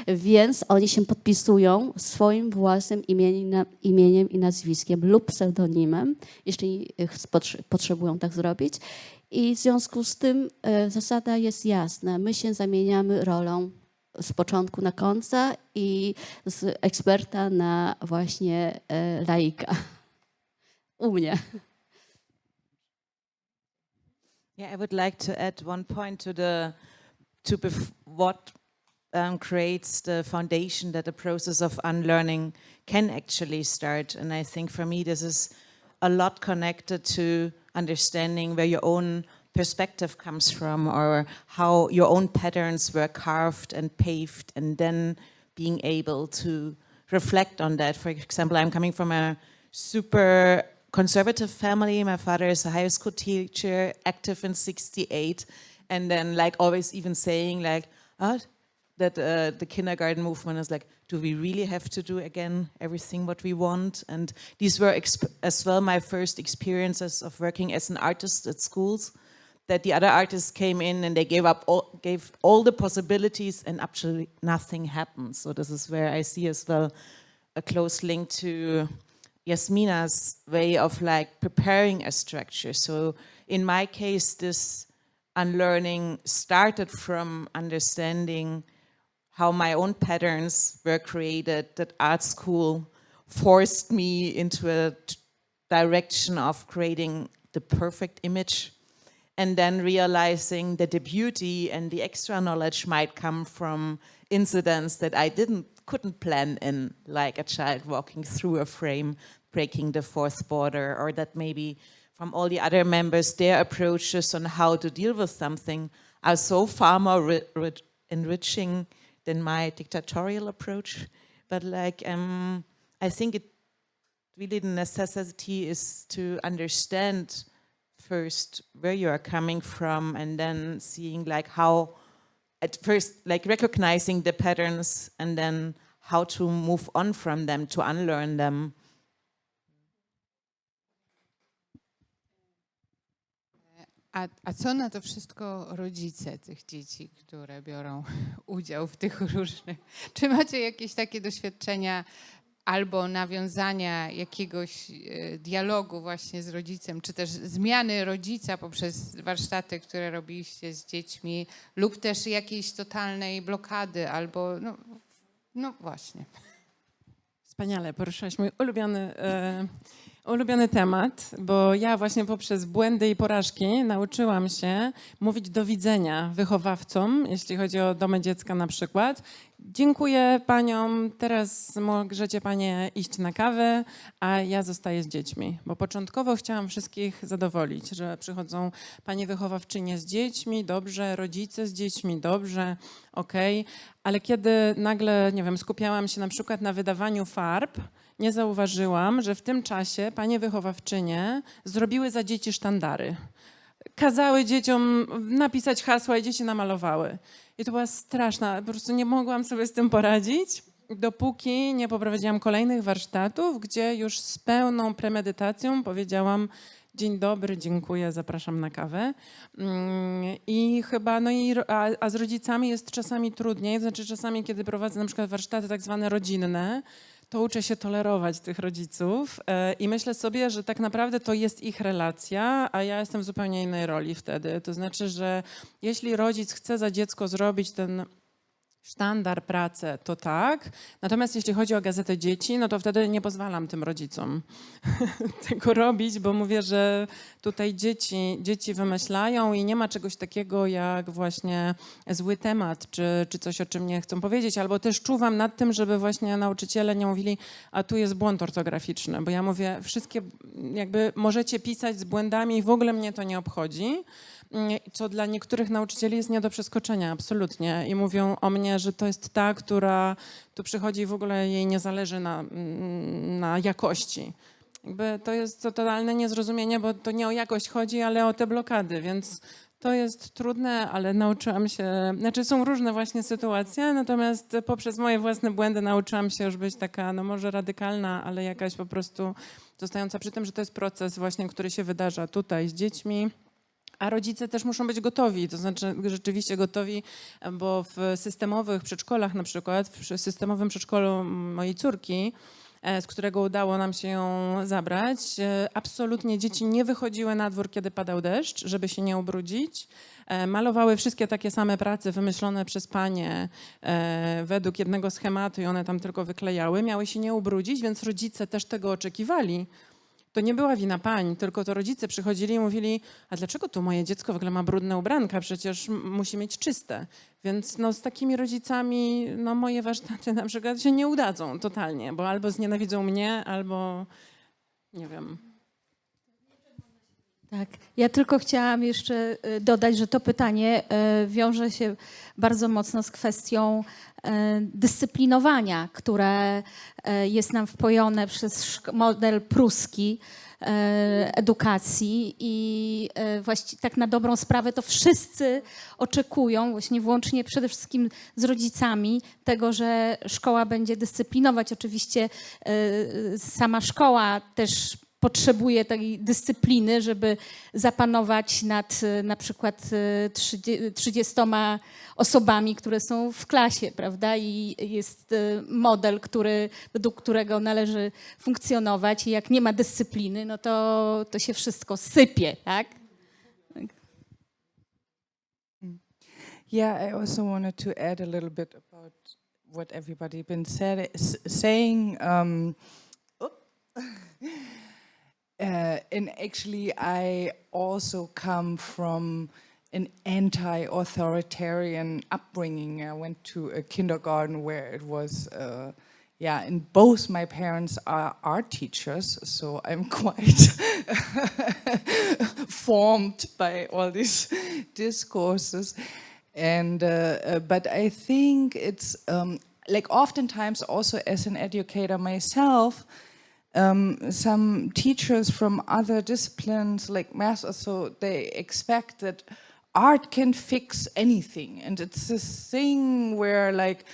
Więc oni się podpisują swoim własnym imieniem i nazwiskiem lub pseudonimem, jeśli potrzebują tak zrobić. I w związku z tym zasada jest jasna. My się zamieniamy rolą z początku na końca i z eksperta na właśnie laika. U mnie. Yeah, I would like to add one point to what creates the foundation that the process of unlearning can actually start. And I think for me, this is a lot connected to understanding where your own perspective comes from or how your own patterns were carved and paved and then being able to reflect on that. For example, I'm coming from a super conservative family. My father is a high school teacher, active in '68, and then like always even saying like, that the kindergarten movement is like, do we really have to do again everything what we want? And these were as well my first experiences of working as an artist at schools, that the other artists came in and they gave all the possibilities and absolutely nothing happened. So this is where I see as well a close link to Yasmina's way of like preparing a structure. So in my case, this unlearning started from understanding how my own patterns were created, that art school forced me into a direction of creating the perfect image. and then realizing that the beauty and the extra knowledge might come from incidents that I couldn't plan in, like a child walking through a frame, breaking the fourth border, or that maybe from all the other members, their approaches on how to deal with something are so far more enriching than my dictatorial approach. But like, I think really the necessity is to understand first where you are coming from, and then seeing like how, at first, like recognizing the patterns and then how to move on from them, to unlearn them. A co na to wszystko rodzice tych dzieci, które biorą udział w tych różnych? Czy macie jakieś takie doświadczenia albo nawiązania jakiegoś dialogu właśnie z rodzicem, czy też zmiany rodzica poprzez warsztaty, które robiliście z dziećmi, lub też jakiejś totalnej blokady, albo no właśnie. Wspaniale, poruszyłaś mój ulubiony temat, bo ja właśnie poprzez błędy i porażki nauczyłam się mówić do widzenia wychowawcom, jeśli chodzi o domy dziecka na przykład. Dziękuję paniom, teraz możecie panie iść na kawę, a ja zostaję z dziećmi. Bo początkowo chciałam wszystkich zadowolić, że przychodzą panie wychowawczynie z dziećmi, dobrze, rodzice z dziećmi, dobrze, okej. Ale kiedy nagle, nie wiem, skupiałam się na przykład na wydawaniu farb, nie zauważyłam, że w tym czasie panie wychowawczynie zrobiły za dzieci sztandary. Kazały dzieciom napisać hasła i dzieci namalowały. I to była straszna, po prostu nie mogłam sobie z tym poradzić, dopóki nie poprowadziłam kolejnych warsztatów, gdzie już z pełną premedytacją powiedziałam: dzień dobry, dziękuję, zapraszam na kawę. I chyba, a z rodzicami jest czasami trudniej, znaczy czasami, kiedy prowadzę na przykład warsztaty tak zwane rodzinne, to uczę się tolerować tych rodziców i myślę sobie, że tak naprawdę to jest ich relacja, a ja jestem w zupełnie innej roli wtedy. To znaczy, że jeśli rodzic chce za dziecko zrobić ten sztandar, pracę, to tak. Natomiast jeśli chodzi o Gazetę Dzieci, no to wtedy nie pozwalam tym rodzicom tego robić, bo mówię, że tutaj dzieci wymyślają i nie ma czegoś takiego jak właśnie zły temat, czy coś, o czym nie chcą powiedzieć. Albo też czuwam nad tym, żeby właśnie nauczyciele nie mówili: a tu jest błąd ortograficzny, bo ja mówię, wszystkie jakby możecie pisać z błędami i w ogóle mnie to nie obchodzi. Co dla niektórych nauczycieli jest nie do przeskoczenia, absolutnie. I mówią o mnie, że to jest ta, która tu przychodzi i w ogóle jej nie zależy na jakości. Jakby to jest totalne niezrozumienie, bo to nie o jakość chodzi, ale o te blokady, więc to jest trudne, ale nauczyłam się, znaczy są różne właśnie sytuacje, natomiast poprzez moje własne błędy nauczyłam się już być taka, no może radykalna, ale jakaś po prostu zostająca przy tym, że to jest proces właśnie, który się wydarza tutaj z dziećmi. A rodzice też muszą być gotowi, to znaczy rzeczywiście gotowi, bo w systemowych przedszkolach na przykład, w systemowym przedszkolu mojej córki, z którego udało nam się ją zabrać, absolutnie dzieci nie wychodziły na dwór, kiedy padał deszcz, żeby się nie ubrudzić. Malowały wszystkie takie same prace wymyślone przez panie według jednego schematu i one tam tylko wyklejały. Miały się nie ubrudzić, więc rodzice też tego oczekiwali. To nie była wina pań, tylko to rodzice przychodzili i mówili: a dlaczego tu moje dziecko w ogóle ma brudne ubranka? Przecież musi mieć czyste. Więc no, z takimi rodzicami no, moje warsztaty na przykład się nie udadzą totalnie, bo albo znienawidzą mnie, albo nie wiem. Tak, ja tylko chciałam jeszcze dodać, że to pytanie wiąże się bardzo mocno z kwestią dyscyplinowania, które jest nam wpojone przez model pruski edukacji i właściwie tak na dobrą sprawę to wszyscy oczekują, właśnie włącznie przede wszystkim z rodzicami, tego, że szkoła będzie dyscyplinować. Oczywiście sama szkoła też potrzebuje tej dyscypliny, żeby zapanować nad na przykład 30 osobami, które są w klasie, prawda? I jest model, według którego należy funkcjonować i jak nie ma dyscypliny, no to się wszystko sypie, tak? Yeah, I also wanted to add a little bit about what everybody been saying. And actually, I also come from an anti-authoritarian upbringing. I went to a kindergarten where it was, and both my parents are art teachers, so I'm quite formed by all these discourses. And but I think it's like oftentimes also as an educator myself, some teachers from other disciplines like math also, they expect that art can fix anything. And it's this thing where like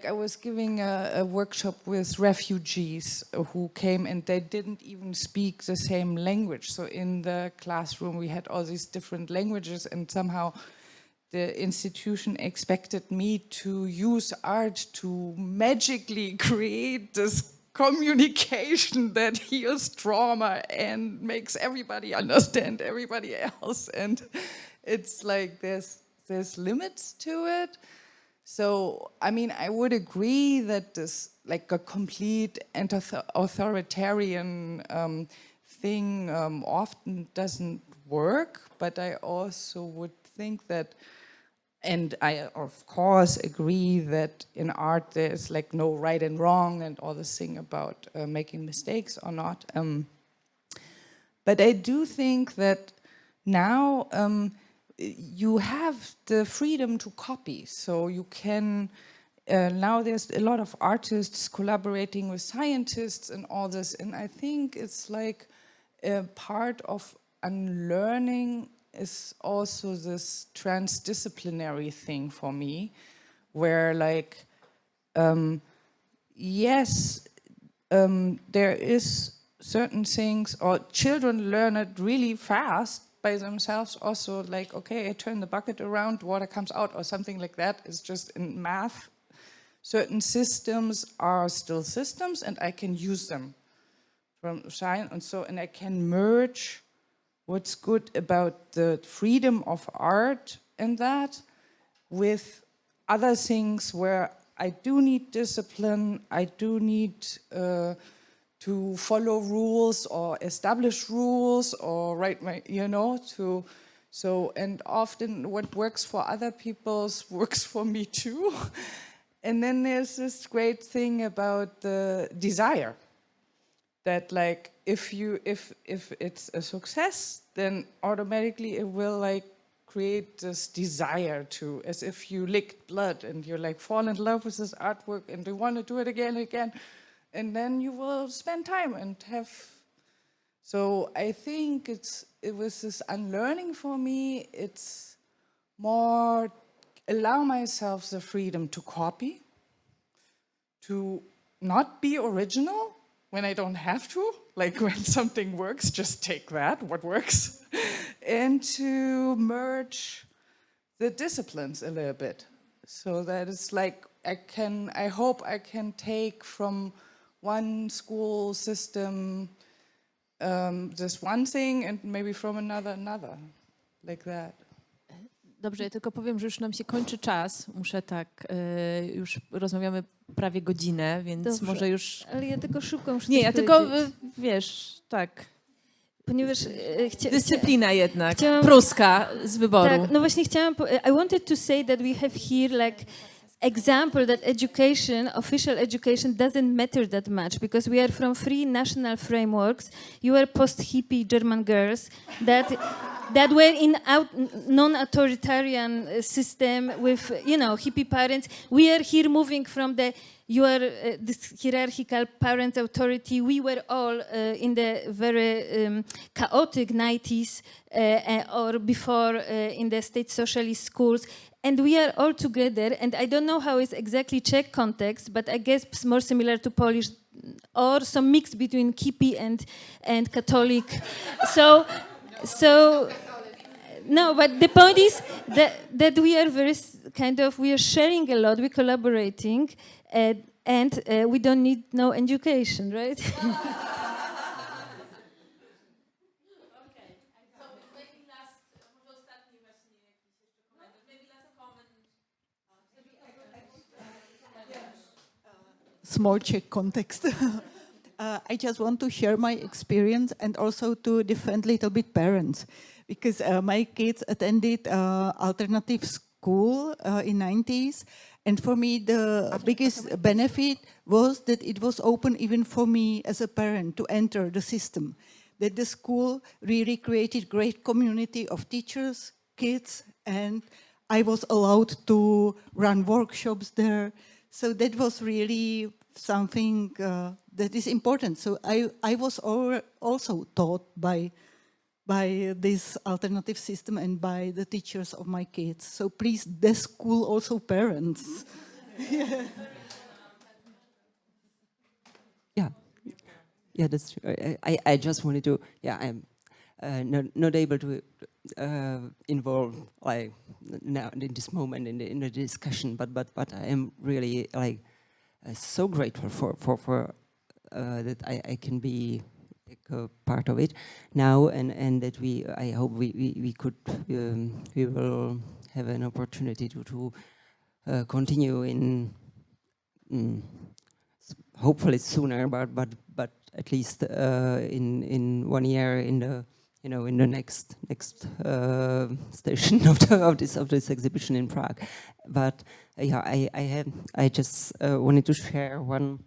I was giving a workshop with refugees who came and they didn't even speak the same language. So in the classroom we had all these different languages, and somehow the institution expected me to use art to magically create this communication that heals trauma and makes everybody understand everybody else. And it's like there's limits to it. So, I mean, I would agree that this, like a complete authoritarian thing often doesn't work, but I also would think that, and I of course agree that in art there's like no right and wrong and all this thing about making mistakes or not. But I do think that now you have the freedom to copy. So you can, now there's a lot of artists collaborating with scientists and all this. And I think it's like a part of unlearning is also this transdisciplinary thing for me, where like, yes, there is certain things, or children learn it really fast by themselves also, like, okay, I turn the bucket around, water comes out, or something like that. It's just in math. Certain systems are still systems, and I can use them from science, and I can merge what's good about the freedom of art and that with other things where I do need discipline, I do need to follow rules or establish rules or write my, and often what works for other people works for me too. And then there's this great thing about the desire, that like if it's a success, then automatically it will like create this desire to, as if you licked blood and you like fall in love with this artwork and you want to do it again and again. And then you will spend time and have. So I think it was this unlearning for me. It's more allow myself the freedom to copy, to not be original when I don't have to. Like when something works, just take that, what works, and to merge the disciplines a little bit, so that it's like I hope I can take from one school system this one thing and maybe from another, like that. Dobrze, ja tylko powiem, że już nam się kończy czas. Muszę tak, już rozmawiamy prawie godzinę, więc Dobrze, może już... Ale ja tylko szybko muszę Nie, coś ja tylko, powiedzieć. wiesz, tak. Ponieważ Dyscyplina jednak, chciałam- pruska z wyboru. Tak, no właśnie chciałam, I wanted to say that we have here like example that education, official education doesn't matter that much because we are from free national frameworks. You are post-hippie German girls that were in non-authoritarian system with, hippie parents. We are here moving from this hierarchical parent authority. We were all in the very chaotic 90s or before in the state socialist schools. And we are all together, and I don't know how it's exactly Czech context, but I guess it's more similar to Polish or some mix between hippie and Catholic. So no, but the point is that we are we are sharing a lot, we're collaborating, and we don't need no education, right? Small Czech context. I just want to share my experience and also to defend a little bit parents, because my kids attended alternative school in 90s, and for me the biggest benefit was that it was open even for me as a parent to enter the system. That the school really created great community of teachers, kids, and I was allowed to run workshops there. So that was really something that is important. So I was also taught by this alternative system and by the teachers of my kids. So please, the school also parents. Yeah, that's true. I just wanted to, I'm not able to involve like now in this moment in the discussion, but I am really like so grateful for that I can be like, a part of it now, and that I hope we could we will have an opportunity to continue in hopefully sooner, but at least in 1 year in the in the next station of this exhibition in Prague. But yeah, I just wanted to share one.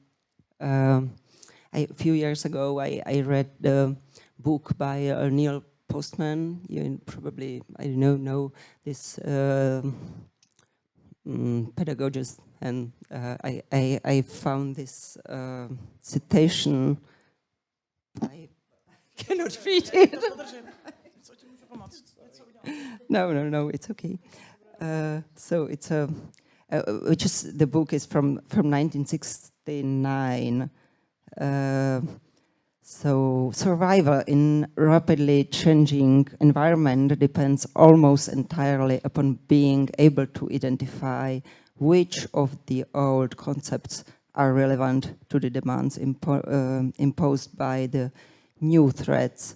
A few years ago, I read the book by Neil Postman. You probably know this pedagogist, and I found this citation. I cannot read it. No, it's okay. So it's which is the book is from 1969. So survival in rapidly changing environment depends almost entirely upon being able to identify which of the old concepts are relevant to the demands imposed by the new threats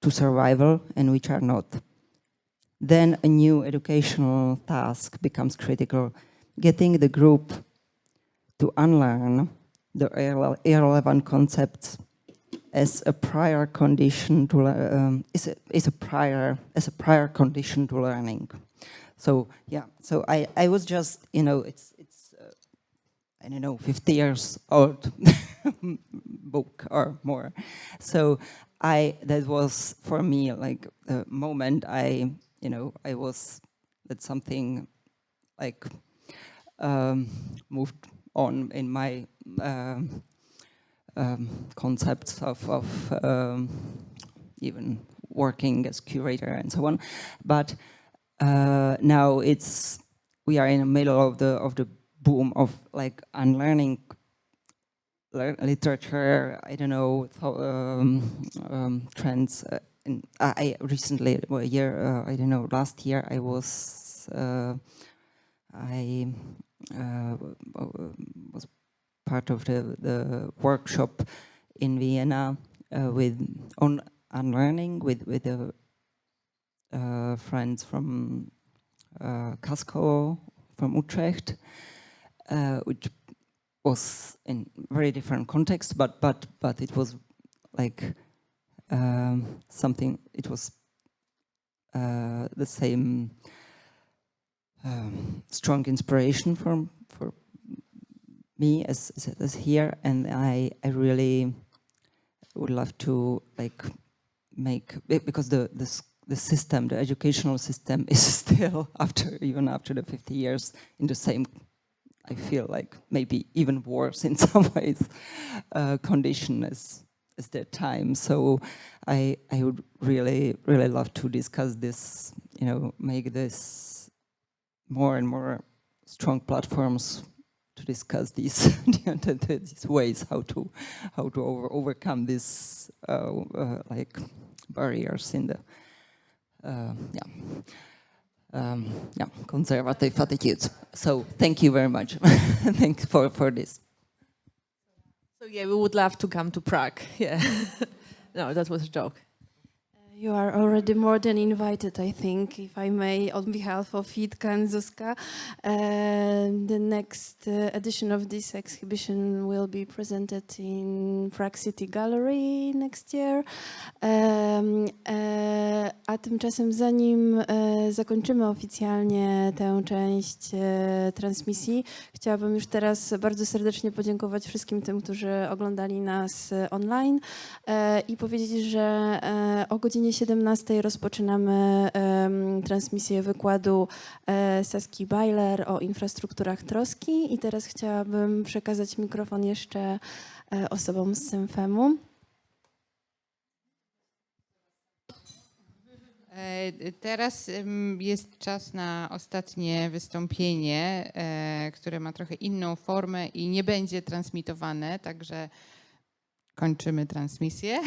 to survival and which are not. Then a new educational task becomes critical, getting the group to unlearn the irrelevant concepts as a prior condition to is a prior condition to learning. So yeah, so I was just it's I don't know 50 years old book or more. So that was for me like a moment I was that something like moved on in my concepts of even working as curator and so on. But now we are in the middle of the boom of like unlearning literature. I don't know trends. I recently, a year, I don't know, last year I was part of the workshop in Vienna on unlearning with the friends from Casco, from Utrecht, which was in very different context, but it was like something. It was the same strong inspiration for me as here, and I really would love to like make, because the system, the educational system, is still even after the 50 years in the same, I feel like maybe even worse in some ways condition as their time. So I would really love to discuss this, make this more and more strong platforms to discuss these these ways how to overcome these like barriers in the conservative attitudes. So thank you very much. Thanks for this. So yeah, we would love to come to Prague. Yeah. No, that was a joke. You are already more than invited, I think, if I may, on behalf of Jitka and Zuzka. And the next edition of this exhibition will be presented in Prague City Gallery next year. A tymczasem zanim zakończymy oficjalnie tę część transmisji, chciałabym już teraz bardzo serdecznie podziękować wszystkim tym, którzy oglądali nas online i powiedzieć, że o godzinie 17 rozpoczynamy transmisję wykładu Saski Bajler o infrastrukturach troski i teraz chciałabym przekazać mikrofon jeszcze osobom z Semfemu. Teraz jest czas na ostatnie wystąpienie, które ma trochę inną formę i nie będzie transmitowane, także kończymy transmisję.